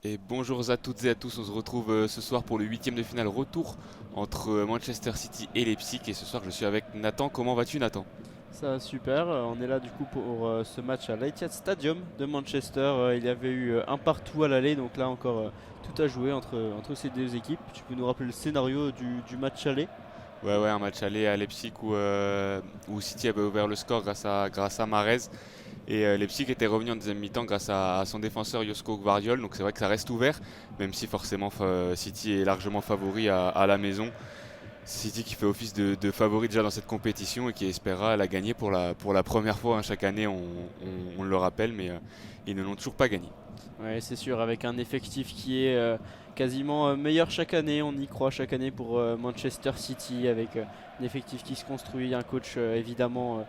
Et bonjour à toutes et à tous, on se retrouve ce soir pour le huitième de finale retour entre Manchester City et Leipzig. Et ce soir je suis avec Nathan. Comment vas-tu, Nathan? Ça va super, on est là du coup pour ce match à l'Etihad Stadium de Manchester. Il y avait eu un partout à l'aller, donc là encore tout à jouer entre ces deux équipes. Tu peux nous rappeler le scénario du match aller? Ouais, un match aller à Leipzig où City avait ouvert le score grâce à Mahrez. Et Leipzig était revenu en deuxième mi-temps grâce à son défenseur Josko Gvardiol. Donc c'est vrai que ça reste ouvert, même si forcément City est largement favori à la maison. City qui fait office de favori déjà dans cette compétition et qui espérera la gagner pour la première fois, hein. Chaque année, on le rappelle, mais ils ne l'ont toujours pas gagné. Ouais, c'est sûr, avec un effectif qui est quasiment meilleur chaque année. On y croit chaque année pour Manchester City, avec un effectif qui se construit, un coach évidemment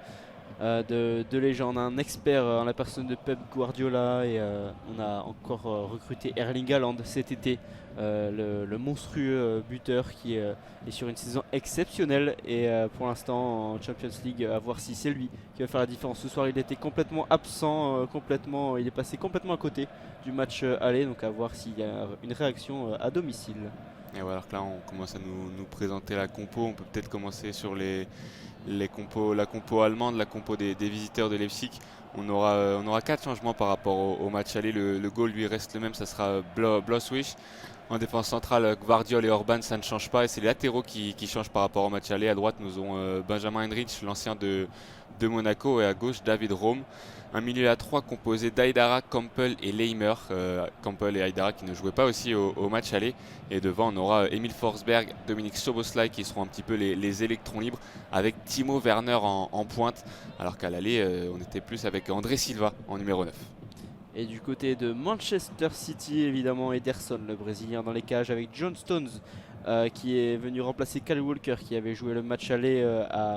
de légende, un expert en la personne de Pep Guardiola, et on a encore recruté Erling Haaland cet été, le monstrueux buteur qui est sur une saison exceptionnelle, et pour l'instant en Champions League, à voir si c'est lui qui va faire la différence. Ce soir il était complètement absent, il est passé complètement à côté du match aller, donc à voir s'il y a une réaction à domicile. Et voilà, alors que là, on commence à nous présenter la compo. On peut peut-être commencer sur les compos, la compo allemande, la compo des visiteurs de Leipzig. On aura quatre changements par rapport au match aller. Le goal lui reste le même, ça sera Blauschwich. En défense centrale, Gvardiol et Orban, ça ne change pas. Et c'est les latéraux qui changent par rapport au match aller. À droite, nous aurons Benjamin Henrich, l'ancien de Monaco, et à gauche, David Raum. Un milieu à 3 composé d'Aidara, Campbell et Leimer. Campbell et Aidara qui ne jouaient pas aussi au match aller. Et devant, on aura Emil Forsberg, Dominique Szoboszlai qui seront un petit peu les électrons libres, avec Timo Werner en pointe. Alors qu'à l'aller, on était plus avec André Silva en numéro 9. Et du côté de Manchester City, évidemment, Ederson, le Brésilien, dans les cages, avec John Stones qui est venu remplacer Kyle Walker qui avait joué le match aller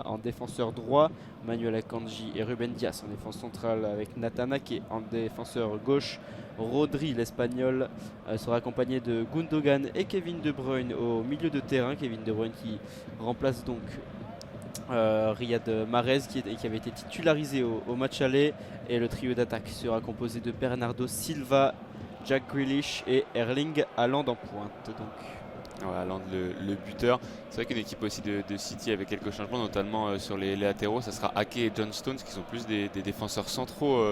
en défenseur droit, Manuel Akanji et Ruben Dias en défense centrale, avec Nathan Ake en défenseur gauche. Rodri, l'Espagnol, sera accompagné de Gundogan et Kevin De Bruyne au milieu de terrain. Kevin De Bruyne qui remplace donc Riyad Mahrez qui avait été titularisé au match aller, et le trio d'attaque sera composé de Bernardo Silva, Jack Grealish et Erling Haaland en pointe. Voilà, Land le buteur. C'est vrai qu'une équipe aussi de City avec quelques changements, notamment sur les latéraux. Ça sera Ake et John Stones qui sont plus des défenseurs centraux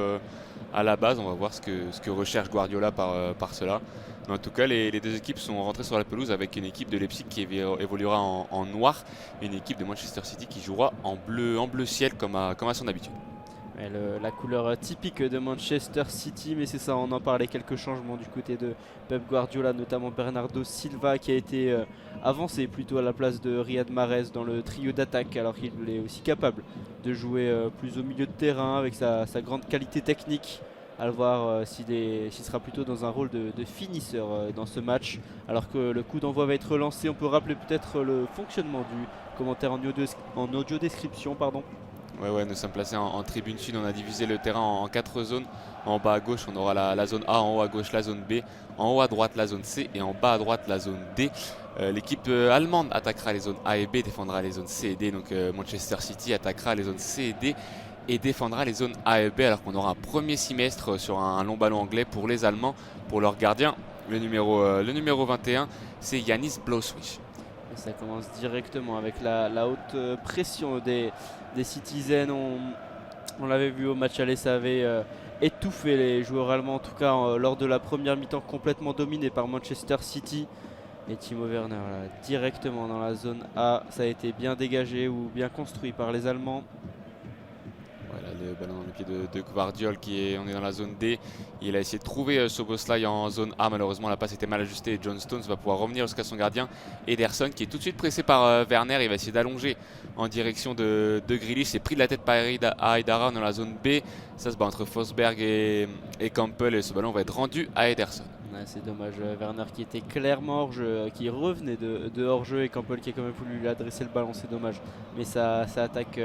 à la base. On va voir ce que recherche Guardiola par cela. Mais en tout cas, les deux équipes sont rentrées sur la pelouse avec une équipe de Leipzig qui évoluera en noir et une équipe de Manchester City qui jouera en bleu ciel comme à son habitude. Ouais, la couleur typique de Manchester City, mais c'est ça, on en parlait, quelques changements du côté de Pep Guardiola, notamment Bernardo Silva qui a été avancé plutôt à la place de Riyad Mahrez dans le trio d'attaque, alors qu'il est aussi capable de jouer plus au milieu de terrain avec sa grande qualité technique. À le voir s'il sera plutôt dans un rôle de finisseur dans ce match. Alors que le coup d'envoi va être lancé, on peut rappeler peut-être le fonctionnement du commentaire en audio description, pardon. Ouais, nous sommes placés en tribune sud. On a divisé le terrain en quatre zones. En bas à gauche, on aura la zone A, en haut à gauche la zone B, en haut à droite la zone C et en bas à droite la zone D. L'équipe allemande attaquera les zones A et B, défendra les zones C et D. Donc Manchester City attaquera les zones C et D et défendra les zones A et B, alors qu'on aura un premier semestre sur un long ballon anglais pour les Allemands, pour leur gardien. Le numéro 21, c'est Yanis Blauschwich. Et ça commence directement avec la haute pression des Citizens. On l'avait vu au match aller, ça avait étouffé les joueurs allemands, en tout cas lors de la première mi-temps, complètement dominé par Manchester City. Et Timo Werner là, directement dans la zone A, ça a été bien dégagé ou bien construit par les Allemands. Voilà, le ballon dans les pieds de Gvardiol on est dans la zone D. Il a essayé de trouver Szoboszlai en zone A. Malheureusement, la passe était mal ajustée et John Stones va pouvoir revenir jusqu'à son gardien. Ederson qui est tout de suite pressé par Werner. Il va essayer d'allonger en direction de Grealish. C'est pris de la tête par Aidara dans la zone B. Ça se bat entre Forsberg et Campbell et ce ballon va être rendu à Ederson. Ouais, c'est dommage, Werner qui était clairement hors-jeu, qui revenait de hors-jeu, et Campbell qui a quand même voulu lui adresser le ballon, c'est dommage. Mais ça attaque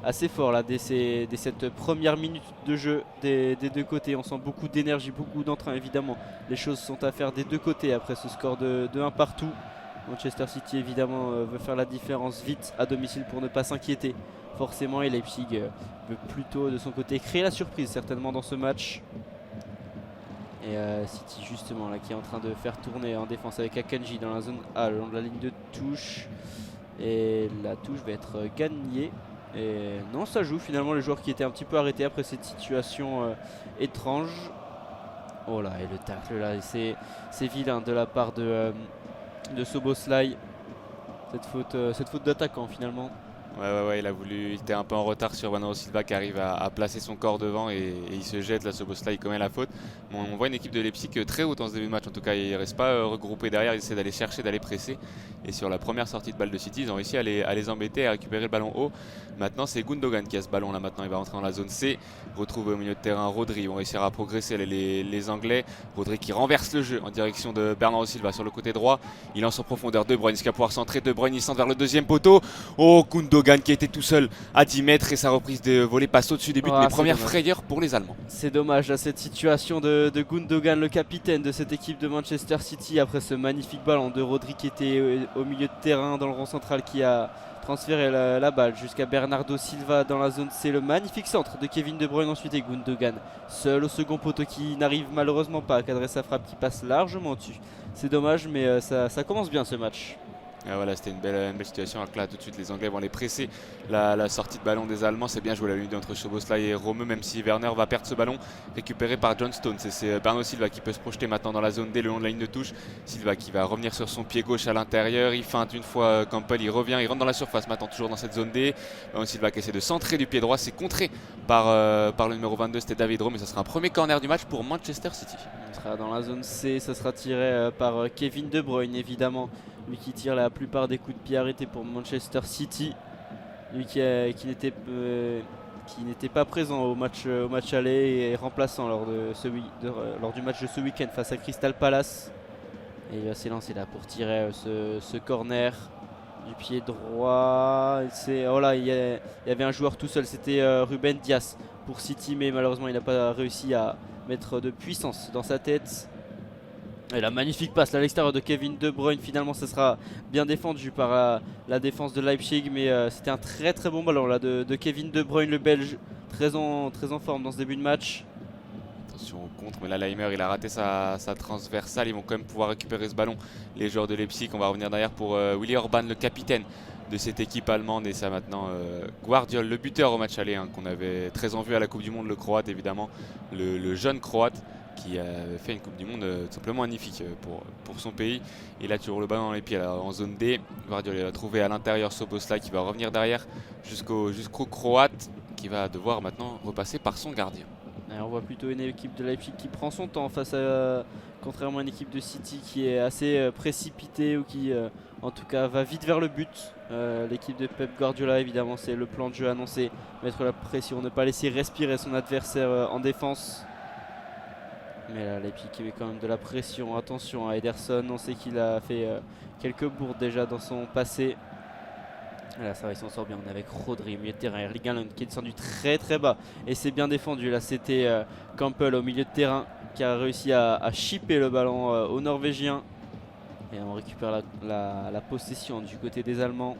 assez fort là, dès cette première minute de jeu des deux côtés. On sent beaucoup d'énergie, beaucoup d'entrain évidemment. Les choses sont à faire des deux côtés après ce score de 1 partout. Manchester City évidemment veut faire la différence vite à domicile pour ne pas s'inquiéter forcément, et Leipzig veut plutôt de son côté créer la surprise certainement dans ce match. Et City justement là qui est en train de faire tourner en défense avec Akanji dans la zone A le long de la ligne de touche. Et la touche va être gagnée. Et non, ça joue finalement, les joueurs qui étaient un petit peu arrêtés après cette situation étrange. Oh là, et le tacle là, c'est vilain de la part de Szoboszlai. Cette faute d'attaquant finalement. Ouais, il était un peu en retard sur Bernardo Silva qui arrive à placer son corps devant et il se jette, là Szoboszlai il commet la faute. Bon, on voit une équipe de Leipzig très haute en ce début de match, en tout cas ils ne restent pas regroupés derrière, ils essaient d'aller chercher, d'aller presser. Et sur la première sortie de balle de City, ils ont réussi à les embêter, à récupérer le ballon haut. Maintenant c'est Gundogan qui a ce ballon là, maintenant il va rentrer dans la zone C, retrouve au milieu de terrain Rodri, ils vont réussir à progresser les Anglais. Rodri qui renverse le jeu en direction de Bernardo Silva sur le côté droit, il lance en profondeur De Bruyne, qui va pouvoir centrer, De Bruyne il centre vers le deuxième poteau. Oh, Gundogan qui était tout seul à 10 mètres et sa reprise de volée passe au-dessus des buts, mais première frayeur pour les Allemands. C'est dommage là, cette situation de Gundogan, le capitaine de cette équipe de Manchester City, après ce magnifique ballon de Rodri qui était au milieu de terrain dans le rond central, qui a transféré la balle jusqu'à Bernardo Silva dans la zone C. Le magnifique centre de Kevin De Bruyne ensuite, et Gundogan seul au second poteau qui n'arrive malheureusement pas à cadrer sa frappe qui passe largement au-dessus. C'est dommage, mais ça commence bien ce match. Et voilà, c'était une belle situation. Alors que là, tout de suite, les Anglais vont les presser. La sortie de ballon des Allemands, c'est bien joué la lutte entre Szoboszlai et Romeu, même si Werner va perdre ce ballon, récupéré par John Stones. C'est Bernardo Silva qui peut se projeter maintenant dans la zone D, le long de la ligne de touche. Silva qui va revenir sur son pied gauche à l'intérieur. Il feinte une fois Campbell, il revient, il rentre dans la surface maintenant, toujours dans cette zone D. Bernardo Silva qui essaie de centrer du pied droit, c'est contré par le numéro 22, c'était David Rome. Et ça sera un premier corner du match pour Manchester City. On sera dans la zone C, ça sera tiré par Kevin De Bruyne évidemment. Lui qui tire la plupart des coups de pied arrêtés pour Manchester City. Lui qui n'était pas présent au match aller et remplaçant lors du match de ce week-end face à Crystal Palace. Et il va s'élancer là pour tirer ce corner du pied droit. Oh là, il y avait un joueur tout seul, c'était Ruben Dias pour City, mais malheureusement il n'a pas réussi à mettre de puissance dans sa tête. Et la magnifique passe à l'extérieur de Kevin De Bruyne, finalement ça sera bien défendu par la défense de Leipzig, mais c'était un très très bon ballon là de Kevin De Bruyne, le Belge, très en forme dans ce début de match. Attention au contre, mais là Leimer il a raté sa transversale, ils vont quand même pouvoir récupérer ce ballon, les joueurs de Leipzig. On va revenir derrière pour Willi Orban, le capitaine de cette équipe allemande, et ça maintenant Guardiol, le buteur au match aller, qu'on avait très en vue à la Coupe du Monde, le Croate évidemment, le jeune Croate qui a fait une Coupe du Monde tout simplement magnifique pour son pays. Et là toujours le ballon dans les pieds en zone D. Guardiola va trouver à l'intérieur Szoboszlai qui va revenir derrière jusqu'au Croate, qui va devoir maintenant repasser par son gardien. Et on voit plutôt une équipe de Leipzig qui prend son temps contrairement à une équipe de City qui est assez précipitée, ou qui en tout cas va vite vers le but. L'équipe de Pep Guardiola évidemment, c'est le plan de jeu annoncé, mettre la pression, ne pas laisser respirer son adversaire en défense. Mais là, Leipzig qui met quand même de la pression. Attention à Ederson, on sait qu'il a fait quelques bourdes déjà dans son passé. Et là, ça va, il s'en sort bien. On est avec Rodri au milieu de terrain, Erling Haaland qui est descendu très très bas. Et c'est bien défendu. Là, c'était Campbell au milieu de terrain qui a réussi à chipper le ballon au Norvégien. Et on récupère la possession du côté des Allemands.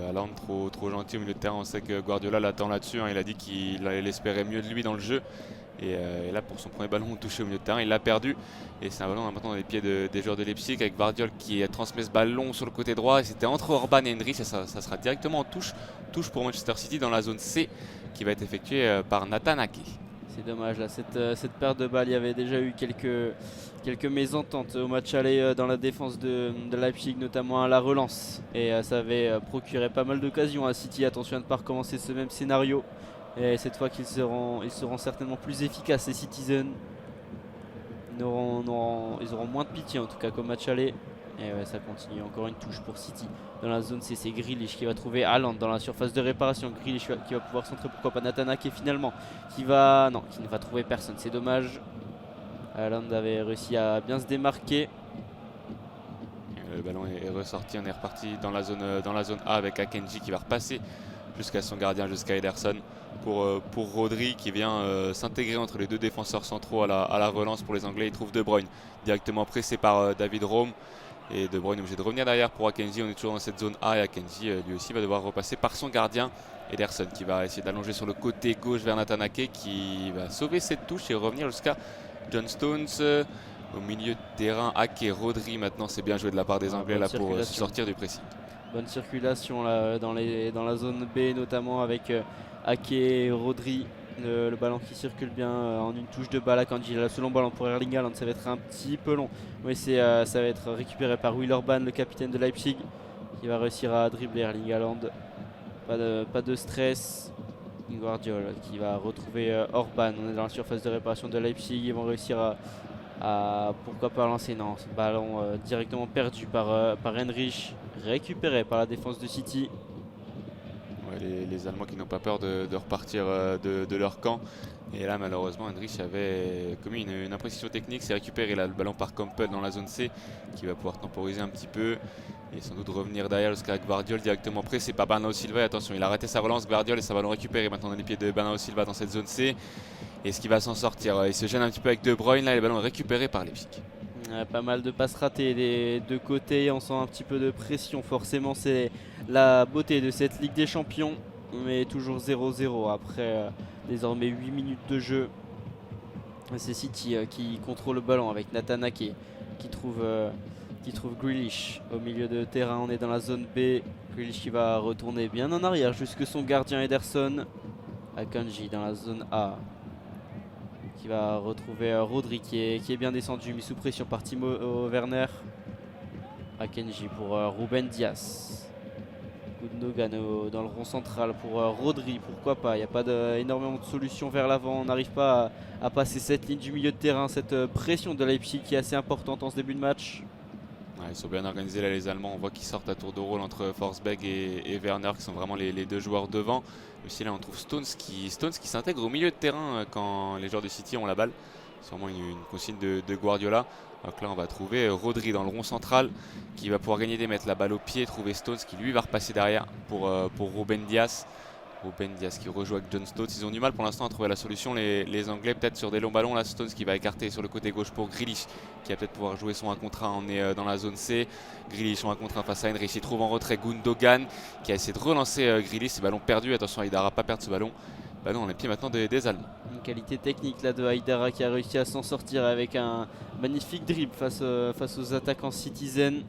Haaland trop gentil au milieu de terrain. On sait que Guardiola l'attend là-dessus. Il a dit qu'il espérait mieux de lui dans le jeu. Et là, pour son premier ballon touché au milieu de terrain, il l'a perdu. Et c'est un ballon maintenant dans les pieds des joueurs de Leipzig, avec Guardiola qui a transmis ce ballon sur le côté droit. Et c'était entre Orban et Henry. Ça sera directement en touche pour Manchester City dans la zone C, qui va être effectuée par Nathan Ake. C'est dommage là, cette perte de balle. Il y avait déjà eu quelques mésententes au match aller dans la défense de Leipzig, notamment à la relance. Et ça avait procuré pas mal d'occasions à City. Attention à ne pas recommencer ce même scénario. Et cette fois qu'ils seront certainement plus efficaces, ces Citizens. Ils auront moins de pitié en tout cas qu'au match aller. Et ouais, ça continue, encore une touche pour City. Dans la zone C, c'est Grealish qui va trouver Haaland dans la surface de réparation. Grealish qui va pouvoir centrer, pourquoi pas Nathan Ake finalement, qui ne va trouver personne, c'est dommage. Haaland avait réussi à bien se démarquer. Le ballon est ressorti, on est reparti dans la zone A avec Akanji qui va repasser jusqu'à son gardien, jusqu'à Ederson. Pour Rodri qui vient s'intégrer entre les deux défenseurs centraux à la relance pour les Anglais. Il trouve De Bruyne directement pressé par David Rome. Et De Bruyne est obligé de revenir derrière pour Akanji. On est toujours dans cette zone A et Akanji lui aussi va devoir repasser par son gardien Ederson qui va essayer d'allonger sur le côté gauche vers Nathan Ake qui va sauver cette touche et revenir jusqu'à John Stones. Au milieu de terrain, Ake et Rodri maintenant, c'est bien joué de la part des Anglais là pour se sortir du pressing. Bonne circulation là, dans la zone B notamment avec Ake et Rodri. Le ballon qui circule bien en une touche de balle à Kanji. Le second ballon pour Erling Haaland, ça va être un petit peu long. Oui, ça va être récupéré par Will Orban, le capitaine de Leipzig, qui va réussir à dribbler Erling Haaland. Pas de stress. Guardiola qui va retrouver Orban. On est dans la surface de réparation de Leipzig. Ils vont réussir à pourquoi pas lancer. Non, ce ballon directement perdu par Henrich, récupéré par la défense de City. Ouais, les Allemands qui n'ont pas peur de repartir de leur camp. Et là malheureusement Henrich avait commis une imprécision technique, c'est récupéré là, le ballon par Campbell dans la zone C qui va pouvoir temporiser un petit peu et sans doute revenir derrière jusqu'à Gvardiol directement pressé par Bernardo Silva. Et attention, il a arrêté sa relance Gvardiol et ça va le récupérer maintenant dans les pieds de Bernardo Silva dans cette zone C. Est-ce qu'il va s'en sortir? Il se gêne un petit peu avec De Bruyne là, et le ballon est récupéré par Leipzig. Pas mal de passes ratées des deux côtés, on sent un petit peu de pression, forcément c'est la beauté de cette Ligue des Champions, mais toujours 0-0 après désormais 8 minutes de jeu. C'est City qui contrôle le ballon avec Nathan Ake qui trouve Grealish au milieu de terrain. On est dans la zone B, Grealish qui va retourner bien en arrière jusque son gardien Ederson. Akanji dans la zone A qui va retrouver Rodri qui est bien descendu, mis sous pression par Timo Werner. Akanji pour Ruben Dias. Gundogan dans le rond central pour Rodri, pourquoi pas. Il n'y a pas énormément de solutions vers l'avant. On n'arrive pas à passer cette ligne du milieu de terrain, cette pression de Leipzig qui est assez importante en ce début de match. Ouais, ils sont bien organisés là les Allemands, on voit qu'ils sortent à tour de rôle entre Forsberg et Werner qui sont vraiment les deux joueurs devant. Aussi là on trouve Stones qui s'intègre au milieu de terrain quand les joueurs de City ont la balle. C'est vraiment une consigne de Guardiola. Donc là on va trouver Rodri dans le rond central qui va pouvoir gagner des mètres, la balle au pied, trouver Stones qui lui va repasser derrière pour Ruben Dias. Ruben Dias qui rejoue avec John Stones. Ils ont du mal pour l'instant à trouver la solution les Anglais, peut-être sur des longs ballons. Là Stones qui va écarter sur le côté gauche pour Grealish qui va peut-être pouvoir jouer son 1 contre 1. On est dans la zone C. Grealish son 1 contre 1 face à Henrich. Il trouve en retrait Gundogan qui a essayé de relancer Grealish. C'est ballon perdu. Attention, Aïdara pas perdre ce ballon. Ballon dans les pieds maintenant des Allemands. Une qualité technique là de Aïdara qui a réussi à s'en sortir avec un magnifique dribble face aux attaquants Citizen.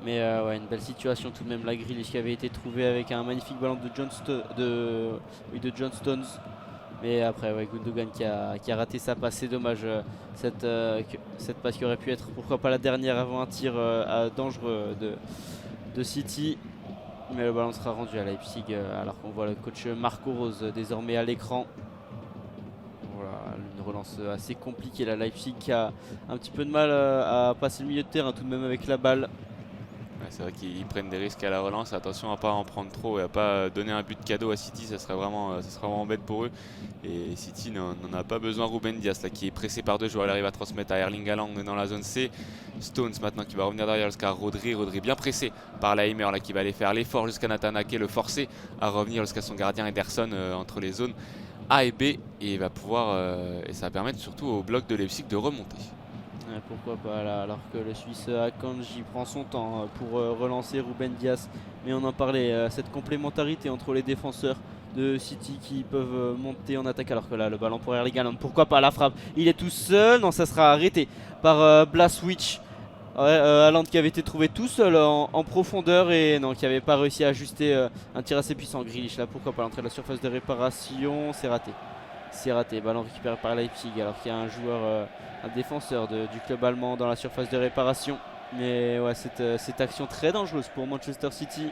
Mais ouais, une belle situation tout de même. La Grealish qui avait été trouvé avec un magnifique ballon de John Stones. Mais après, ouais, Gundogan qui a raté sa passe. C'est dommage. Cette passe qui aurait pu être, pourquoi pas, la dernière avant un tir dangereux de City. Mais le ballon sera rendu à Leipzig alors qu'on voit le coach Marco Rose désormais à l'écran. Voilà, une relance assez compliquée. La Leipzig qui a un petit peu de mal à passer le milieu de terrain tout de même avec la balle. Ouais, c'est vrai qu'ils prennent des risques à la relance. Attention à ne pas en prendre trop et à ne pas donner un but cadeau à City. Ça serait vraiment bête pour eux. Et City n'en a pas besoin. Ruben Dias là, qui est pressé par deux joueurs. Il arrive à transmettre à Erling Haaland dans la zone C. Stones maintenant qui va revenir derrière jusqu'à Rodri. Rodri bien pressé par Laimer là, qui va aller faire l'effort jusqu'à Nathan Ake, le forcer à revenir jusqu'à son gardien Ederson entre les zones A et B. Et il va pouvoir, et ça va permettre surtout au bloc de Leipzig de remonter. Pourquoi pas là, alors que le Suisse Akanji prend son temps pour relancer Ruben Dias. Mais on en parlait, cette complémentarité entre les défenseurs de City qui peuvent monter en attaque. Alors que là, le ballon pour Erling Haaland, pourquoi pas la frappe. Il est tout seul, non, ça sera arrêté par Blaswich. Haaland qui avait été trouvé tout seul en profondeur et non, qui n'avait pas réussi à ajuster un tir assez puissant. Grealish là, pourquoi pas l'entrée de la surface de réparation, c'est raté. C'est raté, ballon récupéré par Leipzig alors qu'il y a un joueur, un défenseur du club allemand dans la surface de réparation. Mais ouais, cette action très dangereuse pour Manchester City.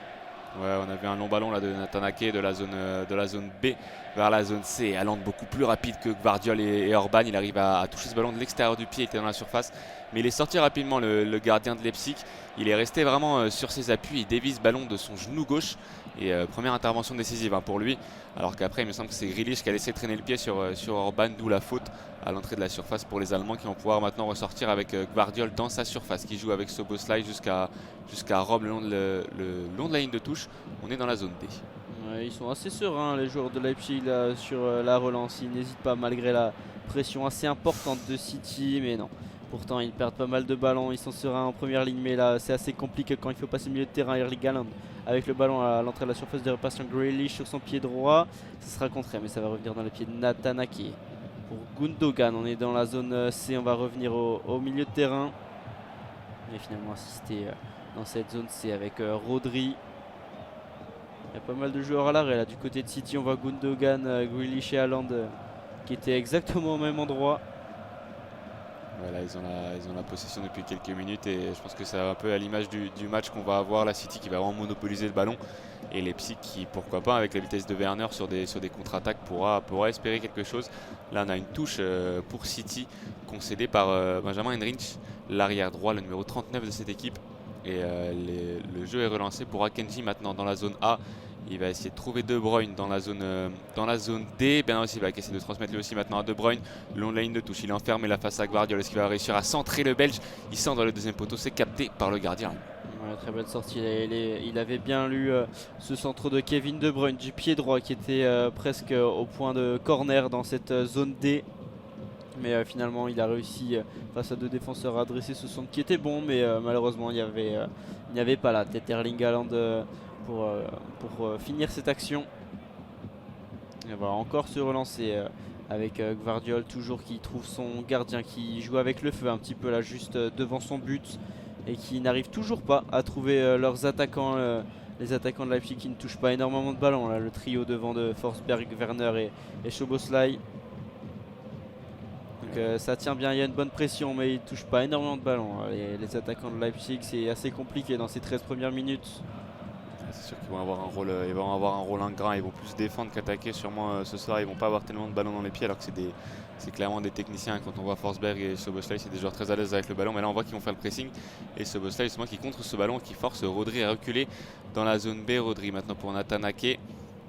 Ouais, on avait un long ballon là de Nathan Ake de la zone B vers la zone C. Haaland beaucoup plus rapide que Gvardiol et Orban. Il arrive à toucher ce ballon de l'extérieur du pied, il était dans la surface. Mais il est sorti rapidement le gardien de Leipzig. Il est resté vraiment sur ses appuis. Il dévie ce ballon de son genou gauche. Et première intervention décisive pour lui. Alors qu'après, il me semble que c'est Grealish qui a laissé traîner le pied sur Orban, d'où la faute à l'entrée de la surface pour les Allemands qui vont pouvoir maintenant ressortir avec Gvardiol dans sa surface, qui joue avec Szoboszlai jusqu'à Rome le long de la ligne de touche. On est dans la zone D. Ouais, ils sont assez sereins les joueurs de Leipzig là, sur la relance. Ils n'hésitent pas malgré la pression assez importante de City. Mais non, Pourtant ils perdent pas mal de ballons, ils sont sereins en première ligne, mais là c'est assez compliqué quand il faut passer au milieu de terrain. Erling Haaland avec le ballon à l'entrée de la surface de réparation, Grealish sur son pied droit, ce sera contré mais ça va revenir dans les pieds de Nathan Ake. Pour Gundogan, on est dans la zone C, on va revenir au milieu de terrain. On est finalement assisté dans cette zone C avec Rodri. Il y a pas mal de joueurs à l'arrêt là du côté de City. On voit Gundogan, Grealish et Haaland qui étaient exactement au même endroit. Voilà, ils ont la possession depuis quelques minutes et je pense que c'est un peu à l'image du match qu'on va avoir. La City qui va vraiment monopoliser le ballon et Leipzig qui, pourquoi pas, avec la vitesse de Werner sur des contre-attaques pourra espérer quelque chose. Là on a une touche pour City concédée par Benjamin Henrich, l'arrière droit, le numéro 39 de cette équipe. Et le jeu est relancé pour Akanji maintenant dans la zone A. Il va essayer de trouver De Bruyne dans la zone D. Ben aussi, il va essayer de transmettre lui aussi maintenant à De Bruyne. Le long de la ligne de touche, il est enfermé là face à Gvardiol. Est-ce qu'il va réussir à centrer le Belge? Il centre le deuxième poteau, c'est capté par le gardien. Ouais, très belle sortie. Il avait bien lu ce centre de Kevin De Bruyne du pied droit qui était presque au point de corner dans cette zone D. Mais finalement il a réussi face à deux défenseurs à adresser ce centre qui était bon, mais malheureusement il n'y avait pas la tête Erling Haaland pour finir cette action. Et voilà, encore se relancer avec Gvardiol toujours qui trouve son gardien qui joue avec le feu un petit peu là juste devant son but et qui n'arrive toujours pas à trouver leurs attaquants. Les attaquants de Leipzig qui ne touchent pas énormément de ballons là, le trio devant de Forsberg, Werner et Szoboszlai. Donc ça tient bien, il y a une bonne pression mais ils ne touchent pas énormément de ballons. Les attaquants de Leipzig, c'est assez compliqué dans ces 13 premières minutes. C'est sûr qu'ils vont avoir un rôle ingrat, ils vont plus défendre qu'attaquer sûrement ce soir. Ils vont pas avoir tellement de ballons dans les pieds alors que c'est clairement des techniciens. Quand on voit Forsberg et Szoboszlai, c'est des joueurs très à l'aise avec le ballon, mais là on voit qu'ils vont faire le pressing et Szoboszlai justement qui contre ce ballon, qui force Rodri à reculer dans la zone B. Rodri maintenant pour Nathan Ake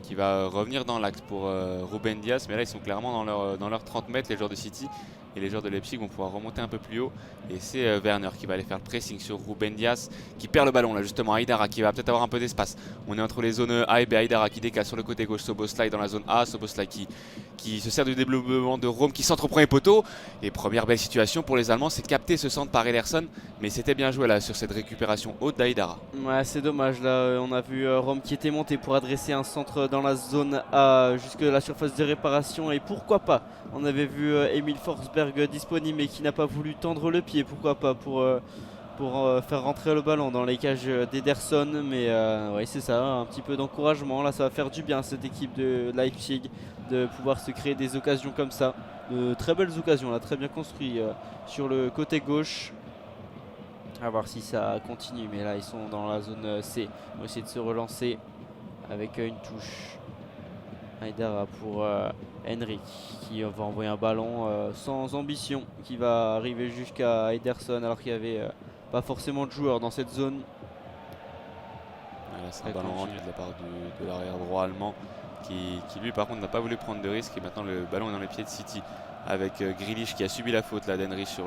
qui va revenir dans l'axe pour Ruben Dias, mais là ils sont clairement dans leurs 30 mètres les joueurs de City. Et les joueurs de Leipzig vont pouvoir remonter un peu plus haut. Et c'est Werner qui va aller faire le pressing sur Ruben Dias qui perd le ballon là justement. Aïdara qui va peut-être avoir un peu d'espace. On est entre les zones A et B. Aïdara qui décale sur le côté gauche. Szoboszlai dans la zone A. Szoboszlai qui se sert du développement de Rome qui centre au premier poteau. Et première belle situation pour les Allemands, c'est capté ce centre par Ederson. Mais c'était bien joué là sur cette récupération haute d'Aïdara. Ouais, c'est dommage là. On a vu Rome qui était monté pour adresser un centre dans la zone A jusque la surface de réparation. Et pourquoi pas, on avait vu Emil Forsberg disponible mais qui n'a pas voulu tendre le pied, pourquoi pas pour faire rentrer le ballon dans les cages d'Ederson. Mais ouais, c'est ça, un petit peu d'encouragement là, ça va faire du bien à cette équipe de Leipzig de pouvoir se créer des occasions comme ça, de très belles occasions là, très bien construit sur le côté gauche. À voir si ça continue, mais là ils sont dans la zone C, ils vont essayer de se relancer avec une touche. Aïdara pour Henrik qui va envoyer un ballon sans ambition qui va arriver jusqu'à Ederson alors qu'il n'y avait pas forcément de joueurs dans cette zone. Voilà, c'est un ballon rendu de la part de l'arrière droit allemand qui lui par contre n'a pas voulu prendre de risque et maintenant le ballon est dans les pieds de City avec Grealish qui a subi la faute là d'Henrich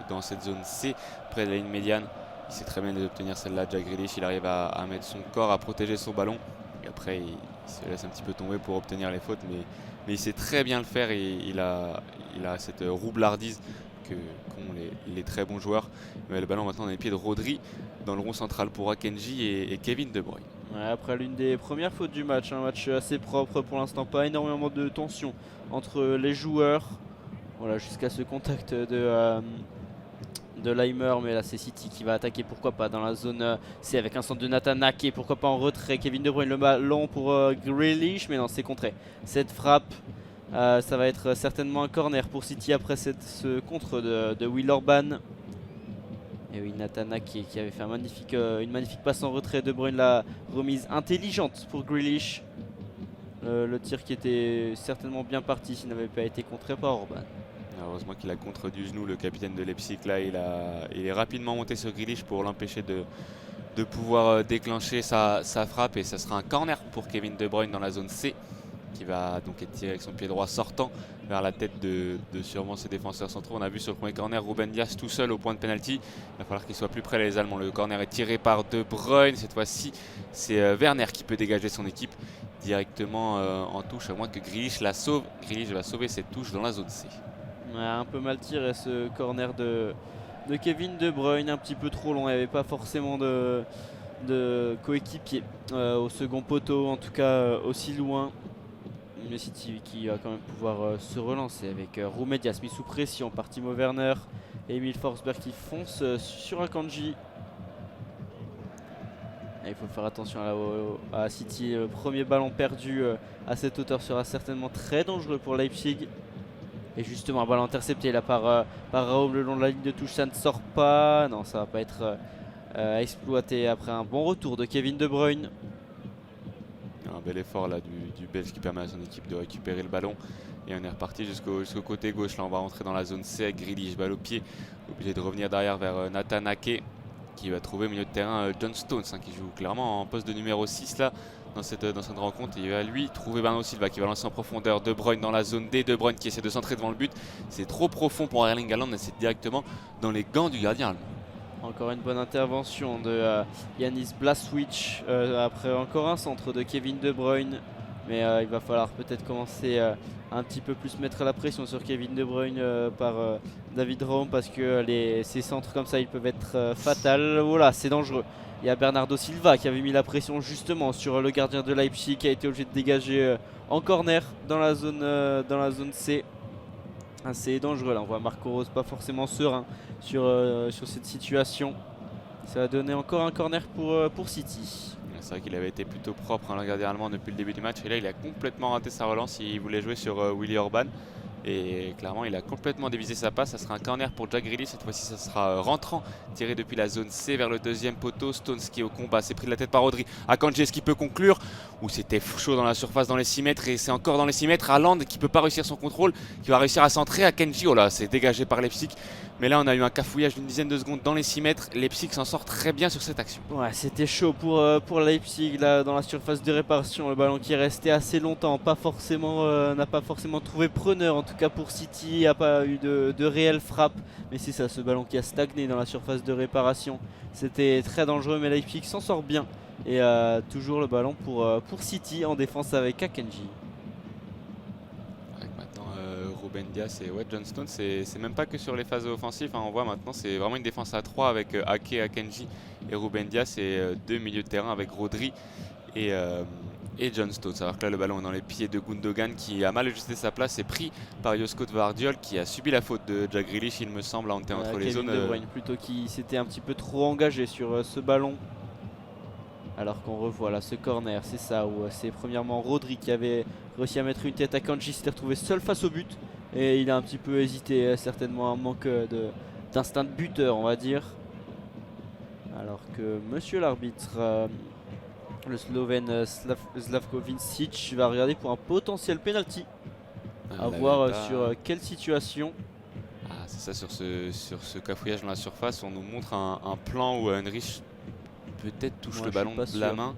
dans cette zone C près de la ligne médiane. Il sait très bien d'obtenir celle-là, Jack Grealish, il arrive à mettre son corps, à protéger son ballon. Et après, il se laisse un petit peu tomber pour obtenir les fautes, mais il sait très bien le faire et il a cette roublardise qu'ont les très bons joueurs. Mais le ballon maintenant dans les pieds de Rodri, dans le rond central pour Akanji et Kevin De Bruyne. Ouais, après l'une des premières fautes du match, un match assez propre pour l'instant, pas énormément de tension entre les joueurs. Voilà, jusqu'à ce contact de Leimer, mais là c'est City qui va attaquer, pourquoi pas dans la zone C avec un centre de Nathan Ake, pourquoi pas en retrait, Kevin De Bruyne, le ballon pour Grealish, mais non c'est contré. Cette frappe, ça va être certainement un corner pour City après ce contre de Will Orban. Et oui, Nathan Ake qui avait fait une magnifique passe en retrait, De Bruyne, la remise intelligente pour Grealish. Le tir qui était certainement bien parti s'il n'avait pas été contré par Orban. Heureusement qu'il a contre du genou le capitaine de Leipzig là, il est rapidement monté sur Grealish pour l'empêcher de pouvoir déclencher sa frappe et ça sera un corner pour Kevin De Bruyne dans la zone C qui va donc être tiré avec son pied droit sortant vers la tête de sûrement ses défenseurs centraux. On a vu sur le premier corner Ruben Dias tout seul au point de pénalty. Il va falloir qu'il soit plus près les Allemands. Le corner est tiré par De Bruyne. Cette fois-ci c'est Werner qui peut dégager son équipe directement en touche à moins que Grealish la sauve. Grealish va sauver cette touche dans la zone C. Ouais, un peu mal tiré ce corner de Kevin De Bruyne, un petit peu trop long. Il n'y avait pas forcément de coéquipier au second poteau, en tout cas aussi loin. Mais City qui va quand même pouvoir se relancer avec Roumé Dias mis sous pression par Timo Werner et Emil Forsberg qui fonce sur Akanji. Et il faut faire attention à City. Le premier ballon perdu à cette hauteur sera certainement très dangereux pour Leipzig. Et justement, un ballon intercepté là par Raoul le long de la ligne de touche, ça ne sort pas. Non, ça va pas être exploité après un bon retour de Kevin De Bruyne. Un bel effort là du Belge qui permet à son équipe de récupérer le ballon. Et on est reparti jusqu'au côté gauche. Là, on va rentrer dans la zone C avec Grealish, balle au pied. Obligé de revenir derrière vers Nathan Ake qui va trouver au milieu de terrain John Stones qui joue clairement en poste de numéro 6 là dans cette rencontre. Et il va lui trouver Bernardo Silva qui va lancer en profondeur. De Bruyne dans la zone D. De Bruyne qui essaie de centrer devant le but. C'est trop profond pour Erling Haaland et c'est directement dans les gants du gardien allemand. Encore une bonne intervention de Yanis Blaswich après encore un centre de Kevin De Bruyne. Mais il va falloir peut-être commencer un petit peu plus mettre la pression sur Kevin De Bruyne par David Raum parce que ces centres comme ça ils peuvent être fatals. Voilà, c'est dangereux. Il y a Bernardo Silva qui avait mis la pression justement sur le gardien de Leipzig qui a été obligé de dégager en corner dans la zone C. Assez dangereux là, on voit Marco Rose pas forcément serein sur cette situation. Ça va donner encore un corner pour City. C'est vrai qu'il avait été plutôt propre le gardien allemand depuis le début du match et là il a complètement raté sa relance. Il voulait jouer sur Willy Orban et clairement il a complètement dévisé sa passe. Ça sera un corner pour Jack Grealish, cette fois-ci ça sera rentrant, tiré depuis la zone C vers le deuxième poteau. Stones qui est au combat, c'est pris de la tête par Rodri. Akanji, est-ce qu'il peut conclure? Ou c'était chaud dans la surface dans les 6 mètres et c'est encore dans les 6 mètres. Haaland qui peut pas réussir son contrôle, qui va réussir à centrer. Akanji, oh là, c'est dégagé par Leipzig. Mais là on a eu un cafouillage d'une dizaine de secondes dans les 6 mètres. Leipzig s'en sort très bien sur cette action. Ouais, c'était chaud pour Leipzig là dans la surface de réparation. Le ballon qui est resté assez longtemps, n'a pas forcément trouvé preneur. En tout cas pour City, il n'y a pas eu de réelle frappe. Mais c'est ça, ce ballon qui a stagné dans la surface de réparation. C'était très dangereux, mais Leipzig s'en sort bien. Et toujours le ballon pour City en défense avec Akanji. Ruben Dias et John Stones, c'est même pas que sur les phases offensives, on voit maintenant c'est vraiment une défense à 3 avec Ake, Akanji et Ruben Dias et deux milieux de terrain avec Rodri et John Stones. Alors que là le ballon est dans les pieds de Gundogan qui a mal ajusté sa place et pris par Josko Gvardiol qui a subi la faute de Jack Grealish, il me semble, entre les zones. De Bruyne plutôt qui s'était un petit peu trop engagé sur ce ballon. Alors qu'on revoit là ce corner, c'est ça, où c'est premièrement Rodri qui avait réussi à mettre une tête à Kanji, s'était retrouvé seul face au but. Et il a un petit peu hésité, certainement un manque d'instinct de buteur on va dire. Alors que monsieur l'arbitre, le Slovène Slavko Vincic va regarder pour un potentiel penalty. À voir sur quelle situation. C'est ça, sur ce cafouillage dans la surface, on nous montre un plan où Henrich peut-être touche le ballon de la main.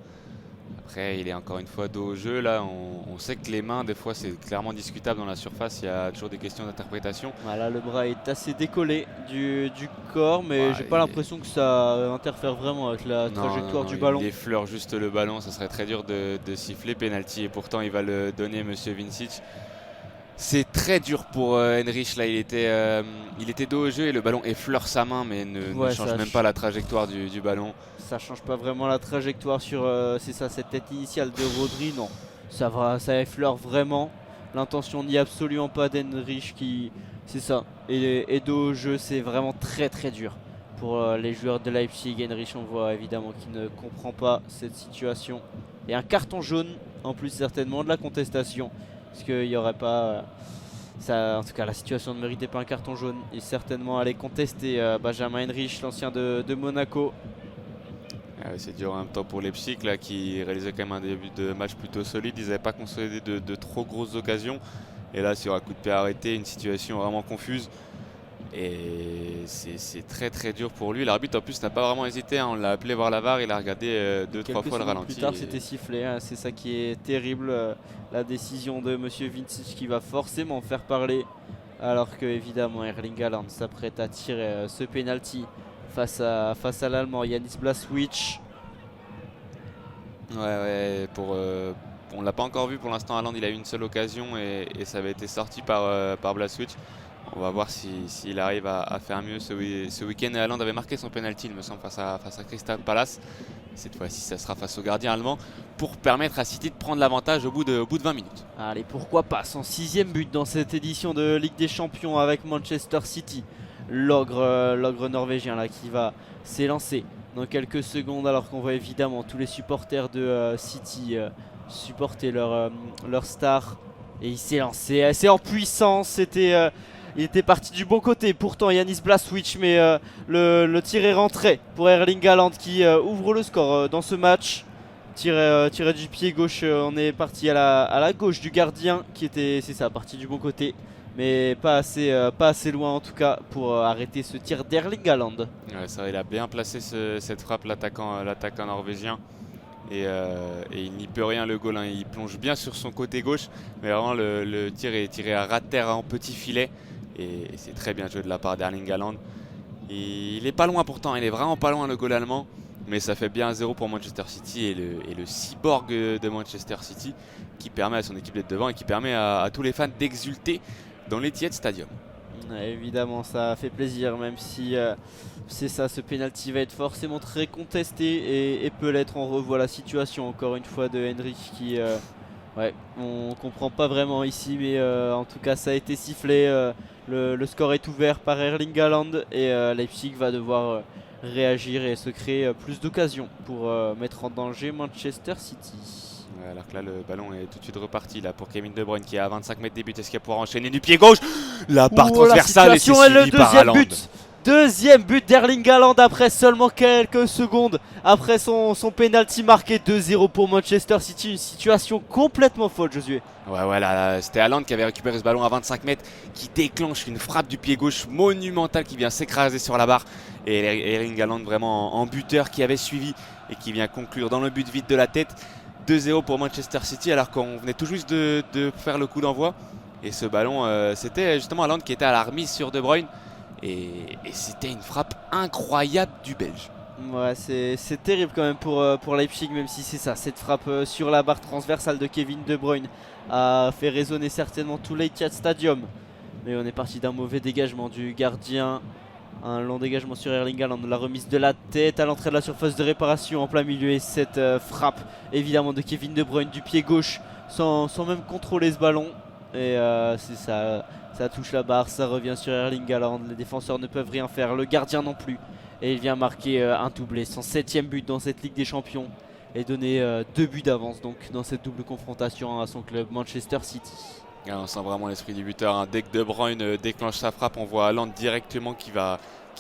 Après, il est encore une fois dos au jeu. Là, on sait que les mains, des fois, c'est clairement discutable dans la surface. Il y a toujours des questions d'interprétation. Voilà, le bras est assez décollé du corps, mais j'ai pas l'impression que ça interfère vraiment avec la trajectoire du ballon. Il effleure juste le ballon. Ça serait très dur de siffler penalty. Et pourtant, il va le donner, monsieur Vincic. C'est très dur pour Henrich. Là, il était dos au jeu et le ballon effleure sa main, mais ne change même pas la trajectoire du ballon. Ça change pas vraiment la trajectoire sur c'est ça, cette tête initiale de Rodri. Non, ça effleure vraiment. L'intention n'y est absolument pas d'Henrich qui, c'est ça. Et dos au jeu, c'est vraiment très très dur pour les joueurs de Leipzig. Henrich, on voit évidemment qu'il ne comprend pas cette situation. Et un carton jaune en plus certainement de la contestation. Parce qu'il n'y aurait pas... en tout cas, la situation ne méritait pas un carton jaune. Et certainement aller contester Benjamin Henrich, l'ancien de Monaco. C'est dur en même temps pour Leipzig là, qui réalisait quand même un début de match plutôt solide. Ils n'avaient pas consolidé de trop grosses occasions. Et là, sur un coup de pied arrêté, une situation vraiment confuse. Et c'est très très dur pour lui. L'arbitre en plus n'a pas vraiment hésité. On l'a appelé voir la VAR, il a regardé 2-3 fois le ralenti. Plus tard, c'était sifflé. C'est ça qui est terrible. La décision de monsieur Vincic qui va forcément faire parler. Alors que évidemment Erling Haaland s'apprête à tirer ce penalty face à l'Allemand Yanis Blaswich. On l'a pas encore vu pour l'instant. Haaland, il a eu une seule occasion et ça avait été sorti par Blaswich. On va voir s'il arrive à faire mieux ce week-end. Haaland avait marqué son penalty, il me semble, face à Crystal Palace. Cette fois-ci, ça sera face au gardien allemand pour permettre à City de prendre l'avantage au bout de 20 minutes. Allez, pourquoi pas son 6e but dans cette édition de Ligue des Champions avec Manchester City. L'ogre norvégien là qui va s'élancer dans quelques secondes, alors qu'on voit évidemment tous les supporters de City supporter leur star. Et il s'est lancé assez en puissance, il était parti du bon côté. Pourtant Yanis Blaswich, mais le tir est rentré pour Erling Haaland qui ouvre le score dans ce match. Tiré du pied gauche, on est parti à la gauche du gardien qui était, c'est ça, parti du bon côté. Mais pas assez loin en tout cas pour arrêter ce tir d'Erling Haaland. Ouais, ça, il a bien placé cette frappe, l'attaquant norvégien. Et il n'y peut rien, le goal, hein. Il plonge bien sur son côté gauche, mais vraiment le tir est tiré à ras de terre en petit filet. Et c'est très bien joué de la part d'Erling Haaland. Il est pas loin pourtant, il est vraiment pas loin, le goal allemand. Mais ça fait bien 1-0 pour Manchester City et le cyborg de Manchester City qui permet à son équipe d'être devant et qui permet à tous les fans d'exulter dans l'Etihad Stadium. Ouais, évidemment, ça fait plaisir, même si c'est ça, ce penalty va être forcément très contesté et peut l'être. On revoit la situation encore une fois de Henry qui, ouais, on comprend pas vraiment ici, mais en tout cas ça a été sifflé. Le score est ouvert par Erling Haaland et Leipzig va devoir réagir et se créer plus d'occasions pour mettre en danger Manchester City. Ouais, alors que là le ballon est tout de suite reparti là pour Kevin De Bruyne qui est à 25 mètres des buts. Est-ce qu'il va pouvoir enchaîner du pied gauche? La barre transversale et c'est suivi par Haaland. Deuxième but d'Erling Haaland après seulement quelques secondes après son penalty marqué. 2-0 pour Manchester City, une situation complètement folle, Josué. Ouais, là, c'était Haaland qui avait récupéré ce ballon à 25 mètres, qui déclenche une frappe du pied gauche monumentale qui vient s'écraser sur la barre. Et Erling Haaland vraiment en buteur qui avait suivi et qui vient conclure dans le but vide de la tête. 2-0 pour Manchester City alors qu'on venait tout juste de faire le coup d'envoi. Et ce ballon, c'était justement Haaland qui était à la remise sur De Bruyne. Et c'était une frappe incroyable du Belge. Ouais, c'est terrible quand même pour Leipzig, même si c'est ça, cette frappe sur la barre transversale de Kevin De Bruyne a fait résonner certainement tout l'Etihad Stadium. Mais on est parti d'un mauvais dégagement du gardien, un long dégagement sur Erling Haaland, la remise de la tête à l'entrée de la surface de réparation en plein milieu et cette frappe évidemment de Kevin De Bruyne du pied gauche sans même contrôler ce ballon. Et c'est ça. Ça touche la barre, ça revient sur Erling Haaland, les défenseurs ne peuvent rien faire, le gardien non plus. Et il vient marquer un doublé, son 7e but dans cette Ligue des Champions. Et donner 2 buts d'avance donc dans cette double confrontation à son club Manchester City. Et on sent vraiment l'esprit du buteur, hein. Dès que De Bruyne déclenche sa frappe, on voit Haaland directement qui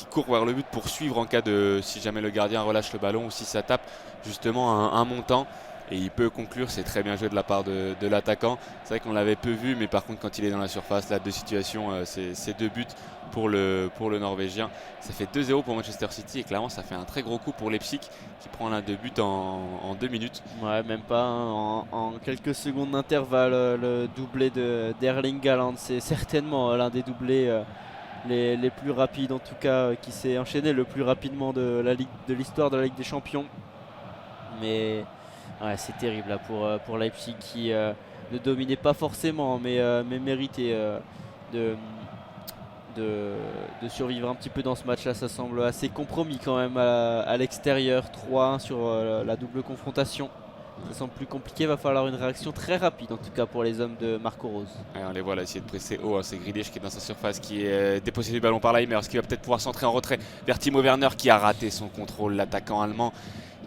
court vers le but pour suivre en cas de, si jamais le gardien relâche le ballon ou si ça tape justement un montant. Et il peut conclure, c'est très bien joué de la part de l'attaquant. C'est vrai qu'on l'avait peu vu, mais par contre quand il est dans la surface, là, 2 situations, c'est 2 buts pour le Norvégien. Ça fait 2-0 pour Manchester City et clairement ça fait un très gros coup pour Leipzig qui prend l'un 2 buts en 2 minutes. Ouais, même pas, hein, en quelques secondes d'intervalle, le doublé d'Erling Haaland, c'est certainement l'un des doublés les plus rapides en tout cas, qui s'est enchaîné le plus rapidement de l'histoire de la Ligue des Champions. Mais ouais, c'est terrible là pour Leipzig qui ne dominait pas forcément, mais méritait de survivre un petit peu dans ce match là. Ça semble assez compromis quand même à l'extérieur. 3-1 sur la double confrontation. Ça semble plus compliqué, va falloir une réaction très rapide en tout cas pour les hommes de Marco Rose. Ouais, on les voit là essayer de presser haut, hein. C'est Grealish qui est dans sa surface, qui est dépossédé du ballon par Leimer, ce qui va peut-être pouvoir centrer en retrait vers Timo Werner qui a raté son contrôle, l'attaquant allemand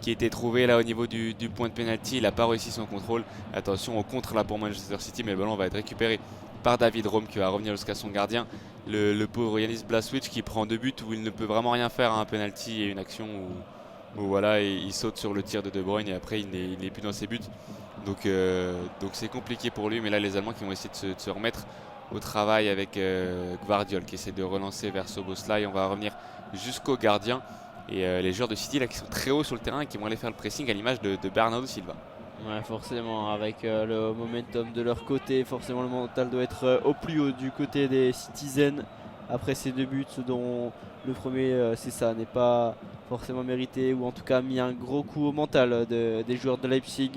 qui a été trouvé là au niveau du point de pénalty. Il n'a pas réussi son contrôle. Attention au contre là pour Manchester City, mais le ballon va être récupéré par David Raum qui va revenir jusqu'à son gardien. Le pauvre Yanis Blaswich qui prend 2 buts où il ne peut vraiment rien faire à un penalty et une action où voilà, il saute sur le tir de De Bruyne et après il n'est plus dans ses buts. Donc c'est compliqué pour lui, mais là les Allemands qui vont essayer de se remettre au travail avec Gvardiol qui essaie de relancer vers Szoboszlai. On va revenir jusqu'au gardien. Et les joueurs de City là qui sont très hauts sur le terrain et qui vont aller faire le pressing à l'image de Bernardo Silva. Ouais, forcément avec le momentum de leur côté, forcément le mental doit être au plus haut du côté des Citizens après ces 2 buts, dont le premier c'est ça, n'est pas forcément mérité ou en tout cas mis un gros coup au mental des joueurs de Leipzig.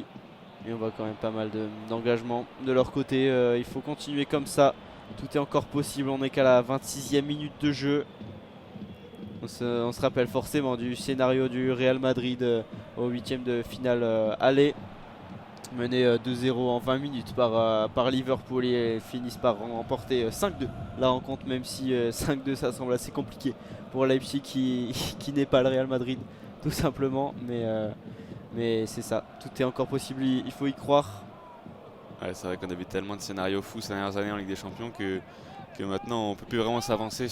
Et on voit quand même pas mal d'engagement de leur côté. Il faut continuer comme ça Tout est encore possible, on n'est qu'à la 26e minute de jeu. On se rappelle forcément du scénario du Real Madrid au 8e de finale aller. Mené 2-0 en 20 minutes par Liverpool et finissent par remporter 5-2 la rencontre, même si 5-2 ça semble assez compliqué pour Leipzig qui n'est pas le Real Madrid tout simplement, mais c'est ça, tout est encore possible, il faut y croire. Ouais, c'est vrai qu'on a vu tellement de scénarios fous ces dernières années en Ligue des Champions que maintenant on peut plus vraiment s'avancer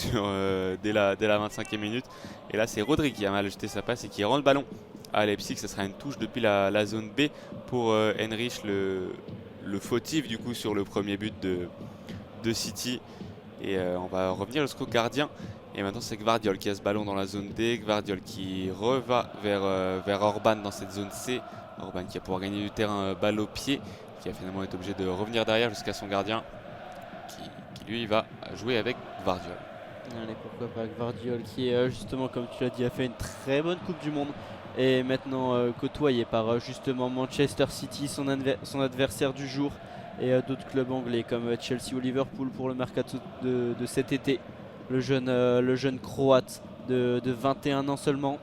dès la 25e minute. Et là c'est Rodri qui a mal jeté sa passe et qui rend le ballon à Leipzig. Ça sera une touche depuis la zone B pour Henrich, le fautif du coup sur le premier but de City. Et on va revenir jusqu'au gardien. Et maintenant c'est Gvardiol qui a ce ballon dans la zone D. Gvardiol qui reva vers Orban dans cette zone C. Orban qui va pouvoir gagner du terrain, balle au pied, qui a finalement été obligé de revenir derrière jusqu'à son gardien qui lui va jouer avec Gvardiol. Allez, pourquoi pas Gvardiol qui justement, comme tu l'as dit, a fait une très bonne Coupe du Monde et maintenant côtoyé par justement Manchester City, son adversaire du jour, et d'autres clubs anglais comme Chelsea ou Liverpool pour le mercato de cet été. Le jeune croate de 21 ans seulement,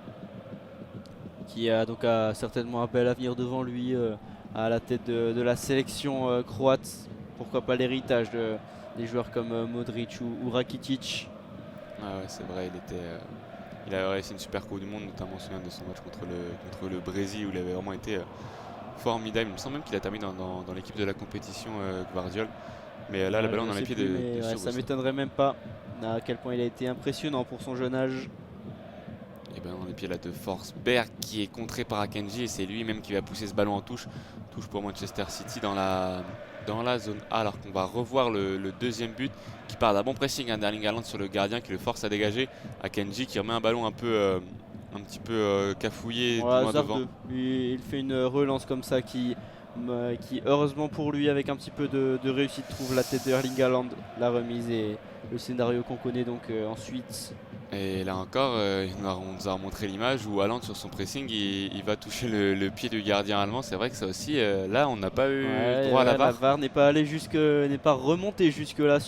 qui a donc certainement un bel avenir devant lui à la tête de la sélection croate. Pourquoi pas l'héritage des joueurs comme Modric ou Rakitic. Ah ouais, c'est vrai, il a réussi une super Coupe du Monde, notamment on se souvient de son match contre le Brésil où il avait vraiment été formidable. Il me semble même qu'il a terminé dans l'équipe de la compétition, Gvardiol. Mais là, le ballon dans les pieds de ça m'étonnerait même pas à quel point il a été impressionnant pour son jeune âge. Et ben dans les pieds là de Forsberg qui est contré par Akanji, et c'est lui-même qui va pousser ce ballon en touche. Touche pour Manchester City dans la zone A, alors qu'on va revoir le deuxième but qui part d'un bon pressing d'Erling Haaland sur le gardien qui le force à dégager. Akanji qui remet un ballon un petit peu cafouillé loin devant. Il fait une relance comme ça qui heureusement pour lui, avec un petit peu de réussite, trouve la tête de Erling Haaland, la remise et le scénario qu'on connaît donc ensuite. Et là encore, on nous a remontré l'image où Haaland sur son pressing il va toucher le pied du gardien allemand. C'est vrai que ça aussi, là on n'a pas eu droit à la VAR. La VAR n'est pas remontée jusque là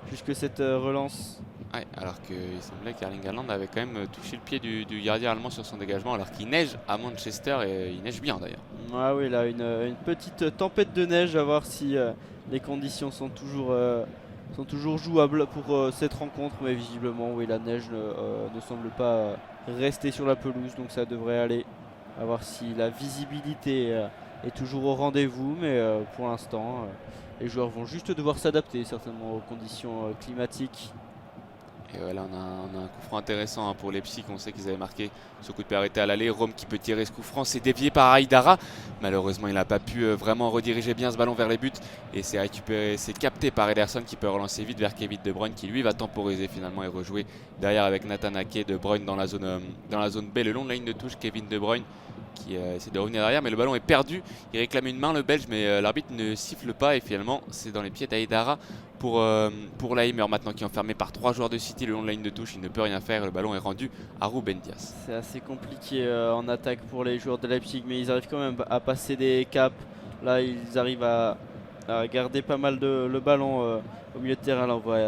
jusque cette relance. Ouais, alors qu'il semblait qu'Erling Haaland avait quand même touché le pied du gardien allemand sur son dégagement, alors qu'il neige à Manchester et il neige bien d'ailleurs. Ah oui, là une petite tempête de neige, à voir si les conditions sont toujours jouables pour cette rencontre, mais visiblement oui, la neige ne semble pas rester sur la pelouse, donc ça devrait aller. À voir si la visibilité est toujours au rendez-vous, mais pour l'instant les joueurs vont juste devoir s'adapter certainement aux conditions climatiques. Et là on a un coup franc intéressant pour Leipzig. On sait qu'ils avaient marqué ce coup de pied arrêté à l'aller. Rome qui peut tirer ce coup franc, c'est dévié par Aïdara. Malheureusement il n'a pas pu vraiment rediriger bien ce ballon vers les buts. Et c'est capté par Ederson qui peut relancer vite vers Kevin De Bruyne, qui lui va temporiser finalement et rejouer derrière avec Nathan Ake. De Bruyne dans la zone B, le long de la ligne de touche. Kevin De Bruyne qui essaie de revenir derrière, mais le ballon est perdu. Il réclame une main, le Belge, mais l'arbitre ne siffle pas, et finalement c'est dans les pieds d'Aïdara pour Laimer maintenant, qui est enfermé par 3 joueurs de City le long de la ligne de touche. Il ne peut rien faire, le ballon est rendu à Ruben Dias. C'est assez compliqué en attaque pour les joueurs de Leipzig, mais ils arrivent quand même à passer des caps. Là ils arrivent à garder pas mal le ballon au milieu de terrain. Là on voit,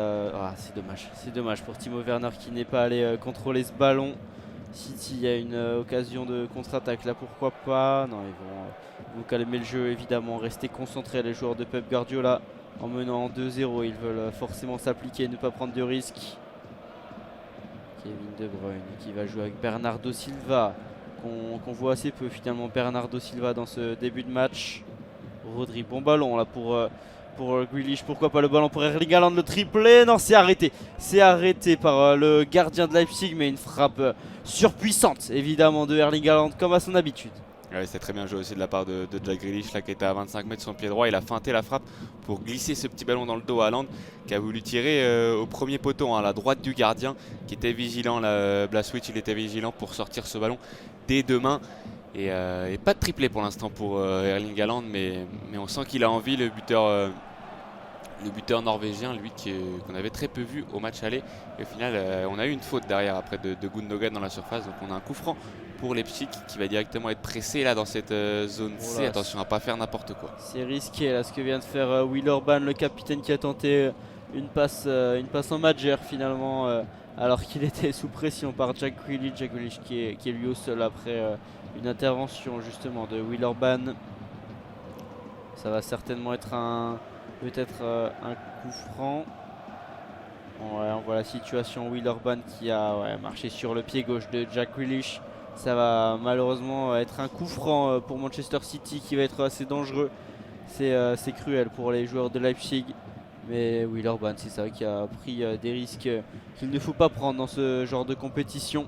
c'est dommage pour Timo Werner qui n'est pas allé contrôler ce ballon. City, il y a une occasion de contre-attaque là, pourquoi pas. Non, ils vont calmer le jeu évidemment, rester concentrés les joueurs de Pep Guardiola. En menant en 2-0, ils veulent forcément s'appliquer, ne pas prendre de risques. Kevin De Bruyne qui va jouer avec Bernardo Silva, qu'on voit assez peu finalement. Bernardo Silva dans ce début de match. Rodri, bon ballon là pour Grealish, pourquoi pas le ballon pour Erling Haaland, le triplé. Non, c'est arrêté par le gardien de Leipzig, mais une frappe surpuissante évidemment de Erling Haaland comme à son habitude. Ouais, c'était très bien joué aussi de la part de Jack Grealish là, qui était à 25 mètres sur son pied droit. Il a feinté la frappe pour glisser ce petit ballon dans le dos à Haaland, qui a voulu tirer au premier poteau, à la droite du gardien, qui était vigilant. Blaswich, il était vigilant pour sortir ce ballon des deux mains. Et pas de triplé pour l'instant pour Erling Haaland, mais on sent qu'il a envie, le buteur norvégien, lui qu'on avait très peu vu au match aller. Et au final, on a eu une faute derrière après de Gundogan dans la surface. Donc on a un coup franc pour Leipzig qui va directement être pressé là dans cette zone C. Attention à ne pas faire n'importe quoi. C'est risqué là ce que vient de faire Will Orban, le capitaine, qui a tenté une passe en majeur finalement, alors qu'il était sous pression par Jack Grealish. Jack Grealish qui est lui au sol après une intervention justement de Will Orban. Ça va certainement être peut-être un coup franc. Ouais, on voit la situation. Will Orban qui a marché sur le pied gauche de Jack Grealish. Ça va malheureusement être un coup franc pour Manchester City qui va être assez dangereux. C'est cruel pour les joueurs de Leipzig. Mais Will Orban, c'est ça qui a pris des risques qu'il ne faut pas prendre dans ce genre de compétition.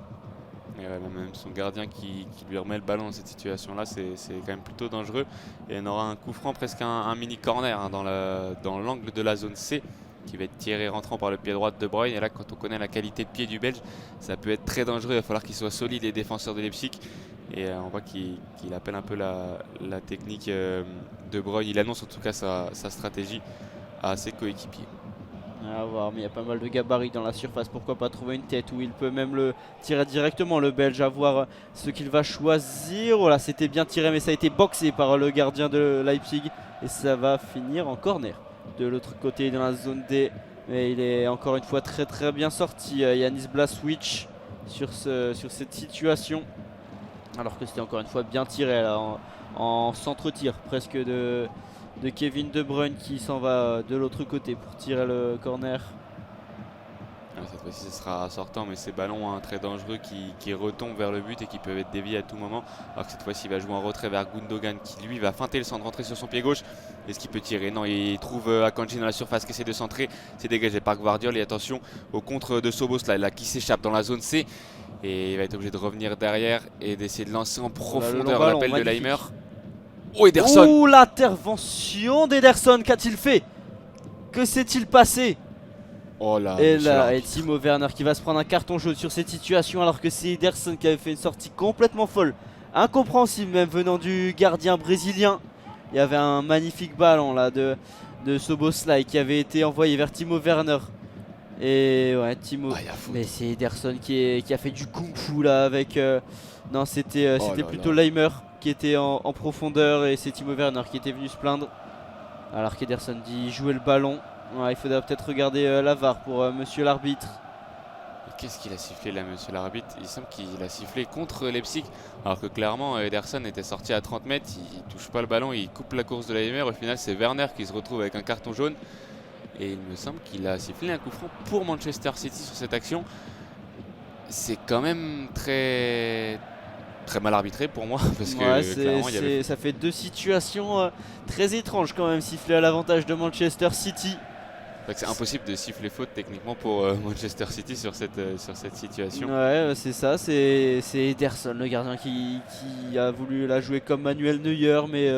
Et ouais, même son gardien qui lui remet le ballon dans cette situation-là, c'est quand même plutôt dangereux. Et on aura un coup franc, presque un mini corner hein, dans l'angle de la zone C, qui va être tiré rentrant par le pied droit de De Bruyne. Et là, quand on connaît la qualité de pied du Belge, ça peut être très dangereux. Il va falloir qu'il soit solide, les défenseurs de Leipzig. Et on voit qu'il appelle un peu la technique De Bruyne. Il annonce en tout cas sa stratégie à ses coéquipiers. À voir, mais il y a pas mal de gabarits dans la surface. Pourquoi pas trouver une tête où il peut même le tirer directement, le Belge, à voir ce qu'il va choisir. Voilà, c'était bien tiré, mais ça a été boxé par le gardien de Leipzig. Et ça va finir en corner de l'autre côté dans la zone D. Mais il est encore une fois très très bien sorti, Yanis Blaswich, sur cette situation. Alors que c'était encore une fois bien tiré là, en centre-tir presque de Kevin De Bruyne qui s'en va de l'autre côté pour tirer le corner. Cette fois-ci, ce sera sortant, mais ces ballons hein, très dangereux qui retombent vers le but et qui peuvent être déviés à tout moment. Alors que cette fois-ci, il va jouer en retrait vers Gundogan qui lui va feinter le centre, rentrer sur son pied gauche. Est-ce qu'il peut tirer? Non, il trouve Akanji dans la surface qui essaie de centrer. C'est dégagé par Gvardiol et attention au contre de Szoboszlai là, qui s'échappe dans la zone C. Et il va être obligé de revenir derrière et d'essayer de lancer en profondeur l'appel de Laimer. Oh, Ederson! Ouh, l'intervention d'Ederson, qu'a-t-il fait? Que s'est-il passé? Oh là, et là, et Timo Werner qui va se prendre un carton jaune sur cette situation alors que c'est Ederson qui avait fait une sortie complètement folle. Incompréhensible même venant du gardien brésilien. Il y avait un magnifique ballon là de Szoboszlai qui avait été envoyé vers Timo Werner. Et ouais, Timo. Mais c'est Ederson qui a fait du kung fu là avec. Non, c'était plutôt Laimer qui était en profondeur et c'est Timo Werner qui était venu se plaindre. Alors qu'Ederson dit jouer le ballon. Ouais, il faudra peut-être regarder la VAR pour monsieur l'arbitre. Qu'est-ce qu'il a sifflé là, monsieur l'arbitre? Il semble qu'il a sifflé contre Leipzig. Alors que clairement, Ederson était sorti à 30 mètres. Il touche pas le ballon, il coupe la course de Laimer. Au final, c'est Werner qui se retrouve avec un carton jaune. Et il me semble qu'il a sifflé un coup franc pour Manchester City sur cette action. C'est quand même très mal arbitré pour moi. Parce que ça fait deux situations très étranges quand même sifflées à l'avantage de Manchester City. C'est impossible de siffler faute techniquement pour Manchester City sur cette situation. Ouais, c'est ça, c'est Ederson, le gardien qui a voulu la jouer comme Manuel Neuer, mais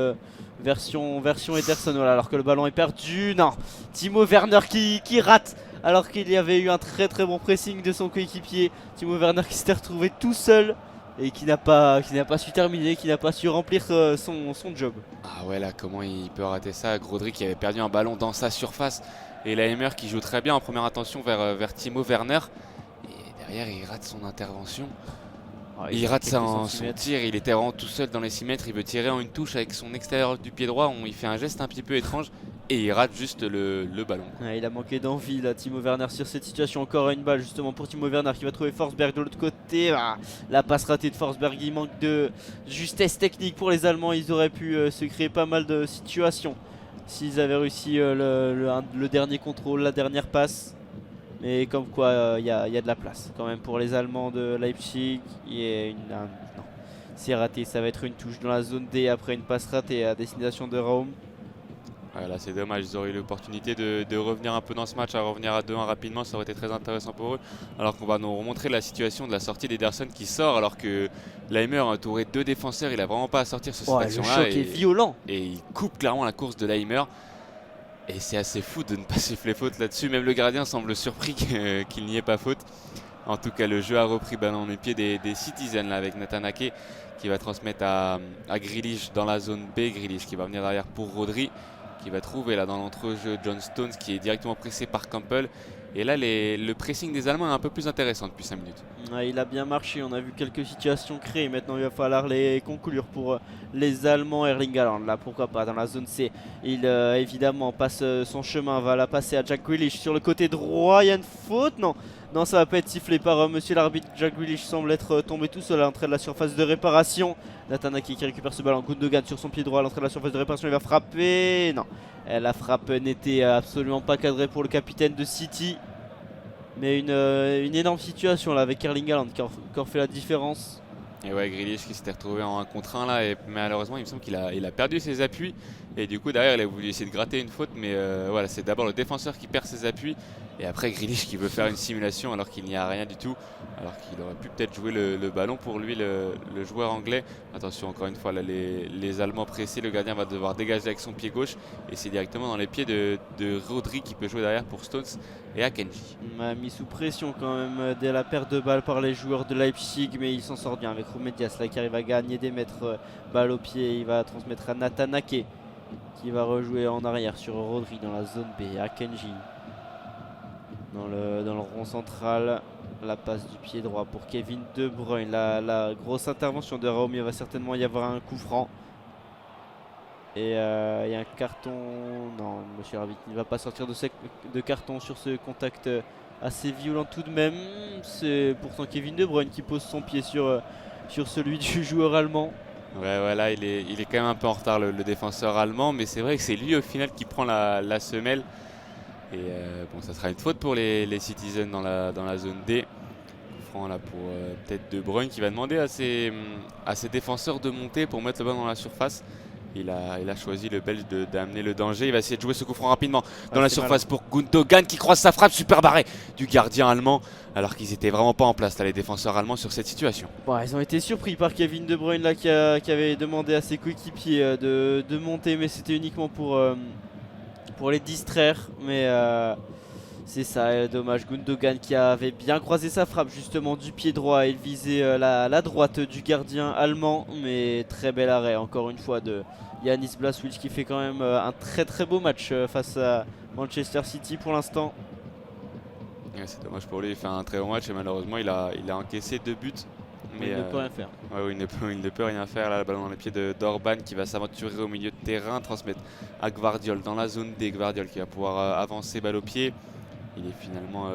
version Ederson, voilà, alors que le ballon est perdu. Non, Timo Werner qui rate, alors qu'il y avait eu un très très bon pressing de son coéquipier. Timo Werner qui s'était retrouvé tout seul et qui n'a pas su terminer, qui n'a pas su remplir son job. Ah ouais, là, comment il peut rater ça? Rodri qui avait perdu un ballon dans sa surface. Et Laimer qui joue très bien en première intention vers Timo Werner. Et derrière, il rate son intervention. Il rate son tir. Il était vraiment tout seul dans les 6 mètres. Il veut tirer en une touche avec son extérieur du pied droit. Il fait un geste un petit peu étrange. Et il rate juste le ballon. Ouais, il a manqué d'envie là, Timo Werner, sur cette situation. Encore une balle justement pour Timo Werner qui va trouver Forsberg de l'autre côté. La passe ratée de Forsberg. Il manque de justesse technique pour les Allemands. Ils auraient pu se créer pas mal de situations s'ils avaient réussi le dernier contrôle, la dernière passe. Mais comme quoi il y a de la place quand même pour les Allemands de Leipzig. Non, c'est raté, ça va être une touche dans la zone D après une passe ratée à destination de Raum. Là c'est dommage, ils auraient eu l'opportunité de revenir un peu dans ce match, à revenir à 2-1 rapidement, ça aurait été très intéressant pour eux. Alors qu'on va nous remontrer la situation de la sortie d'Ederson qui sort alors que Laimer a entouré 2 défenseurs, il a vraiment pas à sortir sur cette action-là. Le choc est violent. Et il coupe clairement la course de Laimer. Et c'est assez fou de ne pas siffler faute là-dessus, même le gardien semble surpris qu'il n'y ait pas faute. En tout cas le jeu a repris ballon dans les pieds des Citizens là, avec Nathan Ake qui va transmettre à Grealish dans la zone B. Grealish qui va venir derrière pour Rodri, qui va trouver là dans l'entrejeu John Stones qui est directement pressé par Campbell Et là, le pressing des Allemands est un peu plus intéressant depuis 5 minutes. Ouais, il a bien marché, on a vu quelques situations créées. Maintenant, il va falloir les conclure pour les Allemands. Erling Haaland, là, pourquoi pas, dans la zone C. Il évidemment passe son chemin, va la passer à Jack Grealish sur le côté droit. Il y a une faute, non. Non, ça va pas être sifflé par monsieur l'arbitre. Jack Grealish semble être tombé tout seul à l'entrée de la surface de réparation. Nathan Ake qui récupère ce ballon. Gundogan sur son pied droit à l'entrée de la surface de réparation. Il va frapper. Non, la frappe n'était absolument pas cadrée pour le capitaine de City. Mais une énorme situation là avec Erling Haaland qui a encore fait la différence. Et ouais, Grealish qui s'était retrouvé en 1 contre 1 là, et malheureusement il me semble qu'il a perdu ses appuis. Et du coup derrière il a voulu essayer de gratter une faute, mais voilà, c'est d'abord le défenseur qui perd ses appuis. Et après Grealish qui veut faire une simulation alors qu'il n'y a rien du tout. Alors qu'il aurait pu peut-être jouer le ballon pour lui, le joueur anglais. Attention, encore une fois, là, les Allemands pressés, le gardien va devoir dégager avec son pied gauche. Et c'est directement dans les pieds de Rodri qui peut jouer derrière pour Stones et Akanji. On m'a mis sous pression quand même dès la perte de balle par les joueurs de Leipzig, mais il s'en sort bien avec Ruben Dias là, qui arrive à gagner des mètres, balle au pied. Il va transmettre à Nathan Ake qui va rejouer en arrière sur Rodri dans la zone B. Akanji dans le rond central. La passe du pied droit pour Kevin De Bruyne. La grosse intervention de Raum. Il va certainement y avoir un coup franc. Et il y a un carton. Non, monsieur l'arbitre, il ne va pas sortir de carton sur ce contact assez violent tout de même. C'est pourtant Kevin De Bruyne qui pose son pied sur celui du joueur allemand. Ouais, là il est quand même un peu en retard le défenseur allemand. Mais c'est vrai que c'est lui au final qui prend la semelle. Et bon, ça sera une faute pour les Citizens dans la zone D. Franc là pour peut-être De Bruyne qui va demander à ses défenseurs de monter pour mettre le ballon dans la surface. Il a choisi le Belge d'amener le danger. Il va essayer de jouer ce coup franc rapidement dans la surface pour Gundogan qui croise sa frappe. Super barré du gardien allemand. Alors qu'ils n'étaient vraiment pas en place là, les défenseurs allemands sur cette situation. Bon, ils ont été surpris par Kevin De Bruyne là, qui avait demandé à ses coéquipiers de monter. Mais c'était uniquement pour les distraire, mais c'est ça, dommage. Gundogan qui avait bien croisé sa frappe justement du pied droit, il visait la droite du gardien allemand, mais très bel arrêt encore une fois de Yanis Blaswich qui fait quand même un très très beau match face à Manchester City pour l'instant. Ouais, c'est dommage pour lui, il fait un très bon match et malheureusement il a encaissé 2 buts. Mais il ne peut rien faire. Ouais, oui, il ne peut rien faire. Là, le ballon dans les pieds d'Orban qui va s'aventurer au milieu de terrain, transmettre à Gvardiol dans la zone D. Gvardiol qui va pouvoir avancer balle au pied. Il est finalement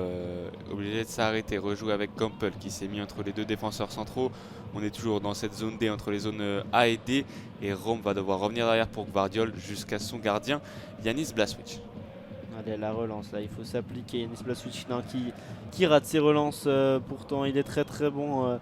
obligé de s'arrêter, rejouer avec Campbell qui s'est mis entre les deux défenseurs centraux. On est toujours dans cette zone D entre les zones A et D. Et Rome va devoir revenir derrière pour Gvardiol jusqu'à son gardien Yanis Blaswich. Allez, la relance là, il faut s'appliquer. Yanis Blaswich qui rate ses relances. Pourtant, il est très très bon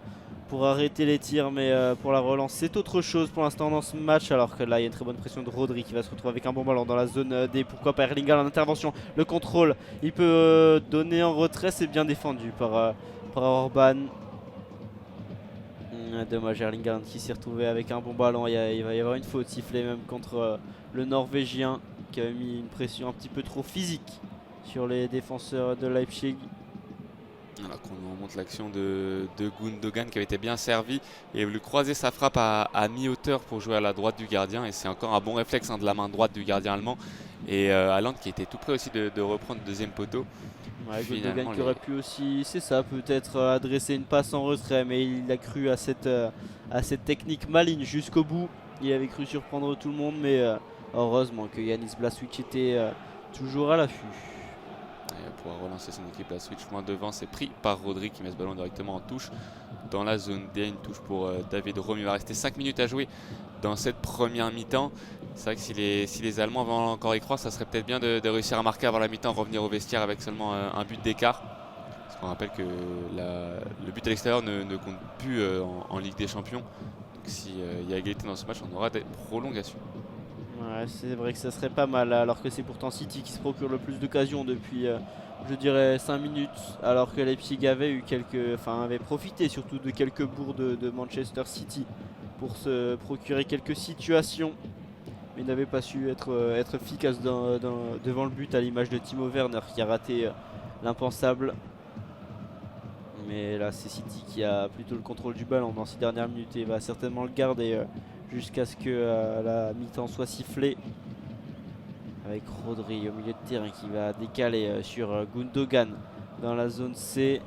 pour arrêter les tirs, mais pour la relance c'est autre chose pour l'instant dans ce match, alors que là il y a une très bonne pression de Rodri qui va se retrouver avec un bon ballon dans la zone D. Pourquoi pas Erling Haaland en intervention, le contrôle, il peut donner en retrait, c'est bien défendu par Orban. Dommage, Erling Haaland qui s'est retrouvé avec un bon ballon. Il va y avoir une faute sifflée même contre le Norvégien qui a mis une pression un petit peu trop physique sur les défenseurs de Leipzig. Alors qu'on nous remonte l'action de Gundogan qui avait été bien servi et a voulu croiser sa frappe à mi-hauteur pour jouer à la droite du gardien, et c'est encore un bon réflexe de la main droite du gardien allemand. Et Haaland qui était tout près aussi de reprendre le deuxième poteau. Ouais, Gundogan qui aurait pu aussi, c'est ça, peut-être adresser une passe en retrait, mais il a cru à cette technique maligne jusqu'au bout. Il avait cru surprendre tout le monde, mais heureusement que Yanis Blaswich était toujours à l'affût. Pour relancer son équipe, la switch loin devant, c'est pris par Rodri qui met ce ballon directement en touche dans la zone D. Une touche pour David Raum. Il va rester 5 minutes à jouer dans cette première mi-temps. C'est vrai que si les Allemands vont encore y croire, ça serait peut-être bien de réussir à marquer avant la mi-temps, revenir au vestiaire avec seulement un but d'écart. Parce qu'on rappelle que le but à l'extérieur ne compte plus en Ligue des Champions. Donc s'il y a égalité dans ce match, on aura des prolongations. Ouais, c'est vrai que ça serait pas mal, alors que c'est pourtant City qui se procure le plus d'occasions depuis je dirais 5 minutes, alors que Leipzig avait profité surtout de quelques bourres de Manchester City pour se procurer quelques situations, mais n'avait pas su être efficace devant le but, à l'image de Timo Werner qui a raté l'impensable. Mais là c'est City qui a plutôt le contrôle du ballon dans ces dernières minutes et va certainement le garder jusqu'à ce que la mi-temps soit sifflée. avec Rodri au milieu de terrain qui va décaler sur Gundogan dans la zone C.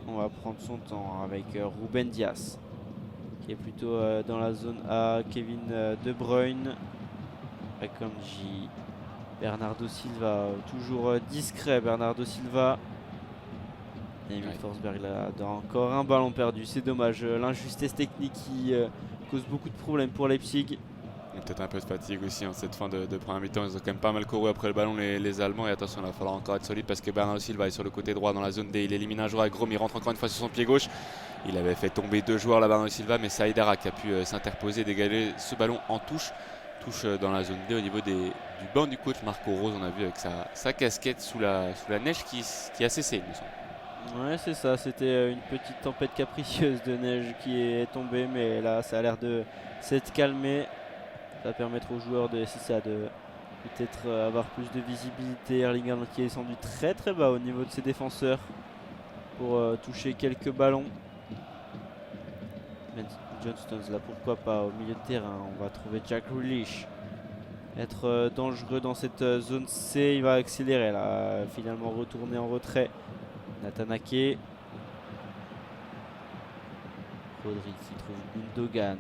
On va prendre son temps avec Ruben Dias qui est plutôt dans la zone A. Kevin De Bruyne, Akanji, Bernardo Silva, toujours discret Bernardo Silva. Et Emil Forsberg là, encore un ballon perdu, c'est dommage. L'injustesse technique qui cause beaucoup de problèmes pour Leipzig. Peut-être un peu de fatigue aussi en cette fin de première mi-temps. Ils ont quand même pas mal couru après le ballon les Allemands. Et attention, il va falloir encore être solide parce que Bernardo Silva est sur le côté droit dans la zone D. Il élimine un joueur avec Grom, il rentre encore une fois sur son pied gauche. Il avait fait tomber 2 joueurs là, Bernardo Silva, mais Saïd Arra qui a pu s'interposer, dégager ce ballon en touche. Touche dans la zone D au niveau du banc du coach Marco Rose. On a vu avec sa casquette sous la neige qui a cessé, il me semble. Ouais, c'est ça, c'était une petite tempête capricieuse de neige qui est tombée, mais là ça a l'air de s'être calmé. Ça va permettre aux joueurs de peut-être avoir plus de visibilité. Erling Haaland qui est descendu très très bas au niveau de ses défenseurs pour toucher quelques ballons. John Stones là, pourquoi pas au milieu de terrain. On va trouver Jack Grealish être dangereux dans cette zone C. Il va accélérer là, finalement retourner en retrait. Nathan Ake, Rodri qui trouve Gundogan.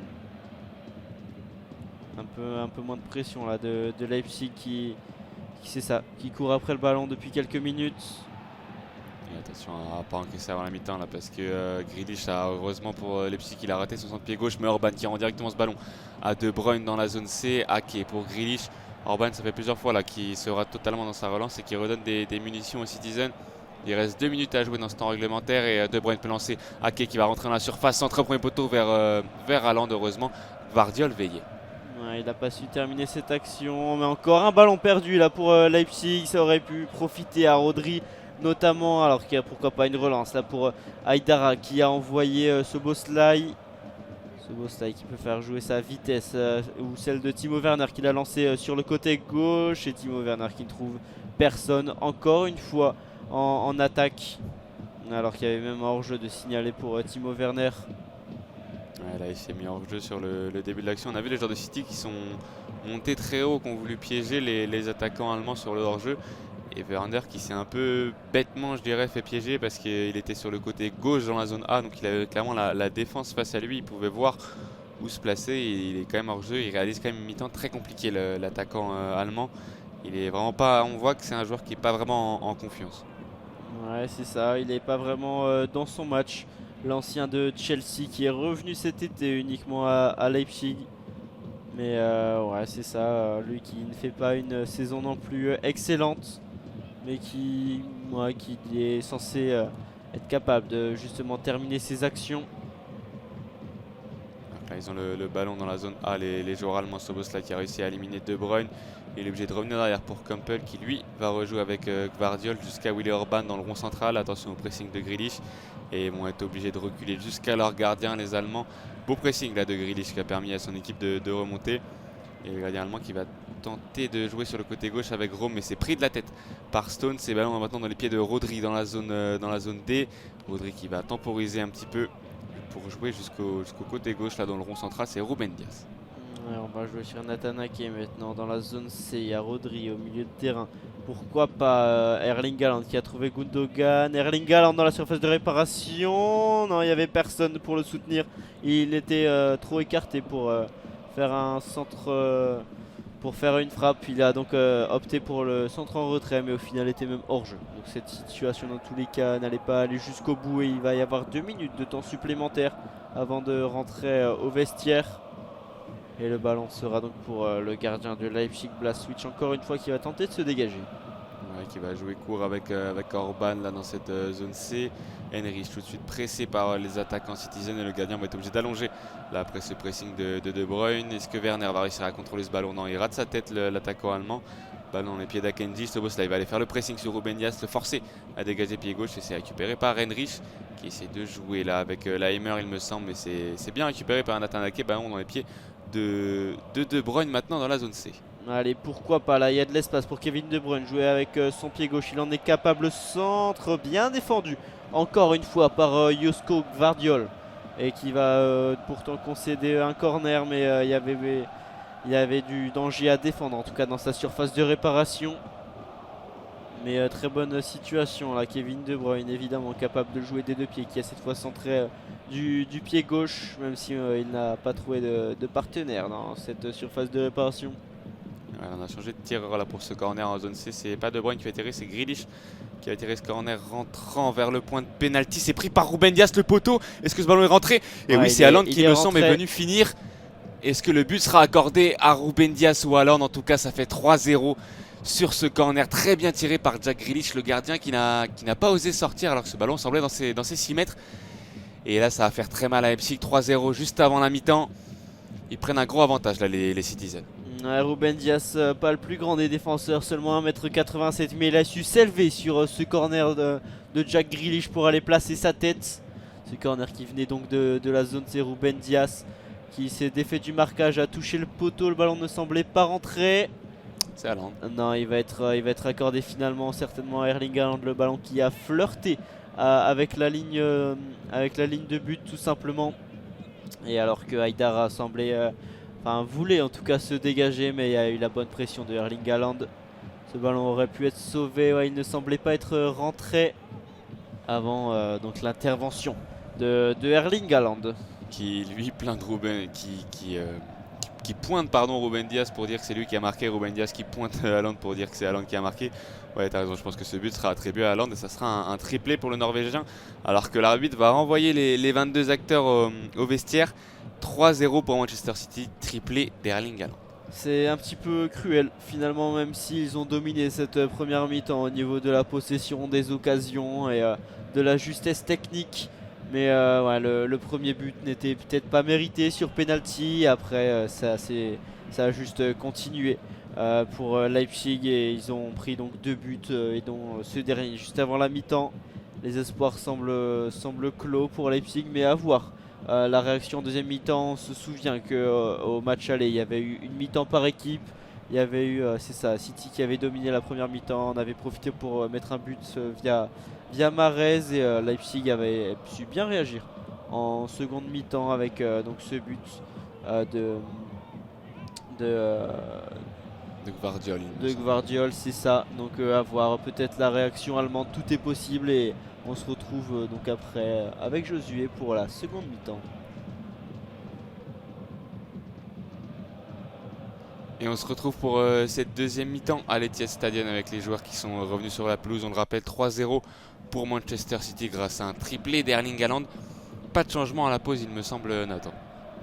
Un peu moins de pression là de Leipzig qui court après le ballon depuis quelques minutes. Et attention à ne pas encaisser avant la mi-temps là parce que Grealish a heureusement pour Leipzig il a raté son centre-pied gauche, mais Orban qui rend directement ce ballon à De Bruyne dans la zone C. Ake pour Grealish. Orban ça fait plusieurs fois là qu'il se rate totalement dans sa relance et qui redonne des munitions aux Citizens. Il reste 2 minutes à jouer dans ce temps réglementaire et De Bruyne peut lancer. Ake qui va rentrer dans la surface, centre premier poteau vers Haaland heureusement. Gvardiol veillé. Ouais, il n'a pas su terminer cette action, mais encore un ballon perdu là pour Leipzig. Ça aurait pu profiter à Rodri notamment, alors qu'il y a pourquoi pas une relance là pour Haidara qui a envoyé Szoboszlai. Szoboszlai qui peut faire jouer sa vitesse ou celle de Timo Werner qui l'a lancé sur le côté gauche, et Timo Werner qui ne trouve personne encore une fois en attaque, alors qu'il y avait même un hors-jeu de signaler pour Timo Werner. Ouais, là il s'est mis hors jeu sur le début de l'action. On a vu les joueurs de City qui sont montés très haut, qui ont voulu piéger les attaquants allemands sur le hors-jeu. Et Werner qui s'est un peu bêtement, je dirais, fait piéger parce qu'il était sur le côté gauche dans la zone A. Donc il avait clairement la défense face à lui. Il pouvait voir où se placer. Et il est quand même hors jeu. Il réalise quand même une mi-temps très compliquée, l'attaquant allemand. Il est vraiment pas. On voit que c'est un joueur qui n'est pas vraiment en confiance. Ouais, c'est ça. Il n'est pas vraiment dans son match. L'ancien de Chelsea qui est revenu cet été uniquement à Leipzig. Mais ouais, c'est ça. Lui qui ne fait pas une saison non plus excellente, mais qui est censé être capable de justement terminer ses actions. Là, ils ont le ballon dans la zone A, les joueurs allemands. Szoboszlai qui a réussi à éliminer De Bruyne. Il est obligé de revenir derrière pour Campbell qui lui va rejouer avec Gvardiol jusqu'à Willy Orban dans le rond central. Attention au pressing de Grealish. Et ils vont être obligés de reculer jusqu'à leur gardien, les Allemands. Beau pressing là de Grealish qui a permis à son équipe de remonter. Et le gardien allemand qui va tenter de jouer sur le côté gauche avec Rome, mais c'est pris de la tête par Stones. Ces ballons maintenant dans les pieds de Rodri dans la zone D. Rodri qui va temporiser un petit peu pour jouer jusqu'au côté gauche là dans le rond central. C'est Ruben Dias. Ouais, on va jouer sur Nathan Ake maintenant dans la zone C. Il y a Rodri au milieu de terrain. Pourquoi pas Erling Haaland qui a trouvé Gundogan. Erling Haaland dans la surface de réparation. Non, il n'y avait personne pour le soutenir. Il était trop écarté pour faire un centre, pour faire une frappe. Il a donc opté pour le centre en retrait, mais au final était même hors jeu. Donc cette situation dans tous les cas n'allait pas aller jusqu'au bout et il va y avoir 2 minutes de temps supplémentaire avant de rentrer au vestiaire. Et le ballon sera donc pour le gardien de Leipzig, Blaswitch, encore une fois qui va tenter de se dégager. Ouais, qui va jouer court avec Orban là dans cette zone C. Henrich tout de suite pressé par les attaquants Citizen et le gardien va être obligé d'allonger là après ce pressing de Bruyne. Est-ce que Werner va réussir à contrôler ce ballon? Non, il rate sa tête l'attaquant allemand. Ballon dans les pieds d'Akanji. Szoboszlai il va aller faire le pressing sur Ruben Dias, le forcer à dégager pied gauche et c'est récupéré par Henrich qui essaie de jouer là avec Laimer il me semble, mais c'est bien récupéré par Nathan Ake. Ballon dans les pieds de Bruyne maintenant dans la zone C. Allez, pourquoi pas, là il y a de l'espace pour Kevin De Bruyne, jouer avec son pied gauche, il en est capable, centre bien défendu encore une fois par Josko Gvardiol, et qui va pourtant concéder un corner, mais il y avait il y avait du danger à défendre, en tout cas dans sa surface de réparation. Mais très bonne situation là, Kevin De Bruyne évidemment capable de jouer des deux pieds, qui a cette fois centré du pied gauche, même si il n'a pas trouvé de partenaire dans cette surface de réparation. Ouais, on a changé de tireur là pour ce corner en zone C, c'est pas De Bruyne qui va tirer, c'est Grealish qui a tiré ce corner rentrant vers le point de pénalty. C'est pris par Ruben Dias, le poteau. Est-ce que ce ballon est rentré? Et oui, c'est Haaland qui me semble est venu finir. Est-ce que le but sera accordé à Ruben Dias ou Haaland? En tout cas, ça fait 3-0 sur ce corner très bien tiré par Jack Grealish, le gardien qui n'a pas osé sortir alors que ce ballon semblait dans ses 6 mètres. Et là, ça va faire très mal à Leipzig. 3-0 juste avant la mi-temps. Ils prennent un gros avantage là, les Citizens. Ruben Dias, pas le plus grand des défenseurs, seulement 1m87, mais il a su s'élever sur ce corner de Jack Grealish pour aller placer sa tête. Ce corner qui venait donc de la zone, c'est Ruben Dias qui s'est défait du marquage, a touché le poteau, le ballon ne semblait pas rentrer. C'est Haaland. Non, il va être accordé finalement certainement à Erling Haaland, le ballon qui a flirté avec la ligne de but tout simplement. Et alors que Haidar a semblé, voulait en tout cas se dégager, mais il y a eu la bonne pression de Erling Haaland. Ce ballon aurait pu être sauvé, ouais, il ne semblait pas être rentré avant donc l'intervention de Erling Haaland. Qui lui plaint de Ruben, qui pointe Ruben Dias pour dire que c'est lui qui a marqué, Ruben Dias qui pointe Haaland pour dire que c'est Haaland qui a marqué. Ouais, t'as raison, je pense que ce but sera attribué à Haaland et ça sera un triplé pour le Norvégien, alors que l'arbitre va renvoyer les 22 acteurs au vestiaire. 3-0 pour Manchester City, triplé d'Erling Haaland. C'est un petit peu cruel finalement, même s'ils ont dominé cette première mi-temps au niveau de la possession, des occasions et de la justesse technique. Mais ouais, le premier but n'était peut-être pas mérité sur penalty. Après ça a juste continué pour Leipzig et ils ont pris donc 2 buts et dont ce dernier juste avant la mi-temps. Les espoirs semblent clos pour Leipzig, mais à voir. La réaction en deuxième mi-temps, on se souvient qu'au match aller il y avait eu une mi-temps par équipe. Il y avait eu, c'est ça, City qui avait dominé la première mi-temps. On avait profité pour mettre un but via Mahrez et Leipzig avait su bien réagir en seconde mi-temps avec donc ce but de Gvardiol. De Gvardiol, c'est ça. Donc à voir peut-être la réaction allemande, tout est possible et on se retrouve donc après avec Josué pour la seconde mi-temps. Et on se retrouve pour cette deuxième mi-temps à l'Etihad Stadium avec les joueurs qui sont revenus sur la pelouse. On le rappelle, 3-0 pour Manchester City grâce à un triplé d'Erling Haaland. Pas de changement à la pause, il me semble, Nathan.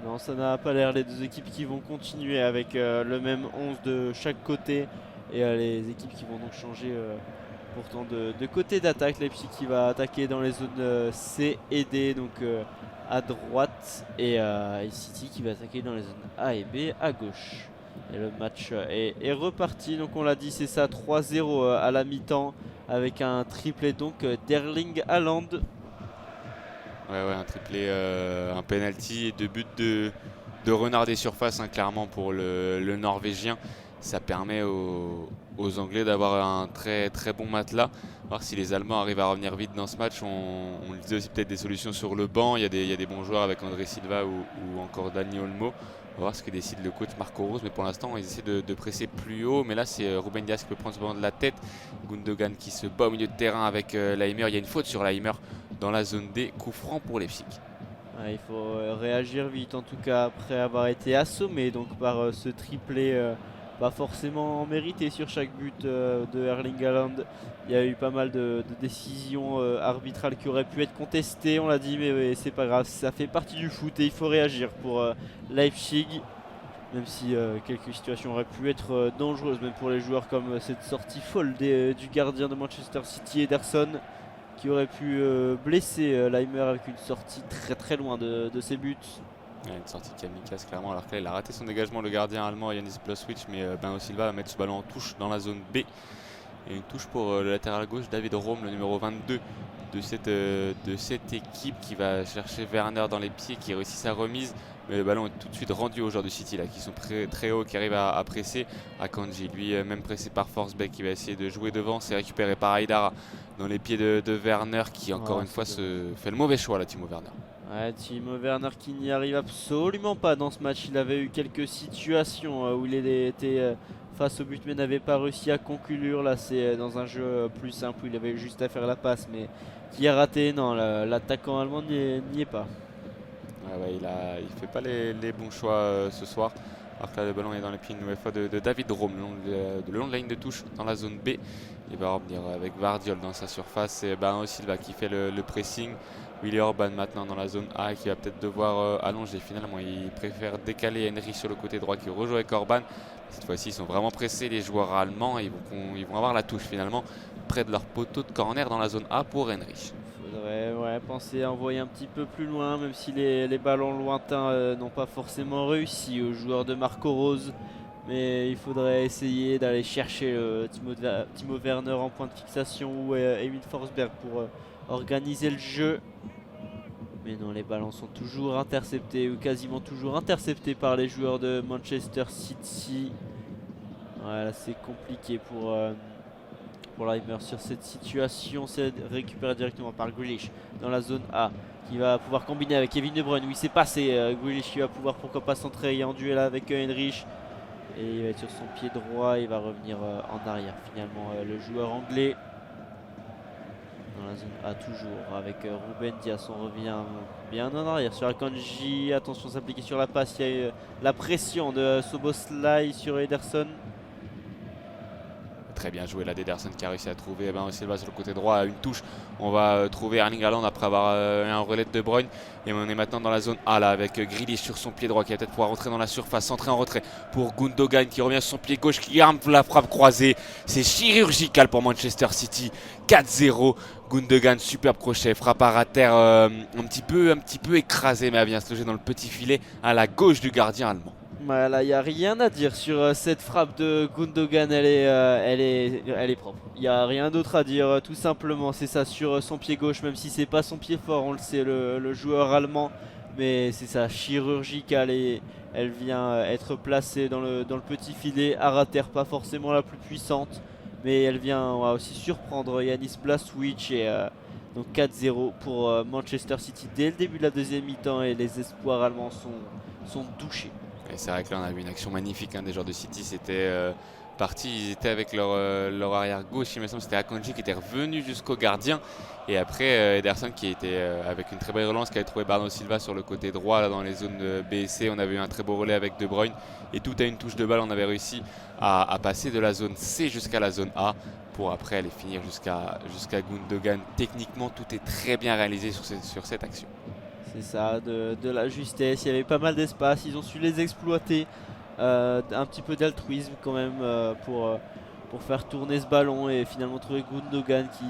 Non, ça n'a pas l'air. Les deux équipes qui vont continuer avec le même 11 de chaque côté. Et les équipes qui vont donc changer pourtant de côté d'attaque. Leipzig qui va attaquer dans les zones C et D, donc à droite. Et City qui va attaquer dans les zones A et B à gauche. Et le match est reparti. Donc on l'a dit, c'est ça, 3-0 à la mi-temps avec un triplé donc d'Erling Haaland. Ouais, un triplé, un penalty et 2 buts de renard des surfaces, hein, clairement pour le Norvégien. Ça permet aux Anglais d'avoir un très très bon matelas. Voir si les Allemands arrivent à revenir vite dans ce match. On le disait aussi, peut-être des solutions sur le banc. Il y a des bons joueurs avec André Silva ou encore Dani Olmo. On va voir ce que décide le coach Marco Rose, mais pour l'instant ils essaient de presser plus haut. Mais là c'est Ruben Dias qui peut prendre ce ballon de la tête. Gundogan qui se bat au milieu de terrain avec Laimer. Il y a une faute sur Laimer dans la zone D, coup franc pour Leipzig. Ouais, il faut réagir vite en tout cas après avoir été assommé donc par ce triplé pas forcément mérité sur chaque but de Erling Haaland. Il y a eu pas mal de décisions arbitrales qui auraient pu être contestées, on l'a dit, mais c'est pas grave, ça fait partie du foot et il faut réagir pour Leipzig. Même si quelques situations auraient pu être dangereuses, même pour les joueurs, comme cette sortie folle du gardien de Manchester City, Ederson, qui aurait pu blesser Laimer avec une sortie très très loin de ses buts. Une sortie kamikaze clairement, alors que là il a raté son dégagement, le gardien allemand Yanis Blauschwitz, mais Bernardo Silva va mettre ce ballon en touche dans la zone B. Et une touche pour le latéral gauche David Raum, le numéro 22 de cette équipe, qui va chercher Werner dans les pieds, qui réussit sa remise. mais le ballon est tout de suite rendu aux joueurs de City là, qui sont très hauts, qui arrivent à presser. Akanji, lui, même pressé par Forsberg, qui va essayer de jouer devant. C'est récupéré par Aïdara dans les pieds de Werner, qui encore une fois fait le mauvais choix là, Timo Werner. Ouais, Timo Werner qui n'y arrive absolument pas dans ce match. Il avait eu quelques situations où il était face au but mais n'avait pas réussi à conclure. Là c'est dans un jeu plus simple où il avait juste à faire la passe mais qui a raté. Non, l'attaquant allemand n'y est pas. Ouais, il fait pas les bons choix ce soir. Alors que là, le ballon est dans les pieds une nouvelle fois de David Rome, le long de la ligne de touche dans la zone B. Il va revenir avec Vardiol dans sa surface et Bernardo Silva qui fait le pressing. Willy Orban maintenant dans la zone A qui va peut-être devoir allonger. Finalement, il préfère décaler Henry sur le côté droit qui rejoue avec Orban. Cette fois-ci, ils sont vraiment pressés, les joueurs allemands. Ils vont avoir la touche finalement près de leur poteau de corner dans la zone A pour Henry. Faudrait penser à envoyer un petit peu plus loin, même si les ballons lointains n'ont pas forcément réussi aux joueurs de Marco Rose. Mais il faudrait essayer d'aller chercher Timo Werner en point de fixation ou Emil Forsberg pour organiser le jeu. Mais non, les ballons sont toujours interceptés ou quasiment toujours interceptés par les joueurs de Manchester City. Voilà, c'est compliqué pour Leimer sur cette situation. C'est récupéré directement par Grealish dans la zone A qui va pouvoir combiner avec Kevin De Bruyne. Oui, c'est passé. Grealish qui va pouvoir pourquoi pas s'entrer en duel avec Henrich. Et il va être sur son pied droit. Il va revenir en arrière finalement le joueur anglais. Dans la zone A toujours avec Ruben Dias. On revient bien en arrière sur Akanji. Attention, s'appliquer sur la passe. Il y a eu la pression de Soboslai sur Ederson. Très bien joué là d'Ederson qui a réussi à trouver Silva sur le côté droit à une touche. On va trouver Erling Haaland après avoir un relais de De Bruyne. Et on est maintenant dans la zone A là avec Grealish sur son pied droit qui va peut-être pouvoir rentrer dans la surface, centré en retrait pour Gundogan qui revient sur son pied gauche, qui arme la frappe croisée. C'est chirurgical pour Manchester City. 4-0. Gundogan, superbe crochet, frappe à terre un petit peu écrasé, mais elle vient se loger dans le petit filet à la gauche du gardien allemand. Voilà, il n'y a rien à dire sur cette frappe de Gundogan, elle est propre. Il n'y a rien d'autre à dire, tout simplement. C'est ça, sur son pied gauche, même si c'est pas son pied fort, on le sait, le joueur allemand. Mais c'est ça, chirurgical, et elle vient être placée dans le petit filet à ras terre, pas forcément la plus puissante. Mais elle vient aussi surprendre Yanis Blaswich. Et donc 4-0 pour Manchester City dès le début de la deuxième mi-temps. Et les espoirs allemands sont douchés. Et c'est vrai que là on a vu une action magnifique des joueurs de City, c'était parti, ils étaient avec leur arrière gauche, il me semble c'était Akanji qui était revenu jusqu'au gardien et après Ederson qui était avec une très belle relance qui avait trouvé Bernardo Silva sur le côté droit là, dans les zones B et C. On avait eu un très beau relais avec De Bruyne et tout à une touche de balle on avait réussi à passer de la zone C jusqu'à la zone A pour après aller finir jusqu'à Gundogan. Techniquement tout est très bien réalisé sur cette action. C'est ça, de la justesse, il y avait pas mal d'espace, ils ont su les exploiter, un petit peu d'altruisme quand même pour faire tourner ce ballon et finalement trouver Gundogan qui,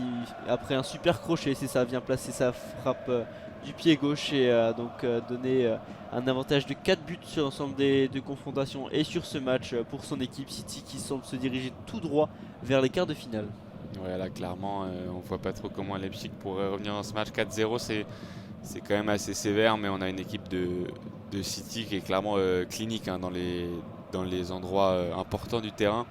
après un super crochet, c'est ça, vient placer sa frappe du pied gauche et donc donner un avantage de 4 buts sur l'ensemble des confrontations et sur ce match pour son équipe City qui semble se diriger tout droit vers les quarts de finale. Ouais, là clairement on voit pas trop comment Leipzig pourrait revenir dans ce match. 4-0 c'est quand même assez sévère, mais on a une équipe de City qui est clairement clinique dans les endroits importants du terrain.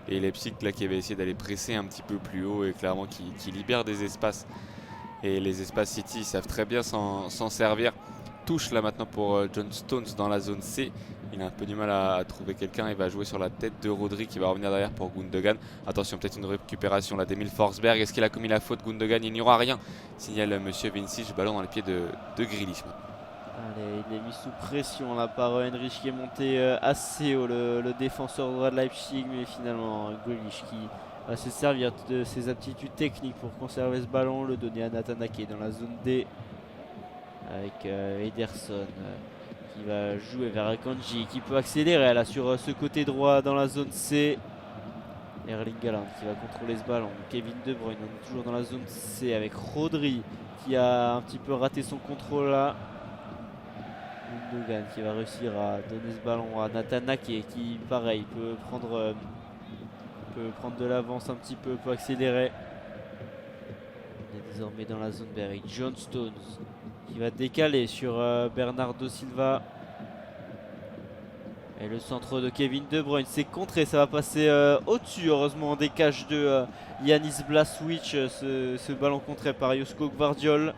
Et Leipzig là, qui avait essayé d'aller presser un petit peu plus haut et clairement qui libère des espaces. Et les espaces City ils savent très bien s'en servir. Touche là maintenant pour John Stones dans la zone C. Il a un peu du mal à trouver quelqu'un. Il va jouer sur la tête de Rodri qui va revenir derrière pour Gundogan. Attention, peut-être une récupération là d'Emil Forsberg. Est-ce qu'il a commis la faute Gundogan? Il n'y aura rien. Signale monsieur Vincic. Ballon dans les pieds de Grealish. Allez, il est mis sous pression là par Henrich qui est monté assez haut, le défenseur droit de Leipzig. Mais finalement, Grealish qui va se servir de ses aptitudes techniques pour conserver ce ballon. Le donner à Nathan Ake dans la zone D avec Ederson. Qui va jouer vers Akanji qui peut accélérer là sur ce côté droit dans la zone C. Erling Haaland qui va contrôler ce ballon. Kevin De Bruyne, on est toujours dans la zone C avec Rodri qui a un petit peu raté son contrôle là. Gundogan qui va réussir à donner ce ballon à Nathan Ake qui pareil peut prendre de l'avance un petit peu, peut accélérer. On est désormais dans la zone B avec John Stones qui va décaler sur Bernardo Silva. Et le centre de Kevin De Bruyne, c'est contré, ça va passer au-dessus, heureusement, des cages de Yanis Blaswich, ce ballon contré par Josko Gvardiol.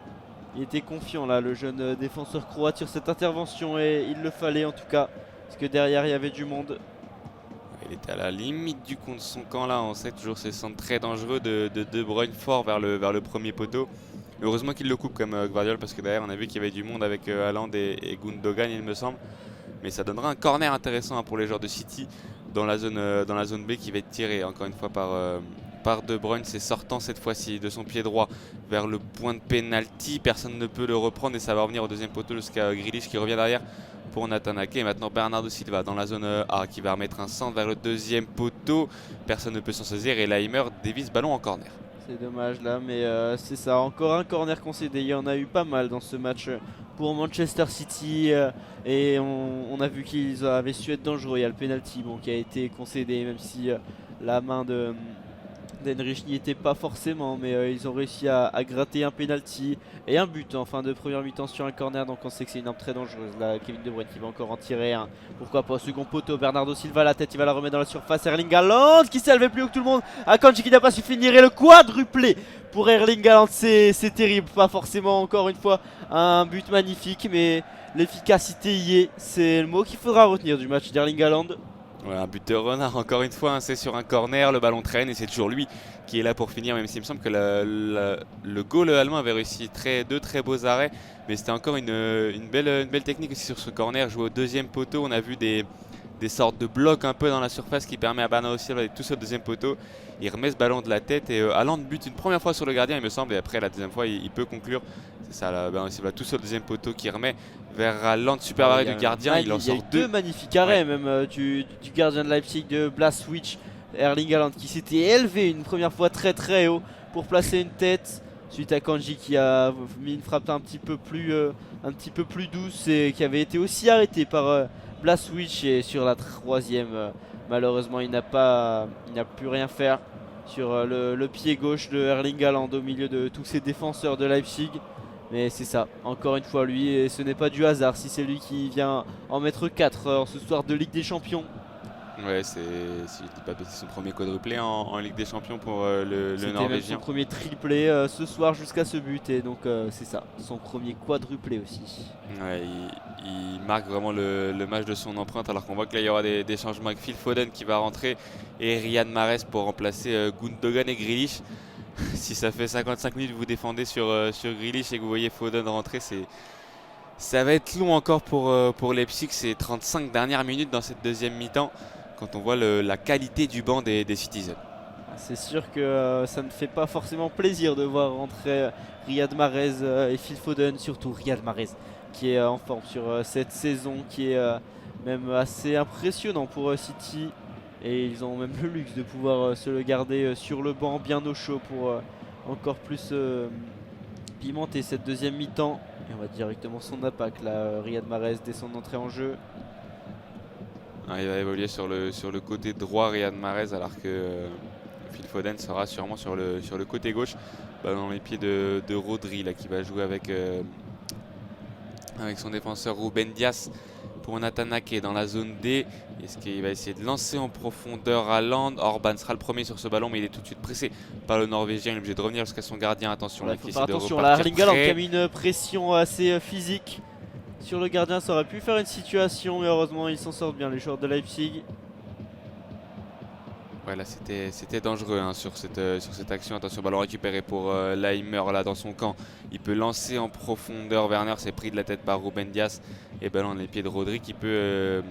Il était confiant là, le jeune défenseur croate, sur cette intervention, et il le fallait en tout cas, parce que derrière il y avait du monde. Il était à la limite du compte de son camp là, on sait toujours ces centres très dangereux de Bruyne fort vers le premier poteau. Heureusement qu'il le coupe comme Gvardiol, parce que derrière on a vu qu'il y avait du monde avec Haaland et Gundogan, il me semble. Mais ça donnera un corner intéressant pour les joueurs de City dans la zone B qui va être tiré encore une fois par De Bruyne. C'est sortant cette fois-ci de son pied droit vers le point de pénalty. Personne ne peut le reprendre et ça va revenir au deuxième poteau jusqu'à Grealish qui revient derrière pour Nathan Ake. Et maintenant Bernardo Silva dans la zone A qui va remettre un centre vers le deuxième poteau. Personne ne peut s'en saisir et Laimer dévisse ballon en corner. C'est dommage là, mais c'est ça, encore un corner concédé. Il y en a eu pas mal dans ce match pour Manchester City et on a vu qu'ils avaient su être dangereux. Il y a le penalty qui a été concédé, même si la main d'Henrich n'y était pas forcément, mais ils ont réussi à gratter un penalty et un but en fin de première mi-temps sur un corner. Donc on sait que c'est une arme très dangereuse là. Kevin De Bruyne qui va encore en tirer un. Pourquoi pas au second poteau. Bernardo Silva, la tête, il va la remettre dans la surface. Erling Haaland qui s'est levé plus haut que tout le monde. Akanji qui n'a pas su finir, et le quadruplé pour Erling Haaland. C'est terrible, pas forcément encore une fois un but magnifique, mais l'efficacité y est. C'est le mot qu'il faudra retenir du match d'Erling Haaland. Ouais, un but de renard encore une fois, c'est sur un corner, le ballon traîne et c'est toujours lui qui est là pour finir, même s'il me semble que le goal allemand avait réussi deux très beaux arrêts, mais c'était encore une belle technique aussi sur ce corner, joué au deuxième poteau. On a vu des sortes de blocs un peu dans la surface qui permet à Bernardo Silva d'être tout seul au deuxième poteau. Il remet ce ballon de la tête et Haaland bute une première fois sur le gardien il me semble, et après la deuxième fois il peut conclure. C'est ça, Bernardo Silva tout seul au deuxième poteau qui remet vers Haaland, super arrêt du gardien. Il en sort deux magnifiques arrêts, même du gardien de Leipzig, de Blaswich, Erling Haaland, qui s'était élevé une première fois très haut pour placer une tête, suite à Kanji qui a mis une frappe un petit peu plus douce et qui avait été aussi arrêté par Blaswich. Et sur la troisième, malheureusement il n'a pu rien faire sur le pied gauche de Erling Haaland au milieu de tous ces défenseurs de Leipzig. Mais c'est ça, encore une fois lui, et ce n'est pas du hasard si c'est lui qui vient en mettre 4 en ce soir de Ligue des Champions. Ouais, si je dis pas bêtise, son premier quadruplé en Ligue des Champions pour le Norvégien. C'était son premier triplé ce soir jusqu'à ce but, et donc c'est ça, son premier quadruplé aussi. Ouais, il marque vraiment le match de son empreinte, alors qu'on voit que là il y aura des changements avec Phil Foden qui va rentrer et Riyad Mahrez pour remplacer Gundogan et Grealish. Si ça fait 55 minutes que vous défendez sur Grealish et que vous voyez Foden rentrer, ça va être long encore pour Leipzig, ces 35 dernières minutes dans cette deuxième mi-temps, quand on voit la qualité du banc des Citizens. C'est sûr que ça ne fait pas forcément plaisir de voir rentrer Riyad Mahrez et Phil Foden, surtout Riyad Mahrez qui est en forme sur cette saison, qui est même assez impressionnant pour City. Et ils ont même le luxe de pouvoir se le garder sur le banc bien au chaud pour encore plus pimenter cette deuxième mi-temps. Et on va directement son impact là, Riyad Mahrez dès son entrée en jeu. Il va évoluer sur le côté droit Riyad Mahrez, alors que Phil Foden sera sûrement sur le côté gauche, dans les pieds de Rodri là, qui va jouer avec son défenseur Ruben Dias pour Nathan Ake dans la zone D. Est-ce qu'il va essayer de lancer en profondeur Haaland? Orban sera le premier sur ce ballon, mais il est tout de suite pressé par le Norvégien. Il est obligé de revenir jusqu'à son gardien. Attention, il faut faire attention là, Erling Haaland qui a mis une pression assez physique sur le gardien. Ça aurait pu faire une situation, mais heureusement ils s'en sortent bien les joueurs de Leipzig. Ouais, là c'était dangereux sur cette action. Attention, ballon récupéré pour Laimer là dans son camp. Il peut lancer en profondeur. Werner s'est pris de la tête par Ruben Dias. Et ballon dans les pieds de Rodri qui peut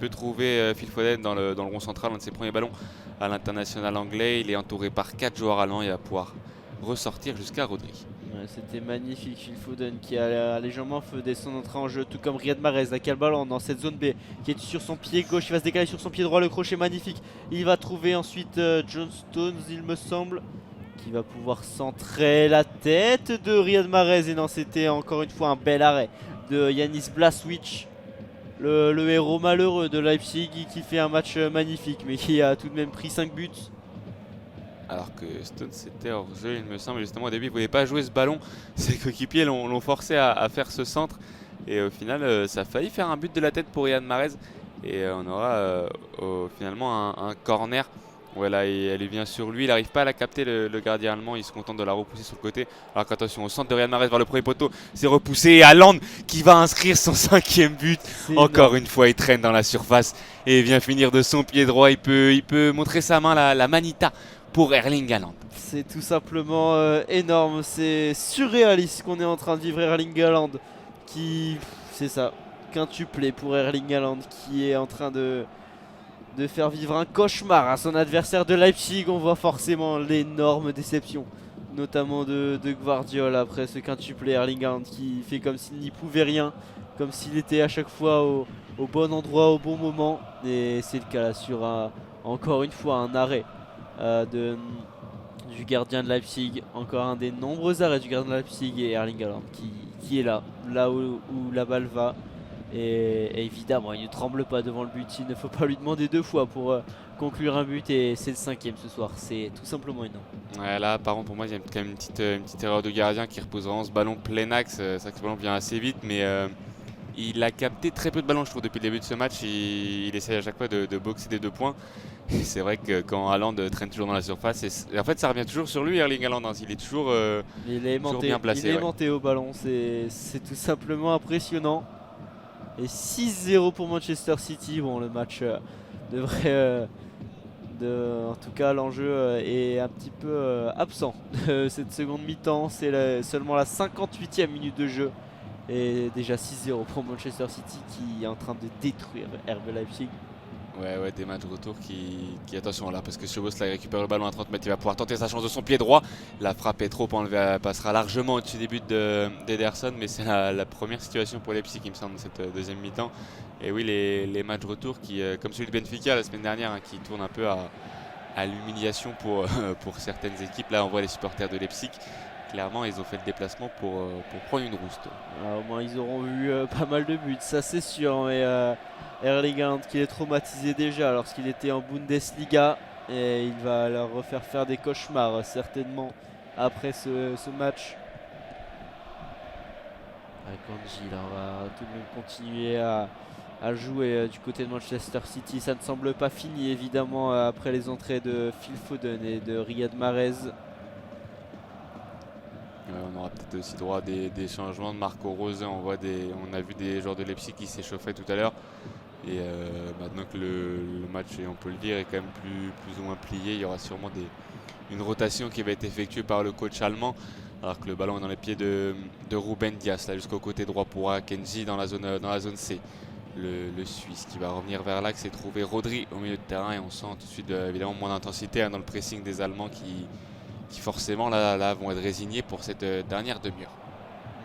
trouver Phil Foden dans le rond central, un de ses premiers ballons à l'international anglais. Il est entouré par 4 joueurs allemands. Il va pouvoir ressortir jusqu'à Rodri. Ouais, c'était magnifique, Phil Foden qui a légèrement fait son entrée en jeu, tout comme Riyad Mahrez. Là, qui a le ballon dans cette zone B, qui est sur son pied gauche, il va se décaler sur son pied droit, le crochet magnifique. Il va trouver ensuite John Stones, il me semble, qui va pouvoir centrer la tête de Riyad Mahrez. Et non, c'était encore une fois un bel arrêt de Yanis Blaswich, le héros malheureux de Leipzig, qui fait un match magnifique, mais qui a tout de même pris 5 buts. Alors que Stones était hors jeu, il me semble. Justement, au début, il ne voulait pas jouer ce ballon. Ses coéquipiers l'ont forcé à faire ce centre. Et au final, ça a failli faire un but de la tête pour Riyad Mahrez. Et on aura finalement un corner. Voilà, et elle vient sur lui, il n'arrive pas à la capter le gardien allemand, il se contente de la repousser sur le côté. Alors qu'attention, au centre de Riyad Mahrez vers le premier poteau, c'est repoussé et Haaland qui va inscrire son 5e but. Encore une fois, il traîne dans la surface et vient finir de son pied droit. Il peut montrer sa main, la manita pour Erling Haaland. C'est tout simplement énorme, c'est surréaliste qu'on est en train de vivre. Erling Haaland qui, c'est ça, quintuplé pour Erling Haaland qui est en train de faire vivre un cauchemar à son adversaire de Leipzig. On voit forcément l'énorme déception, notamment de Gvardiol après ce quintuplé. Erling Haaland qui fait comme s'il n'y pouvait rien, comme s'il était à chaque fois au bon endroit, au bon moment. Et c'est le cas là sur encore une fois un arrêt du gardien de Leipzig, encore un des nombreux arrêts du gardien de Leipzig, et Erling Haaland qui est là où la balle va. Et évidemment, il ne tremble pas devant le but. Il ne faut pas lui demander 2 fois pour conclure un but. Et c'est le 5e ce soir. C'est tout simplement énorme. Ouais, là, par contre, pour moi, il y a quand même une petite erreur de gardien qui repose vraiment ce ballon plein axe. C'est vrai que ce ballon vient assez vite, mais il a capté très peu de ballons, je trouve, depuis le début de ce match. Il essaie à chaque fois de boxer des 2 points. Et c'est vrai que quand Haaland traîne toujours dans la surface, et en fait, ça revient toujours sur lui, Erling Haaland. Hein. Il est toujours, toujours bien placé. Il est aimanté au ballon. C'est tout simplement impressionnant. Et 6-0 pour Manchester City. Bon, le match devrait... en tout cas, l'enjeu est un petit peu absent de cette seconde mi-temps. C'est seulement la 58e minute de jeu. Et déjà 6-0 pour Manchester City qui est en train de détruire RB Leipzig. Ouais, des matchs retour qui attention là, parce que Szoboszlai là, il récupère le ballon à 30 mètres, il va pouvoir tenter sa chance de son pied droit. La frappe est trop enlevée, elle passera largement au-dessus des buts d'Ederson, mais c'est la première situation pour Leipzig, il me semble, cette deuxième mi-temps. Et oui, les matchs retour qui, comme celui de Benfica la semaine dernière, hein, qui tournent un peu à l'humiliation pour certaines équipes. Là, on voit les supporters de Leipzig. Clairement, ils ont fait le déplacement pour prendre une rouste. Au moins, ils auront eu pas mal de buts, ça c'est sûr. Mais Erling Haaland qui est traumatisé déjà lorsqu'il était en Bundesliga. Et il va leur refaire faire des cauchemars certainement après ce match. Akanji, là, on va tout de même continuer à jouer du côté de Manchester City. Ça ne semble pas fini évidemment après les entrées de Phil Foden et de Riyad Mahrez. On aura peut-être aussi droit à des changements de Marco Rose. On a vu des joueurs de Leipzig qui s'échauffaient tout à l'heure. Et maintenant que le match, on peut le dire, est quand même plus ou moins plié, il y aura sûrement une rotation qui va être effectuée par le coach allemand. Alors que le ballon est dans les pieds de Ruben Dias, là jusqu'au côté droit pour Akanji dans la zone C. Le Suisse qui va revenir vers l'axe et trouver Rodri au milieu de terrain. Et on sent tout de suite évidemment moins d'intensité dans le pressing des Allemands qui forcément là vont être résignés pour cette dernière demi-heure.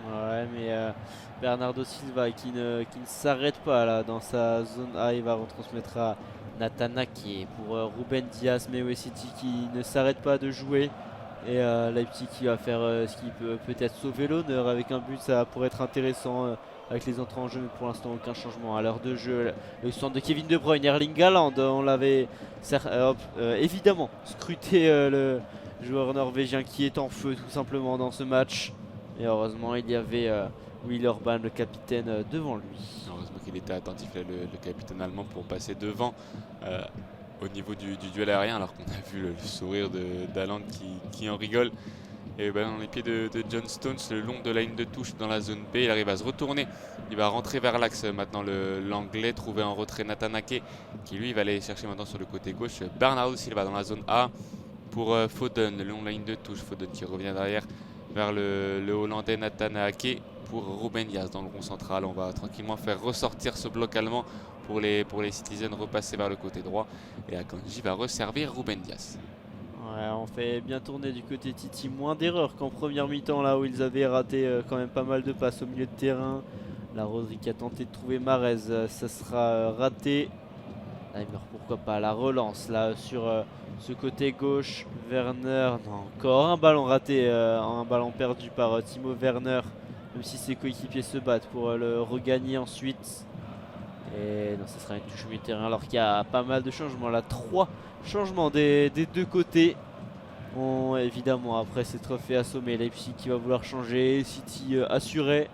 Ouais, mais Bernardo Silva qui ne s'arrête pas là dans sa zone A. Il va retransmettre à Nathan Ake pour Ruben Dias, mais ouais, City qui ne s'arrête pas de jouer. Et Leipzig qui va faire ce qui peut peut-être sauver l'honneur avec un but. Ça pourrait être intéressant avec les entrées en jeu, mais pour l'instant aucun changement à l'heure de jeu. Le centre de Kevin De Bruyne, Erling Haaland, on l'avait évidemment scruté, le joueur norvégien qui est en feu tout simplement dans ce match. Et heureusement il y avait Will Orban, le capitaine, devant lui. Heureusement qu'il était attentif là, le capitaine allemand, pour passer devant au niveau du duel aérien, alors qu'on a vu le sourire d'Haaland qui en rigole. Et dans les pieds de John Stones le long de la ligne de touche dans la zone B. Il arrive à se retourner, il va rentrer vers l'axe maintenant, l'anglais, trouver en retrait Nathan Ake qui lui va aller chercher maintenant sur le côté gauche Bernardo Silva dans la zone A pour Foden, le long de la ligne de touche. Foden qui revient derrière vers le hollandais Nathan Ake pour Ruben Dias dans le rond central. On va tranquillement faire ressortir ce bloc allemand pour les Citizens, repasser vers le côté droit, et Akanji va resservir Ruben Dias. Ouais, on fait bien tourner du côté City, moins d'erreurs qu'en première mi-temps là où ils avaient raté quand même pas mal de passes au milieu de terrain. La Rodri qui a tenté de trouver Mahrez, ça sera raté. Pourquoi pas la relance là sur ce côté gauche. Werner, non, encore un ballon raté, un ballon perdu par Timo Werner, même si ses coéquipiers se battent pour le regagner ensuite. Et non, ce sera une touche au milieu de terrain alors qu'il y a pas mal de changements là, 3 changements des deux côtés. Bon, évidemment après s'être fait assommer, Leipzig qui va vouloir changer, City assuré.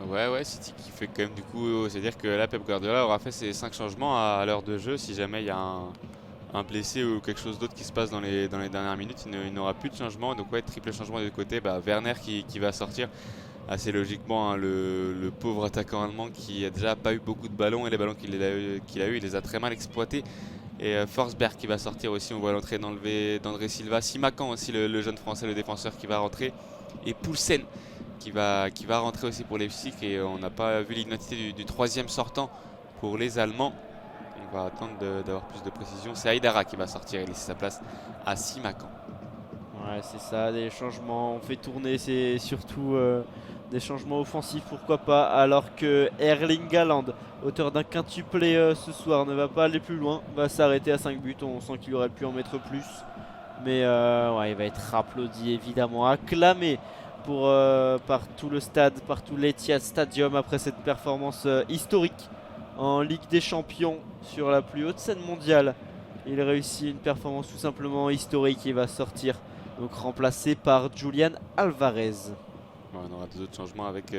Ouais, City qui fait quand même du coup, c'est-à-dire que là, Pep Guardiola aura fait ses 5 changements à l'heure de jeu. Si jamais il y a un blessé ou quelque chose d'autre qui se passe dans les dernières minutes, il n'aura plus de changement. Donc ouais, triple changement des deux côtés. Werner qui va sortir assez logiquement, hein, le pauvre attaquant allemand qui a déjà pas eu beaucoup de ballons et les ballons qu'il a eu, il les a très mal exploités. Et Forsberg qui va sortir aussi, on voit l'entrée d'André Silva. Simakan aussi, le jeune français, le défenseur qui va rentrer. Et Poulsen qui va rentrer aussi pour Leipzig. Et on n'a pas vu l'identité du troisième sortant pour les Allemands. On va attendre d'avoir plus de précision. C'est Aïdara qui va sortir et laisser sa place à Simakan. Ouais, c'est ça, des changements. On fait tourner, c'est surtout des changements offensifs, pourquoi pas. Alors que Erling Haaland, auteur d'un quintuplé ce soir, ne va pas aller plus loin, va s'arrêter à 5 buts. On sent qu'il aurait pu en mettre plus. Mais ouais, il va être applaudi, évidemment, acclamé par tout le stade, par tout l'Etihad Stadium après cette performance historique en Ligue des Champions sur la plus haute scène mondiale. Il réussit une performance tout simplement historique et va sortir donc remplacé par Julian Alvarez. Ouais, on aura deux autres changements avec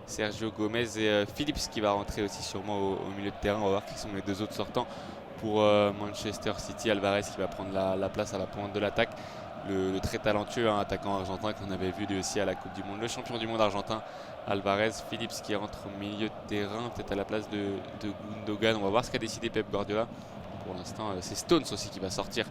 Sergio Gomez et Phillips qui va rentrer aussi sûrement au milieu de terrain. On va voir qui sont les deux autres sortants pour Manchester City. Alvarez qui va prendre la place à la pointe de l'attaque. Le très talentueux attaquant argentin qu'on avait vu lui aussi à la Coupe du Monde. Le champion du monde argentin Alvarez. Phillips qui rentre au milieu de terrain, peut-être à la place de Gundogan. On va voir ce qu'a décidé Pep Guardiola. Pour l'instant, c'est Stones aussi qui va sortir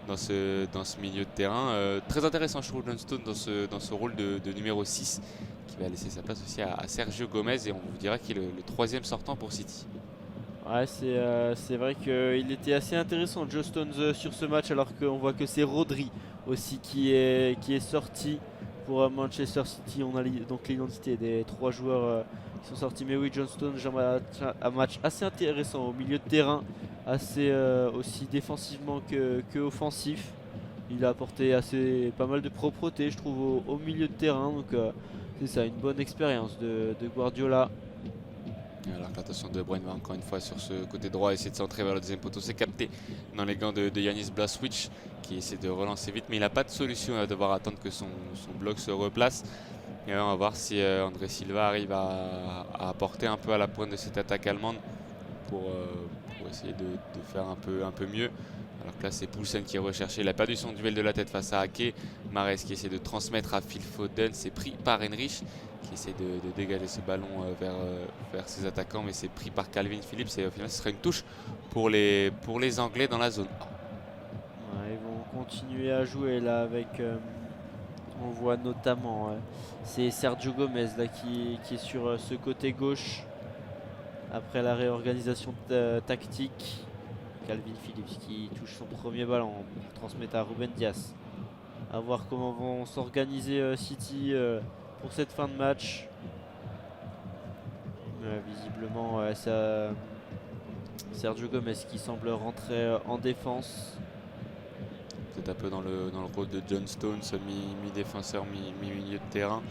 dans ce milieu de terrain. Très intéressant, je trouve, John Stones dans ce rôle de numéro 6 qui va laisser sa place aussi à Sergio Gomez et on vous dira qu'il est le troisième sortant pour City. Ouais, c'est vrai qu'il était assez intéressant, Joe Stones, sur ce match, alors qu'on voit que c'est Rodri aussi qui est sorti pour Manchester City. On a donc l'identité des trois joueurs qui sont sortis. Mais oui, John Stones, un match assez intéressant au milieu de terrain, assez aussi défensivement que offensif. Il a apporté pas mal de propreté, je trouve, au milieu de terrain. Donc c'est ça, une bonne expérience de Guardiola. Alors que l'attention de Bruyne va encore une fois sur ce côté droit essayer de centrer vers le deuxième poteau. C'est capté dans les gants de Yanis Blaswich qui essaie de relancer vite, mais il n'a pas de solution. Il va devoir attendre que son bloc se replace. Et on va voir si André Silva arrive à apporter un peu à la pointe de cette attaque allemande pour essayer de faire un peu mieux. Alors que là c'est Poulsen qui est recherché, il a perdu son duel de la tête face à Ake. Mahrez qui essaie de transmettre à Phil Foden, c'est pris par Henrich qui essaie de dégager ce ballon vers ses attaquants, mais c'est pris par Calvin Phillips et au final ce sera une touche pour les Anglais dans la zone A. Ouais, ils vont continuer à jouer là avec, on voit notamment, c'est Sergio Gomez là qui est sur ce côté gauche après la réorganisation tactique. Calvin Phillips qui touche son premier ballon pour transmettre à Ruben Dias. A voir comment vont s'organiser City pour cette fin de match. Visiblement, Sergio Gomez qui semble rentrer en défense. Peut-être un peu dans le rôle de John Stones, mi-défenseur, mi-milieu de terrain.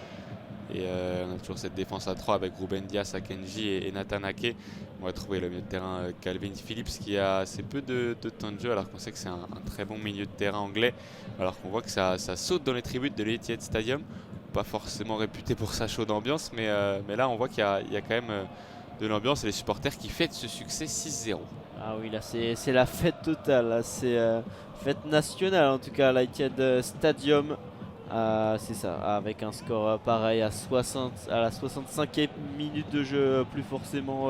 Et on a toujours cette défense à 3 avec Ruben Dias, Akenji et Nathan Ake. On va trouver le milieu de terrain Calvin Phillips qui a assez peu de temps de jeu alors qu'on sait que c'est un très bon milieu de terrain anglais. Alors qu'on voit que ça saute dans les tribunes de l'Etihad Stadium. Pas forcément réputé pour sa chaude ambiance, mais là on voit qu'il y a quand même de l'ambiance et les supporters qui fêtent ce succès 6-0. Ah oui, là c'est la fête totale, là, c'est fête nationale en tout cas à l'Etihad Stadium. C'est ça, avec un score pareil à la 65e minute de jeu, plus forcément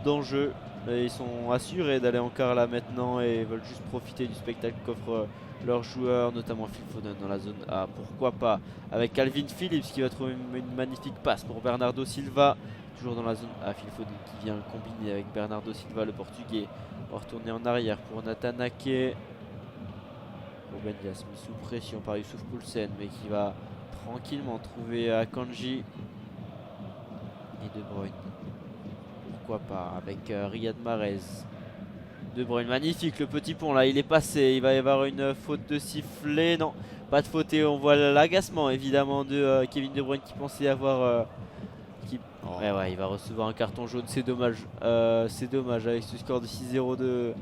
d'enjeu. Ils sont assurés d'aller en quart là maintenant et veulent juste profiter du spectacle qu'offrent leurs joueurs, notamment Phil Foden dans la zone A. Pourquoi pas, avec Calvin Phillips qui va trouver une magnifique passe pour Bernardo Silva. Toujours dans la zone A, Phil Foden qui vient combiner avec Bernardo Silva, le portugais. On va retourner en arrière pour Nathan Ake. Ruben Dias mis sous pression par Youssouf Poulsen, mais qui va tranquillement trouver Akanji et De Bruyne. Pourquoi pas avec Riyad Mahrez. De Bruyne, magnifique le petit pont là, il est passé. Il va y avoir une faute de sifflet. Non, pas de faute et on voit l'agacement évidemment de Kevin De Bruyne qui pensait avoir. Ouais, il va recevoir un carton jaune, c'est dommage. C'est dommage avec ce score de 6-0 de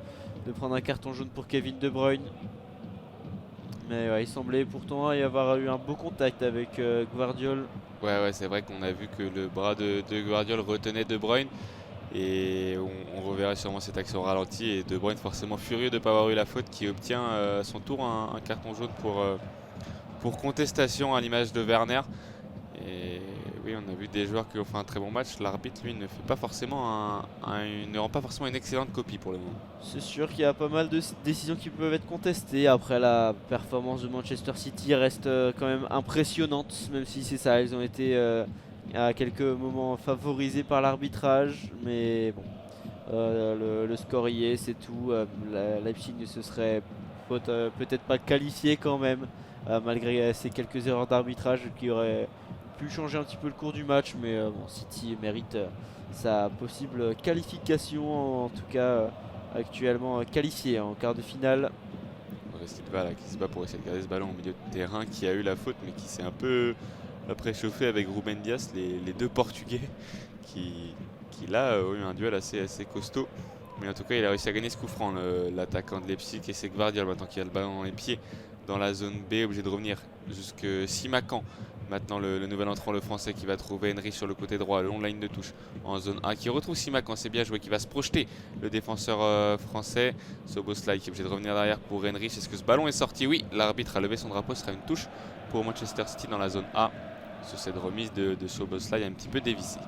prendre un carton jaune pour Kevin De Bruyne. Mais ouais, il semblait pourtant y avoir eu un beau contact avec Gvardiol. Ouais, c'est vrai qu'on a vu que le bras de Guardiola retenait De Bruyne. Et on reverra sûrement cette action ralentie. Et De Bruyne, forcément furieux de ne pas avoir eu la faute, qui obtient à son tour un carton jaune pour contestation à l'image de Werner. Et oui, on a vu des joueurs qui ont fait un très bon match. L'arbitre, lui, ne fait pas forcément ne rend pas forcément une excellente copie pour le moment. C'est sûr qu'il y a pas mal de décisions qui peuvent être contestées. Après, la performance de Manchester City reste quand même impressionnante, même si c'est ça, ils ont été à quelques moments favorisés par l'arbitrage. Mais bon, le score y est, c'est tout. Leipzig ne se serait peut-être pas qualifié quand même, malgré ces quelques erreurs d'arbitrage qui auraient pu changer un petit peu le cours du match. Mais bon, City mérite sa possible qualification, en tout cas actuellement qualifié en quart de finale. Silva là, qui se bat pour essayer de garder ce ballon au milieu de terrain, qui a eu la faute mais qui s'est un peu préchauffé avec Ruben Dias, les deux Portugais qui là ont eu un duel assez costaud. Mais en tout cas, il a réussi à gagner ce coup franc, l'attaquant de Leipzig, et c'est Gvardiol maintenant qui a le ballon dans les pieds dans la zone B, obligé de revenir jusque Simakan. Maintenant le nouvel entrant, le français, qui va trouver Henry sur le côté droit, le long de la ligne de touche en zone A, qui retrouve Simakan, c'est bien joué, qui va se projeter, le défenseur français, Szoboszlai, qui est obligé de revenir derrière pour Henry. Est-ce que ce ballon est sorti? Oui, l'arbitre a levé son drapeau, ce sera une touche pour Manchester City dans la zone A, sur cette remise de Szoboszlai un petit peu dévissée.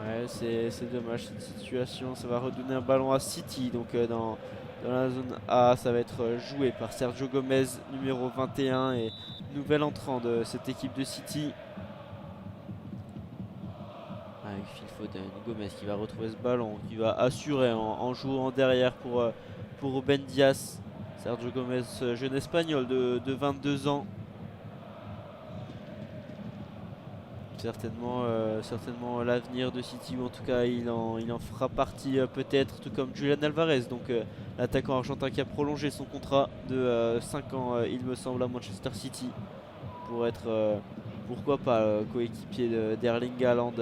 Ouais, c'est dommage cette situation, ça va redonner un ballon à City, donc dans la zone A, ça va être joué par Sergio Gomez, numéro 21 et nouvel entrant de cette équipe de City. Avec Phil Foden, Gomez qui va retrouver ce ballon, qui va assurer en jouant derrière pour Ruben Dias. Sergio Gomez, jeune espagnol de 22 ans. Certainement l'avenir de City, ou en tout cas il en fera partie peut-être, tout comme Julian Alvarez, donc l'attaquant argentin qui a prolongé son contrat de 5 ans il me semble à Manchester City pour être pourquoi pas coéquipier d'Erling Haaland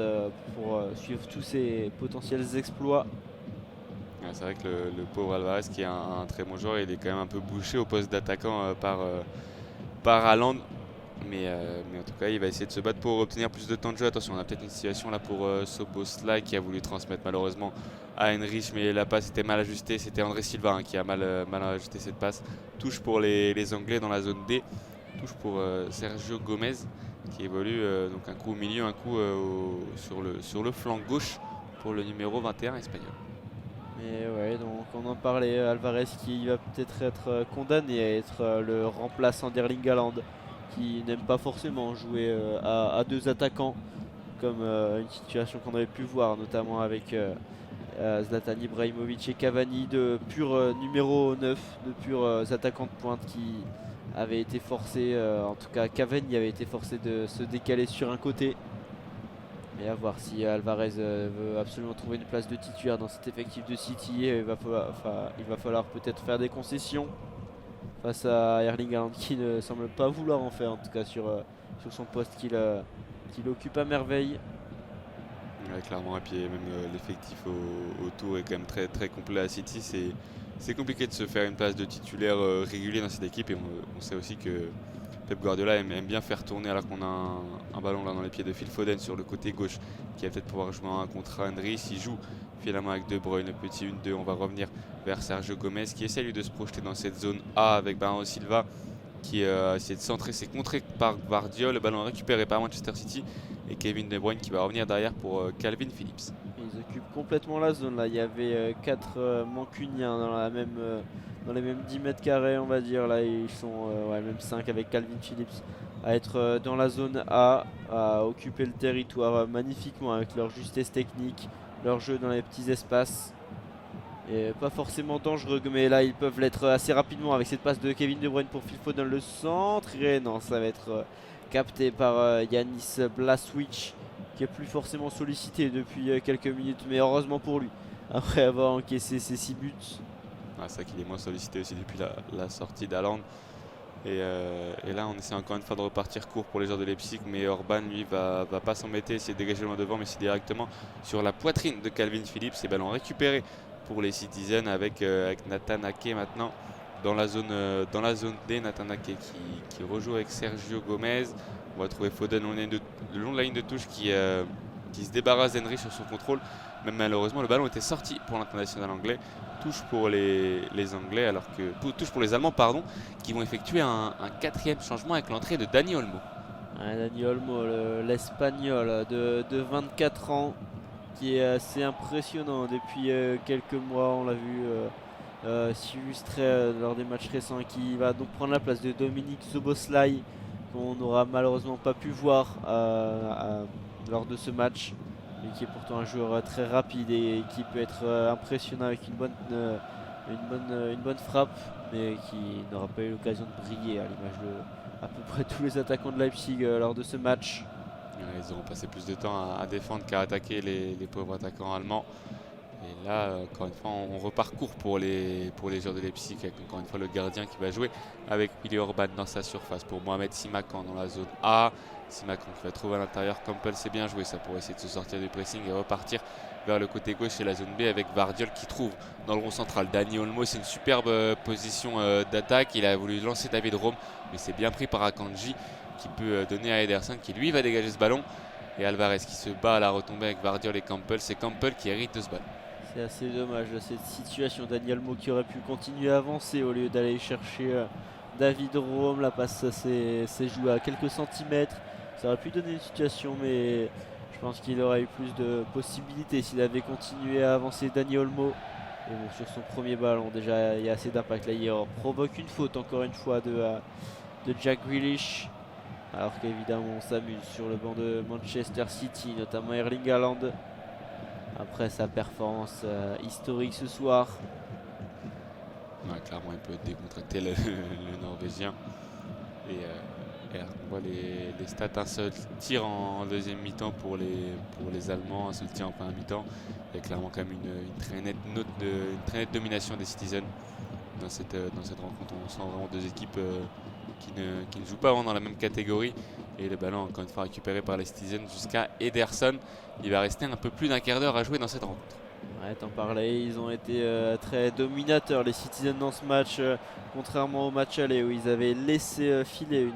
pour suivre tous ses potentiels exploits. Ouais, c'est vrai que le pauvre Alvarez, qui est un très bon joueur, il est quand même un peu bouché au poste d'attaquant par Haaland. Mais en tout cas, il va essayer de se battre pour obtenir plus de temps de jeu. Attention, on a peut-être une situation là pour Szoboszlai, qui a voulu transmettre malheureusement à Henrich, mais la passe était mal ajustée. C'était André Silva qui a mal ajusté cette passe. Touche pour les Anglais dans la zone D. Touche pour Sergio Gomez, qui évolue donc un coup au milieu, un coup sur le flanc gauche pour le numéro 21 espagnol. Mais ouais, donc on en parlait, Alvarez qui va peut-être être condamné à être le remplaçant d'Erling Haaland, qui n'aime pas forcément jouer à deux attaquants, comme une situation qu'on avait pu voir notamment avec Zlatan Ibrahimovic et Cavani, de purs numéro 9, de purs attaquants de pointe qui avaient été forcés, en tout cas Cavani avait été forcé de se décaler sur un côté. Mais à voir si Alvarez veut absolument trouver une place de titulaire dans cet effectif de City, il va falloir peut-être faire des concessions face à Erling Haaland, qui ne semble pas vouloir en faire, en tout cas sur son poste qu'il occupe à merveille. Ouais, clairement, et puis même l'effectif autour est quand même très, très complet à City. C'est compliqué de se faire une place de titulaire régulier dans cette équipe, et on sait aussi que Pep Guardiola aime bien faire tourner, alors qu'on a un ballon là dans les pieds de Phil Foden sur le côté gauche, qui va peut-être pouvoir jouer un contre Henry. S'il joue finalement avec De Bruyne, le petit 1-2, on va revenir vers Sergio Gomez, qui essaie lui de se projeter dans cette zone A avec Bernardo Silva, qui a essayé de centrer. C'est contré par Gvardiol, le ballon récupéré par Manchester City, et Kevin De Bruyne qui va revenir derrière pour Calvin Phillips. Ils occupent complètement la zone là, il y avait 4 Mancuniens dans les mêmes 10 mètres carrés, on va dire. Là ils sont même 5 avec Calvin Phillips à être dans la zone A, à occuper le territoire magnifiquement avec leur justesse technique, leur jeu dans les petits espaces. Et pas forcément dangereux, mais là ils peuvent l'être assez rapidement avec cette passe de Kevin De Bruyne pour Phil Foden, le centre. Et non, ça va être capté par Yanis Blaswich, qui est plus forcément sollicité depuis quelques minutes, mais heureusement pour lui, après avoir encaissé ses 6 buts. Ah, c'est vrai qu'il est moins sollicité aussi depuis la sortie d'Haaland. Et là, on essaie encore une fois de repartir court pour les joueurs de Leipzig, mais Orban, lui, va pas s'embêter, essayer de dégager loin devant, mais c'est directement sur la poitrine de Calvin Phillips. Et ballon récupéré pour les Citizens avec Nathan Ake maintenant, dans la zone D, Nathan Ake qui rejoue avec Sergio Gomez. On va trouver Foden le long de la ligne de touche qui se débarrasse d'Henry sur son contrôle. Même malheureusement, le ballon était sorti pour l'international anglais. Touche pour les Anglais, touche pour les Allemands, pardon, qui vont effectuer un 4e changement avec l'entrée de Dani Olmo. Ouais, Dani Olmo, l'Espagnol de 24 ans, qui est assez impressionnant depuis quelques mois. On l'a vu s'illustrer lors des matchs récents, qui va donc prendre la place de Dominique Szoboszlai, qu'on n'aura malheureusement pas pu voir lors de ce match, mais qui est pourtant un joueur très rapide et qui peut être impressionnant avec une bonne frappe, mais qui n'aura pas eu l'occasion de briller à l'image de à peu près tous les attaquants de Leipzig lors de ce match. Ils auront passé plus de temps à défendre qu'à attaquer les pauvres attaquants allemands. Et là, encore une fois, on reparcourt pour les joueurs de Leipzig, avec encore une fois le gardien qui va jouer avec Willy Orban dans sa surface pour Mohamed Simakan dans la zone A. Simakan qui va trouver à l'intérieur Campbell, c'est bien joué ça pour essayer de se sortir du pressing et repartir vers le côté gauche et la zone B avec Vardiol qui trouve dans le rond central Dani Olmo. C'est une superbe position d'attaque. Il a voulu lancer David Raum, mais c'est bien pris par Akanji qui peut donner à Ederson qui lui va dégager ce ballon. Et Alvarez qui se bat à la retombée avec Vardiol et Campbell. C'est Campbell qui hérite de ce ballon. C'est assez dommage cette situation. Dani Olmo qui aurait pu continuer à avancer au lieu d'aller chercher David Raum. La passe s'est jouée à quelques centimètres. Ça aurait pu donner une situation, mais je pense qu'il aurait eu plus de possibilités s'il avait continué à avancer Dani Olmo. Et bon, sur son premier ballon, déjà il y a assez d'impact là. Il provoque une faute encore une fois de Jack Grealish. Alors qu'évidemment on s'amuse sur le banc de Manchester City, notamment Erling Haaland. Après sa performance historique ce soir. Ouais, clairement il peut décontracter le Norvégien. Et on voit les stats, un seul tir en deuxième mi-temps pour les Allemands, un seul tir en première mi-temps. Il y a clairement quand même une très nette domination des Citizens dans cette rencontre. On sent vraiment deux équipes qui ne jouent pas vraiment dans la même catégorie. Et le ballon encore une fois récupéré par les Citizens jusqu'à Ederson. Il va rester un peu plus d'1 quart d'heure à jouer dans cette rencontre. Ouais, t'en parlais, ils ont été très dominateurs les Citizens dans ce match, contrairement au match aller où ils avaient laissé filer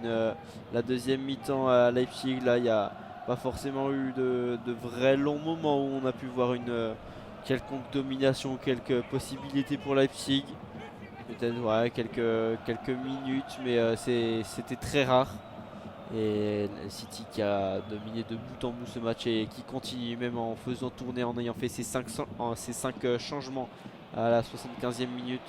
la deuxième mi-temps à Leipzig. Là il n'y a pas forcément eu de vrais longs moments où on a pu voir une quelconque domination, quelques possibilités pour Leipzig. Peut-être ouais, quelques minutes, mais c'était très rare. Et City qui a dominé de bout en bout ce match et qui continue même en faisant tourner, en ayant fait ses 5 changements à la 75e minute.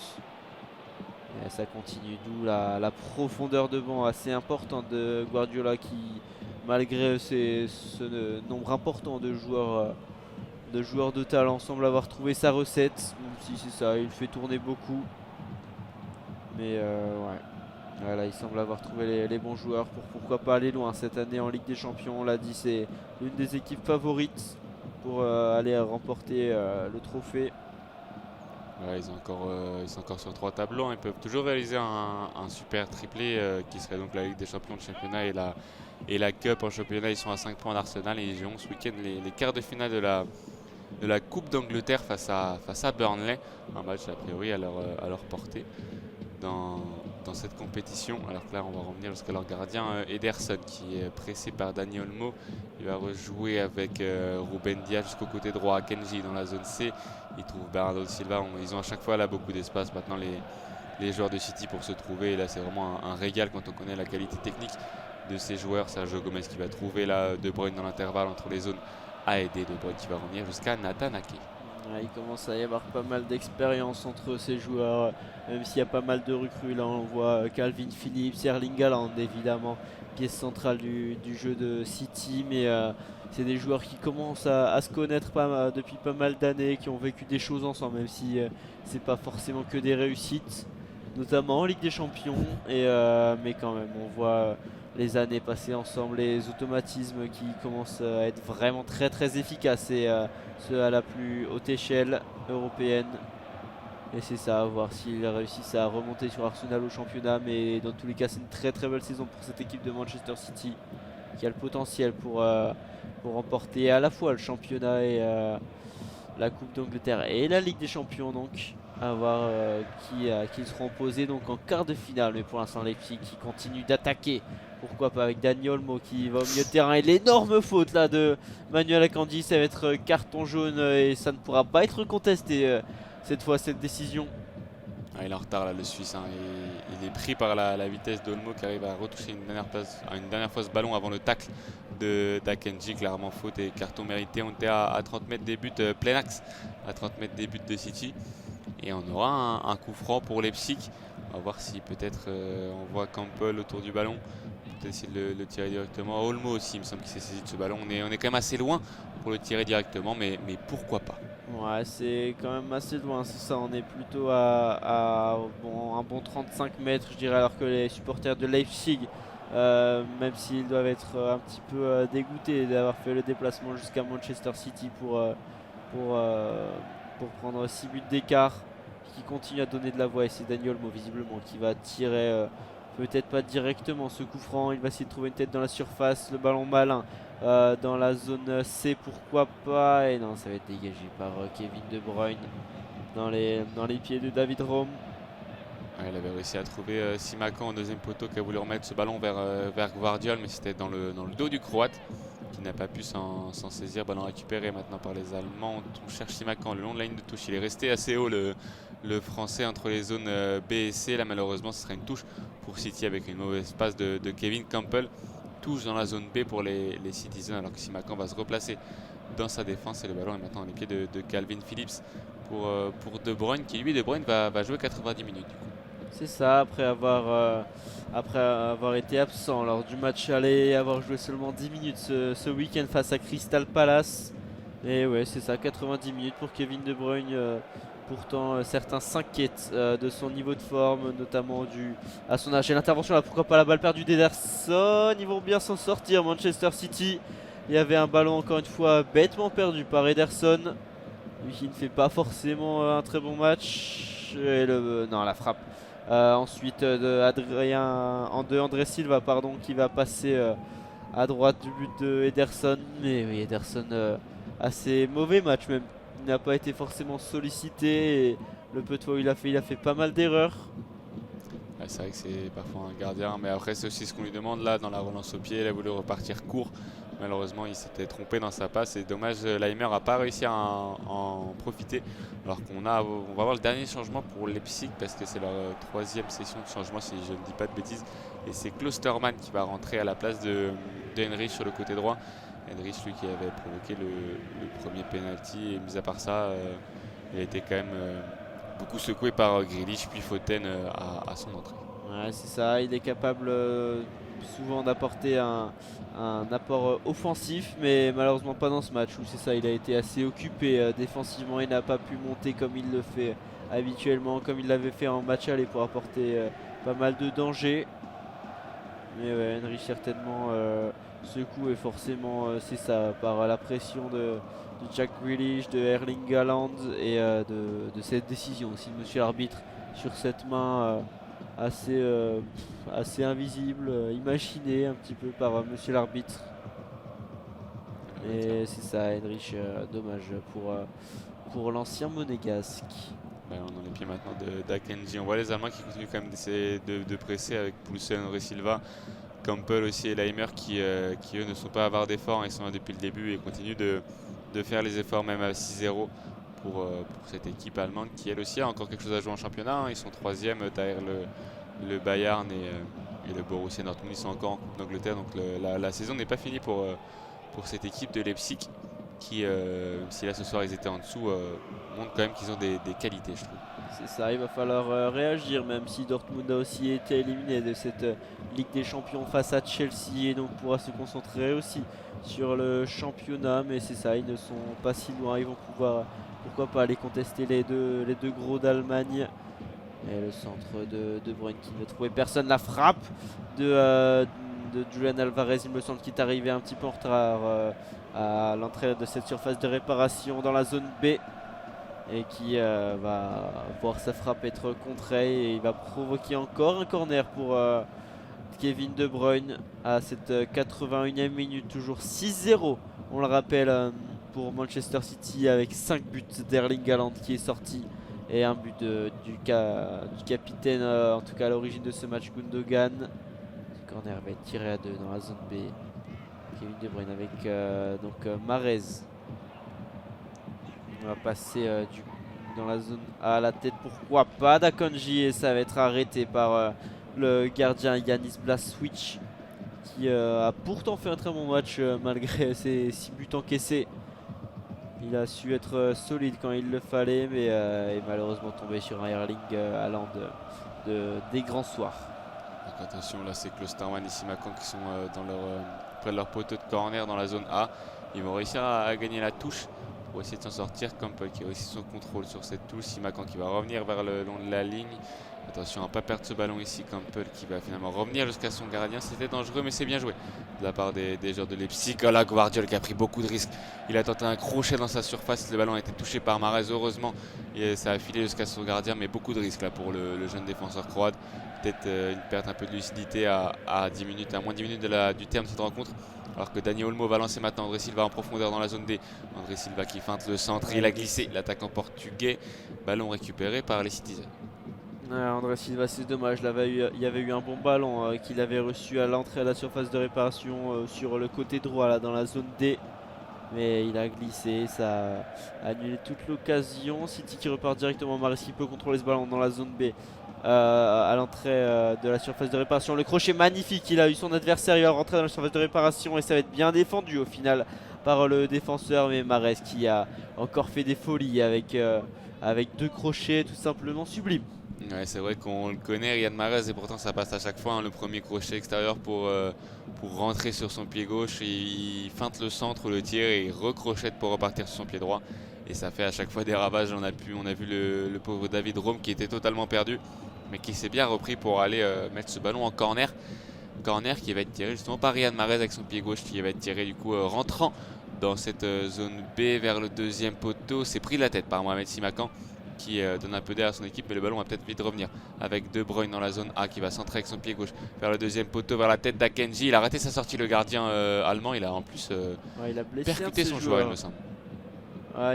Et ça continue, d'où la profondeur de banc assez importante de Guardiola qui, malgré ce nombre important de joueurs de talent, semble avoir trouvé sa recette. Même si c'est ça, il fait tourner beaucoup. Mais ouais. Voilà, il semble avoir trouvé les bons joueurs pour pourquoi pas aller loin cette année en Ligue des Champions. On l'a dit, c'est l'une des équipes favorites pour aller remporter le trophée. Ouais, ils sont encore sur 3 tableaux. Ils peuvent toujours réaliser un super triplé qui serait donc la Ligue des Champions de championnat et la Cup en championnat. Ils sont à 5 points d'Arsenal et ils joueront ce week-end les quarts de finale de la Coupe d'Angleterre face à Burnley. Un match a priori à leur portée dans cette compétition. Alors que là on va revenir jusqu'à leur gardien Ederson qui est pressé par Dani Olmo. Il va rejouer avec Ruben Dias jusqu'au côté droit à Kenji dans la zone C. Il trouve Bernardo Silva. Ils ont à chaque fois là beaucoup d'espace maintenant les joueurs de City pour se trouver. Et là c'est vraiment un régal quand on connaît la qualité technique de ces joueurs. Sergio Gomez qui va trouver là De Bruyne dans l'intervalle entre les zones A et D. De Bruyne qui va revenir jusqu'à Nathan Ake. Ouais, il commence à y avoir pas mal d'expérience entre ces joueurs, même s'il y a pas mal de recrues. Là on voit Calvin Phillips, Erling Haaland évidemment, pièce centrale du jeu de City, mais c'est des joueurs qui commencent à se connaître depuis pas mal d'années, qui ont vécu des choses ensemble, même si c'est pas forcément que des réussites, notamment en Ligue des Champions, mais quand même on voit les années passées ensemble, les automatismes qui commencent à être vraiment très très efficaces, et ceux à la plus haute échelle européenne. Et c'est ça, à voir s'ils réussissent à remonter sur Arsenal au championnat. Mais dans tous les cas, c'est une très très belle saison pour cette équipe de Manchester City qui a le potentiel pour remporter à la fois le championnat et la Coupe d'Angleterre et la Ligue des Champions donc. à voir qui seront opposés donc en quart de finale. Mais pour l'instant, Leipzig qui continue d'attaquer. Pourquoi pas avec Dani Olmo qui va au milieu de terrain. Et l'énorme faute là de Manuel Akanji, ça va être carton jaune et ça ne pourra pas être contesté cette fois, cette décision. Ah, il est en retard là, le Suisse. Hein. Il est pris par la vitesse d'Olmo qui arrive à retoucher une dernière fois ce ballon avant le tacle d'Akanji. Clairement faute et carton mérité. On était à 30 mètres des buts plein axe, à 30 mètres des buts de City. Et on aura un coup franc pour Leipzig. On va voir si peut-être on voit Campbell autour du ballon. Peut-être essayer de le tirer directement. Olmo aussi, il me semble qu'il s'est saisi de ce ballon. On est quand même assez loin pour le tirer directement, mais pourquoi pas. Ouais, c'est quand même assez loin, c'est ça. On est plutôt un bon 35 mètres, je dirais, alors que les supporters de Leipzig, même s'ils doivent être un petit peu dégoûtés d'avoir fait le déplacement jusqu'à Manchester City pour prendre 6 buts d'écart, qui continue à donner de la voix. Et c'est Dani Olmo visiblement qui va tirer, peut-être pas directement ce coup franc. Il va essayer de trouver une tête dans la surface, le ballon malin dans la zone C, pourquoi pas. Et non, ça va être dégagé par Kevin De Bruyne dans les pieds de David Raum. Ouais, il avait réussi à trouver Simakan en deuxième poteau qui a voulu remettre ce ballon vers Gvardiol, mais c'était dans le dos du Croate qui n'a pas pu s'en saisir. Ballon récupéré maintenant par les Allemands. On cherche Simakan le long de la ligne de touche. Il est resté assez haut le Français entre les zones B et C. Là malheureusement ce sera une touche pour City avec une mauvaise passe de Kevin Campbell. Touche dans la zone B pour les Citizens alors que Simakan va se replacer dans sa défense et le ballon est maintenant dans les pieds de Calvin Phillips pour De Bruyne qui lui De Bruyne va jouer 90 minutes du coup. C'est ça, après avoir été absent lors du match aller, avoir joué seulement 10 minutes ce week-end face à Crystal Palace. Et ouais, c'est ça, 90 minutes pour Kevin De Bruyne. Pourtant, certains s'inquiètent de son niveau de forme, notamment dû à son âge. Et l'intervention là, pourquoi pas la balle perdue d'Ederson. Ils vont bien s'en sortir, Manchester City. Il y avait un ballon encore une fois bêtement perdu par Ederson. Lui qui ne fait pas forcément un très bon match. Et la frappe. Ensuite de André Silva qui va passer à droite du but de Ederson. Mais oui, Ederson assez mauvais match même. Il n'a pas été forcément sollicité et le peu de fois où il a fait pas mal d'erreurs. Ouais, c'est vrai que c'est parfois un gardien, mais après c'est aussi ce qu'on lui demande là dans la relance au pied. Il a voulu repartir court. Malheureusement, il s'était trompé dans sa passe. Et dommage, Laimer n'a pas réussi à en profiter. Alors on va avoir le dernier changement pour Leipzig parce que c'est leur troisième session de changement, si je ne dis pas de bêtises. Et c'est Klostermann qui va rentrer à la place de Henrich sur le côté droit. Henrich, lui, qui avait provoqué le premier penalty. Et mis à part ça, il a été quand même beaucoup secoué par Grealish puis Foden à son entrée. Ouais, c'est ça. Il est capable souvent d'apporter un apport offensif, mais malheureusement pas dans ce match où c'est ça, il a été assez occupé défensivement, il n'a pas pu monter comme il le fait habituellement, comme il l'avait fait en match aller pour apporter pas mal de danger. Mais ouais, Henry certainement ce coup est forcément c'est ça, par la pression de Jack Grealish, de Erling Haaland et de cette décision aussi de monsieur l'arbitre sur cette main assez invisible, imaginé un petit peu par monsieur l'arbitre. Et c'est ça, Henrich, dommage pour l'ancien monégasque. On est dans les pieds maintenant d'Akanji. On voit les Allemands qui continuent quand même d'essayer de presser avec Poulsen, André Silva, Campbell aussi et Laimer qui eux ne sont pas avares d'efforts, ils sont là depuis le début et continuent de faire les efforts même à 6-0 pour cette équipe allemande qui elle aussi a encore quelque chose à jouer en championnat. Ils sont troisième derrière le Bayern et le Borussia Dortmund. Ils sont encore en Coupe d'Angleterre, donc la saison n'est pas finie pour cette équipe de Leipzig qui, même si là ce soir ils étaient en dessous, montrent quand même qu'ils ont des qualités, je trouve. C'est ça, il va falloir réagir, même si Dortmund a aussi été éliminé de cette Ligue des Champions face à Chelsea et donc pourra se concentrer aussi sur le championnat. Mais c'est ça, ils ne sont pas si loin, ils vont pouvoir, pourquoi pas, aller contester les deux gros d'Allemagne. Et le centre de Bruyne qui ne trouvait personne, la frappe de Julian Alvarez, il me semble, qui est arrivé un petit peu en retard à l'entrée de cette surface de réparation dans la zone B. Et qui va voir sa frappe être contrée et il va provoquer encore un corner pour Kevin De Bruyne à cette 81e minute, toujours 6-0 on le rappelle pour Manchester City avec 5 buts d'Erling Haaland qui est sorti Et un but du capitaine, en tout cas à l'origine de ce match, Gundogan. Le corner va être tiré à 2 dans la zone B. Kevin De Bruyne avec Mahrez. On va passer dans la zone A à la tête, pourquoi pas d'Akanji, et ça va être arrêté par le gardien Yanis Blaswich, qui a pourtant fait un très bon match malgré ses 6 buts encaissés. Il a su être solide quand il le fallait, mais est malheureusement tombé sur un Erling Haaland des grands soirs. Donc attention, là c'est Klosterman et Simakan qui sont près de leur poteau de corner dans la zone A. Ils vont réussir à gagner la touche pour essayer de s'en sortir. Campbell qui réussit son contrôle sur cette touche. Simakan qui va revenir vers le long de la ligne. Attention à ne pas perdre ce ballon ici. Campbell qui va finalement revenir jusqu'à son gardien. C'était dangereux, mais c'est bien joué de la part des joueurs de Leipzig. Là, Gvardiol qui a pris beaucoup de risques. Il a tenté un crochet dans sa surface. Le ballon a été touché par Mahrez, heureusement. Et ça a filé jusqu'à son gardien, mais beaucoup de risques là pour le jeune défenseur croate. Peut-être une perte un peu de lucidité à moins de 10 minutes du terme de cette rencontre. Alors que Dani Olmo va lancer maintenant André Silva en profondeur dans la zone D. André Silva qui feinte le centre, il a glissé, l'attaquant portugais. Ballon récupéré par les Citizens. André Silva, c'est dommage, il y avait eu un bon ballon qu'il avait reçu à l'entrée à la surface de réparation sur le côté droit là, dans la zone D. Mais il a glissé, ça a annulé toute l'occasion. City qui repart directement, Mahrez qui peut contrôler ce ballon dans la zone B. À l'entrée de la surface de réparation, le crochet magnifique, il a eu son adversaire, il va rentrer dans la surface de réparation et ça va être bien défendu au final par le défenseur, mais Mahrez qui a encore fait des folies avec 2 crochets tout simplement sublimes. Ouais, c'est vrai qu'on le connaît, Riyad Mahrez, et pourtant ça passe à chaque fois, hein, le premier crochet extérieur pour rentrer sur son pied gauche. Il feinte le centre, le tir et il recrochette pour repartir sur son pied droit. Et ça fait à chaque fois des ravages. On a vu le pauvre David Rome qui était totalement perdu, mais qui s'est bien repris pour aller mettre ce ballon en corner. Corner qui va être tiré justement par Riyad Mahrez avec son pied gauche, qui va être tiré du coup rentrant dans cette zone B vers le deuxième poteau. C'est pris de la tête par Mohamed Simakan, qui donne un peu d'air à son équipe, mais le ballon va peut-être vite revenir avec De Bruyne dans la zone A qui va centrer avec son pied gauche vers le deuxième poteau, vers la tête d'Akanji. Il a raté sa sortie, le gardien allemand. Il a en plus il a blessé percuté son joueur, il me semble.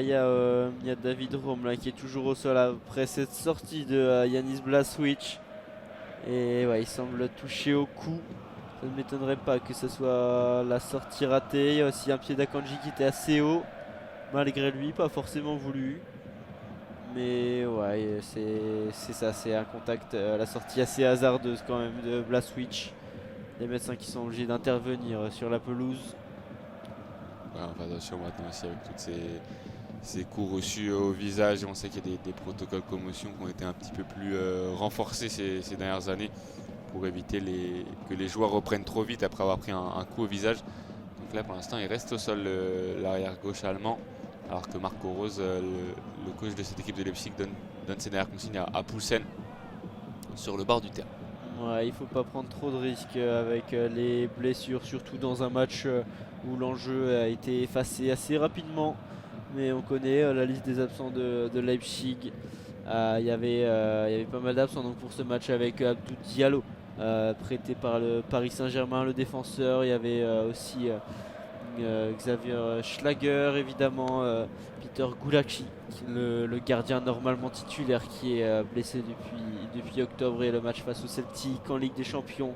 Il y a David Rome là, qui est toujours au sol après cette sortie de Yanis Blaswich. Et il semble toucher au cou. Ça ne m'étonnerait pas que ce soit la sortie ratée. Il y a aussi un pied d'Akanji qui était assez haut, malgré lui, pas forcément voulu. Mais c'est ça, c'est un contact, la sortie assez hasardeuse quand même de Blaswich. Les médecins qui sont obligés d'intervenir sur la pelouse. Attention maintenant aussi avec toutes ces coups reçus au visage. Et on sait qu'il y a des protocoles commotion qui ont été un petit peu plus renforcés ces dernières années pour éviter que les joueurs reprennent trop vite après avoir pris un coup au visage. Donc là pour l'instant il reste au sol l'arrière gauche allemand. Alors que Marco Rose, le coach de cette équipe de Leipzig, donne ses dernières consignes à Poulsen sur le bord du terrain. Il ne faut pas prendre trop de risques avec les blessures, surtout dans un match où l'enjeu a été effacé assez rapidement. Mais on connaît la liste des absents de Leipzig. Il y avait pas mal d'absents donc pour ce match avec Abdou Diallo, prêté par le Paris Saint-Germain, le défenseur. Il y avait aussi Xavier Schlager, évidemment, Peter Gulacsi, le gardien normalement titulaire qui est blessé depuis octobre et le match face au Celtic en Ligue des Champions.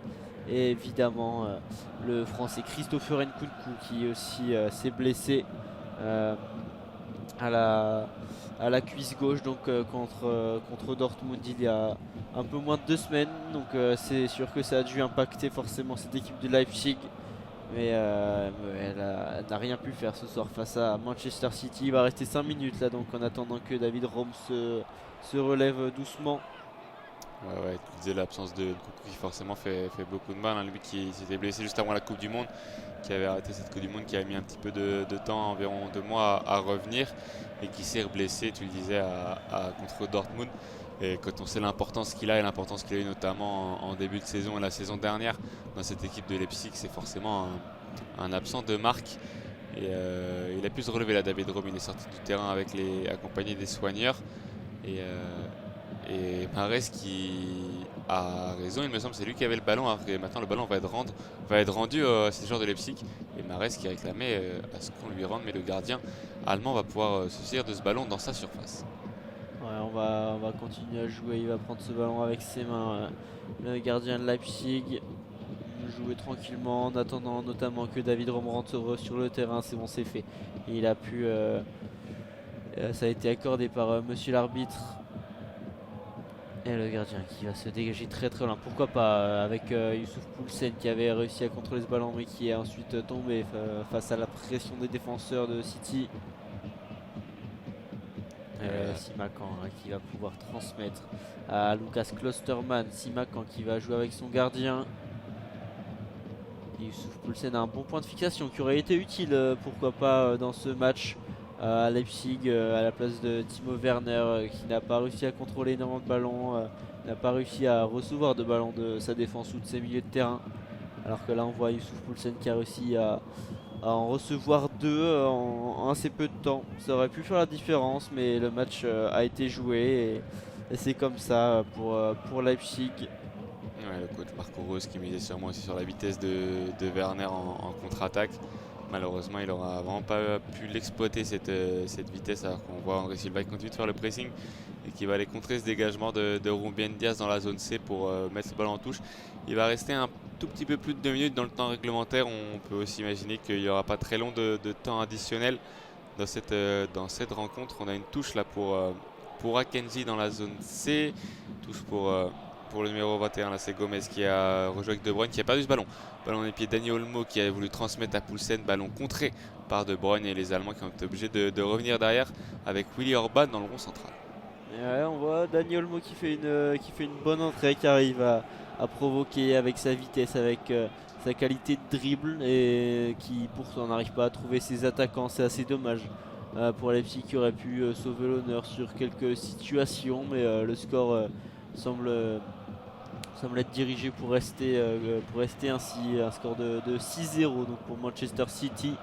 Et évidemment le français Christopher Nkunku qui aussi s'est blessé à la cuisse gauche donc contre Dortmund il y a un peu moins de 2 semaines. Donc c'est sûr que ça a dû impacter forcément cette équipe de Leipzig. Mais elle n'a rien pu faire ce soir face à Manchester City. Il va rester 5 minutes là, donc en attendant que David Rome se relève doucement. Tu disais l'absence de Nkunku qui forcément fait beaucoup de mal, hein. Lui qui s'était blessé juste avant la Coupe du Monde, qui avait arrêté cette Coupe du Monde, qui a mis un petit peu de temps, environ 2 mois à revenir, et qui s'est blessé, tu le disais, contre Dortmund. Et quand on sait l'importance qu'il a et l'importance qu'il a eu notamment en début de saison et la saison dernière dans cette équipe de Leipzig, c'est forcément un absent de marque. Et il a pu se relever là, David Rome. Il est sorti du terrain accompagné des soigneurs. Et Mahrez qui a raison, il me semble, c'est lui qui avait le ballon. Alors que maintenant le ballon va être rendu à ces joueurs de Leipzig. Et Mahrez qui réclamait à ce qu'on lui rende, mais le gardien allemand va pouvoir se saisir de ce ballon dans sa surface. on va continuer à jouer. Il va prendre ce ballon avec ses mains. Le gardien de Leipzig jouer tranquillement en attendant notamment que David Rom rentre sur le terrain. C'est bon, c'est fait. Il a pu. Ça a été accordé par monsieur l'arbitre. Et le gardien qui va se dégager très très loin. Pourquoi pas avec Youssouf Poulsen qui avait réussi à contrôler ce ballon mais qui est ensuite tombé face à la pression des défenseurs de City. Simakan qui va pouvoir transmettre à Lucas Klostermann. Simakan qui va jouer avec son gardien. Youssouf Poulsen a un bon point de fixation qui aurait été utile pourquoi pas dans ce match à Leipzig à la place de Timo Werner qui n'a pas réussi à contrôler énormément de ballons, n'a pas réussi à recevoir de ballons de sa défense ou de ses milieux de terrain. Alors que là on voit Youssouf Poulsen qui a réussi à en recevoir 2 en assez peu de temps. Ça aurait pu faire la différence mais le match a été joué et c'est comme ça pour Leipzig. Ouais, le coach Marco Rose qui misait sûrement aussi sur la vitesse de Werner en contre-attaque. Malheureusement, il n'aura vraiment pas pu l'exploiter cette vitesse, alors qu'on voit André Silva qui continue de faire le pressing et qui va aller contrer ce dégagement de Ruben Dias dans la zone C pour mettre ce ballon en touche. Il va rester un tout petit peu plus de 2 minutes dans le temps réglementaire. On peut aussi imaginer qu'il n'y aura pas très long de temps additionnel dans cette rencontre. On a une touche là pour Akenji dans la zone C, touche pour le numéro 21, là c'est Gomez qui a rejoué avec De Bruyne qui a perdu ce ballon. Ballon dans les pieds de Dani Olmo qui a voulu transmettre à Poulsen, ballon contré par De Bruyne et les Allemands qui ont été obligés de revenir derrière avec Willy Orban dans le rond central. Et ouais, on voit Dani Olmo qui fait une bonne entrée, qui arrive à provoquer avec sa vitesse, avec sa qualité de dribble et qui pourtant n'arrive pas à trouver ses attaquants. C'est assez dommage pour Leipzig qui aurait pu sauver l'honneur sur quelques situations, mais le score semble être dirigé pour rester ainsi, un score de 6-0 donc pour Manchester City.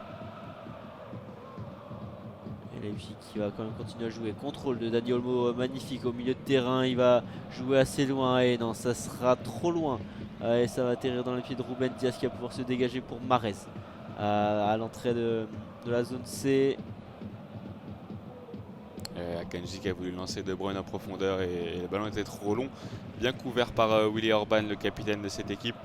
Et Leipzig qui va quand même continuer à jouer. Contrôle de Dani Olmo magnifique au milieu de terrain, il va jouer assez loin et non, ça sera trop loin et ça va atterrir dans les pieds de Ruben Dias qui va pouvoir se dégager pour Mahrez à l'entrée de la zone C. Akanji qui a voulu lancer De Bruyne en profondeur et le ballon était trop long, bien couvert par Willy Orban, le capitaine de cette équipe,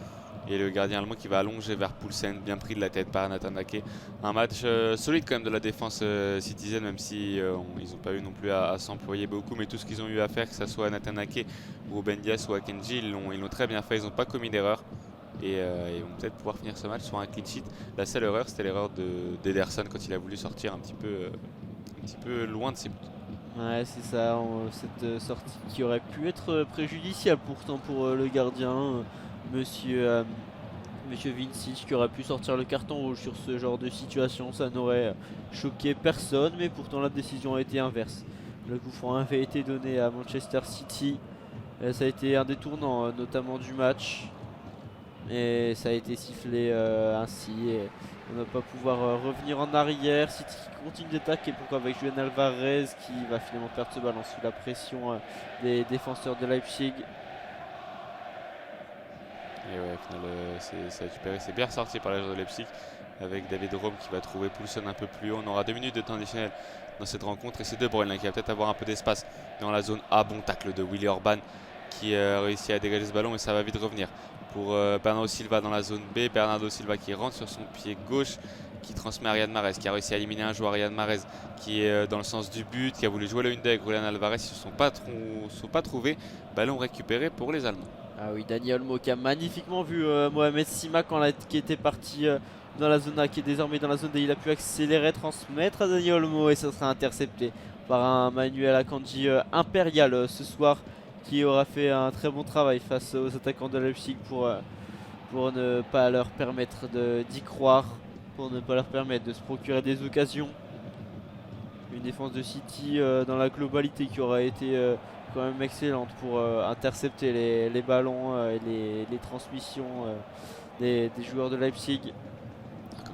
et le gardien allemand qui va allonger vers Poulsen, bien pris de la tête par Nathan Ake. Un match solide quand même de la défense citizen, même si ils n'ont pas eu non plus à s'employer beaucoup, mais tout ce qu'ils ont eu à faire, que ce soit Nathan Ake, Ruben Dias ou Akanji, ils l'ont très bien fait, ils n'ont pas commis d'erreur. Et ils vont peut-être pouvoir finir ce match sur un clean sheet. La seule erreur, c'était l'erreur d'Ederson quand il a voulu sortir un petit peu loin de ses buts. Ouais, c'est ça, cette sortie qui aurait pu être préjudiciable pourtant pour le gardien, monsieur Vincic, qui aurait pu sortir le carton rouge sur ce genre de situation. Ça n'aurait choqué personne, mais pourtant la décision a été inverse. Le coup franc avait été donné à Manchester City. Ça a été un des tournants notamment du match. Et ça a été sifflé ainsi. Et on ne va pas pouvoir revenir en arrière. City qui continue d'attaquer. Pourquoi avec Julian Alvarez qui va finalement perdre ce ballon sous la pression des défenseurs de Leipzig. Et ouais, au final, c'est récupéré. C'est bien ressorti par les joueurs de Leipzig avec David Rom qui va trouver Poulsen un peu plus haut. On aura 2 minutes de temps additionnel dans cette rencontre. Et c'est De Bruyne là, qui va peut-être avoir un peu d'espace dans la zone A. Bon tacle de Willy Orban qui a réussi à dégager ce ballon et ça va vite revenir pour Bernardo Silva dans la zone B. Bernardo Silva qui rentre sur son pied gauche, qui transmet à Riyad Mahrez, qui a réussi à éliminer un joueur, Riyad Mahrez, qui est dans le sens du but, qui a voulu jouer le Hyundai avec Julian Alvarez. Ils ne se sont pas trouvés. Ballon récupéré pour les Allemands. Ah oui, Dani Olmo qui a magnifiquement vu Mohamed Sima qui était parti dans la zone A, qui est désormais dans la zone D. Il a pu accélérer, transmettre à Dani Olmo et ça sera intercepté par un Manuel Akanji impérial ce soir, qui aura fait un très bon travail face aux attaquants de Leipzig pour ne pas leur permettre d'y croire, pour ne pas leur permettre de se procurer des occasions. Une défense de City dans la globalité qui aura été quand même excellente pour intercepter les ballons et les transmissions des joueurs de Leipzig.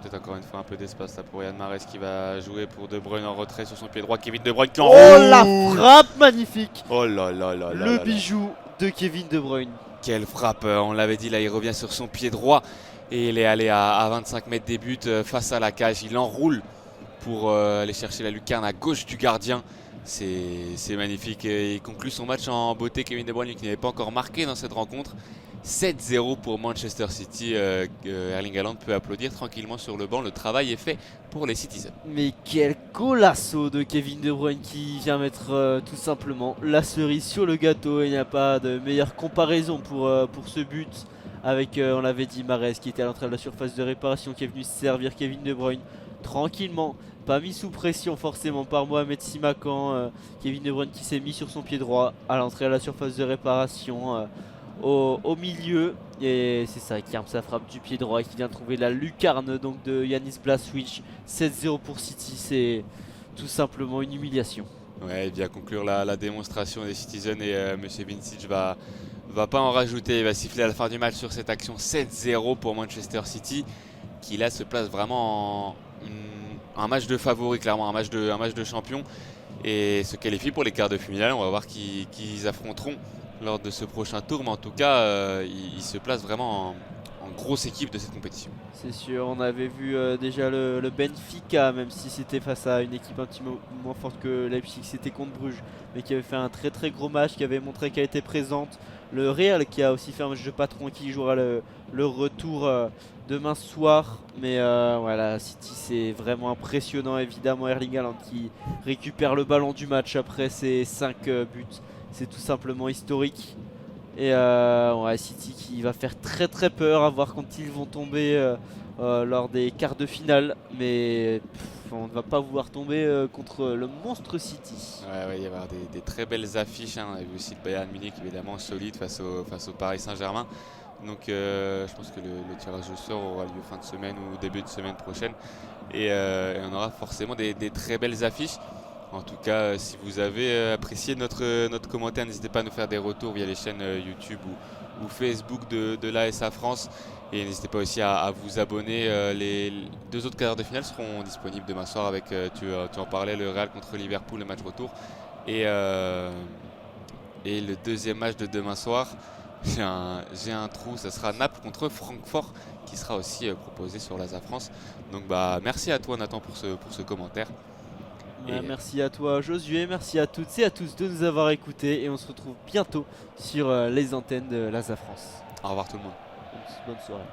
Peut-être encore une fois un peu d'espace là pour Riyad Mahrez qui va jouer pour De Bruyne en retrait sur son pied droit. Kevin De Bruyne qui Oh la frappe magnifique! Oh là là là là. Le bijou de Kevin De Bruyne. Quelle frappe, on l'avait dit là, il revient sur son pied droit et il est allé à 25 mètres des buts face à la cage. Il enroule pour aller chercher la lucarne à gauche du gardien. C'est magnifique. Et il conclut son match en beauté, Kevin De Bruyne, qui n'avait pas encore marqué dans cette rencontre. 7-0 pour Manchester City. Erling Haaland peut applaudir tranquillement sur le banc. Le travail est fait pour les Citizens. Mais quel colosso de Kevin De Bruyne qui vient mettre tout simplement la cerise sur le gâteau. Il n'y a pas de meilleure comparaison pour ce but avec, on l'avait dit, Mahrez qui était à l'entrée de la surface de réparation, qui est venu servir Kevin De Bruyne tranquillement, pas mis sous pression forcément par Mohamed Simakan. Kevin De Bruyne qui s'est mis sur son pied droit à l'entrée de la surface de réparation. Au milieu, et c'est ça qui arme sa frappe du pied droit, qui vient trouver la lucarne donc de Yanis Blaswich. 7-0 pour City, c'est tout simplement une humiliation. Ouais, il vient conclure la démonstration des Citizens et Monsieur Vincic va pas en rajouter. Il va siffler à la fin du match sur cette action. 7-0 pour Manchester City, qui là se place vraiment en un match de favori, clairement un match de champion, et se qualifie pour les quarts de finale. On va voir qui ils affronteront lors de ce prochain tour, mais en tout cas il se place vraiment en grosse équipe de cette compétition. C'est sûr, on avait vu déjà le Benfica, même si c'était face à une équipe un petit peu moins forte que Leipzig, c'était contre Bruges, mais qui avait fait un très très gros match, qui avait montré qu'elle était présente. Le Real qui a aussi fait un match de patron, qui jouera le retour demain soir. Mais voilà, City, c'est vraiment impressionnant. Évidemment, Erling Haaland qui récupère le ballon du match après ses 5 buts. C'est tout simplement historique. Et ouais, City qui va faire très très peur, à voir quand ils vont tomber lors des quarts de finale. Mais on ne va pas vouloir tomber contre le monstre City. Ouais, il va y avoir des très belles affiches. On a vu aussi le Bayern Munich évidemment solide face au Paris Saint-Germain. Donc je pense que le tirage au sort aura lieu fin de semaine ou début de semaine prochaine. Et on aura forcément des très belles affiches. En tout cas, si vous avez apprécié notre commentaire, n'hésitez pas à nous faire des retours via les chaînes YouTube ou Facebook de l'ASA France. Et n'hésitez pas aussi à vous abonner. Les 2 autres quarts de finale seront disponibles demain soir avec, tu en parlais, le Real contre Liverpool, le match retour. Et le deuxième match de demain soir, j'ai un trou, ça sera Naples contre Francfort, qui sera aussi proposé sur l'ASA France. Donc merci à toi Nathan pour ce commentaire. Ouais, merci à toi Josué, merci à toutes et à tous de nous avoir écoutés, et on se retrouve bientôt sur les antennes de l'ASA France. Au revoir tout le monde. Bonne soirée.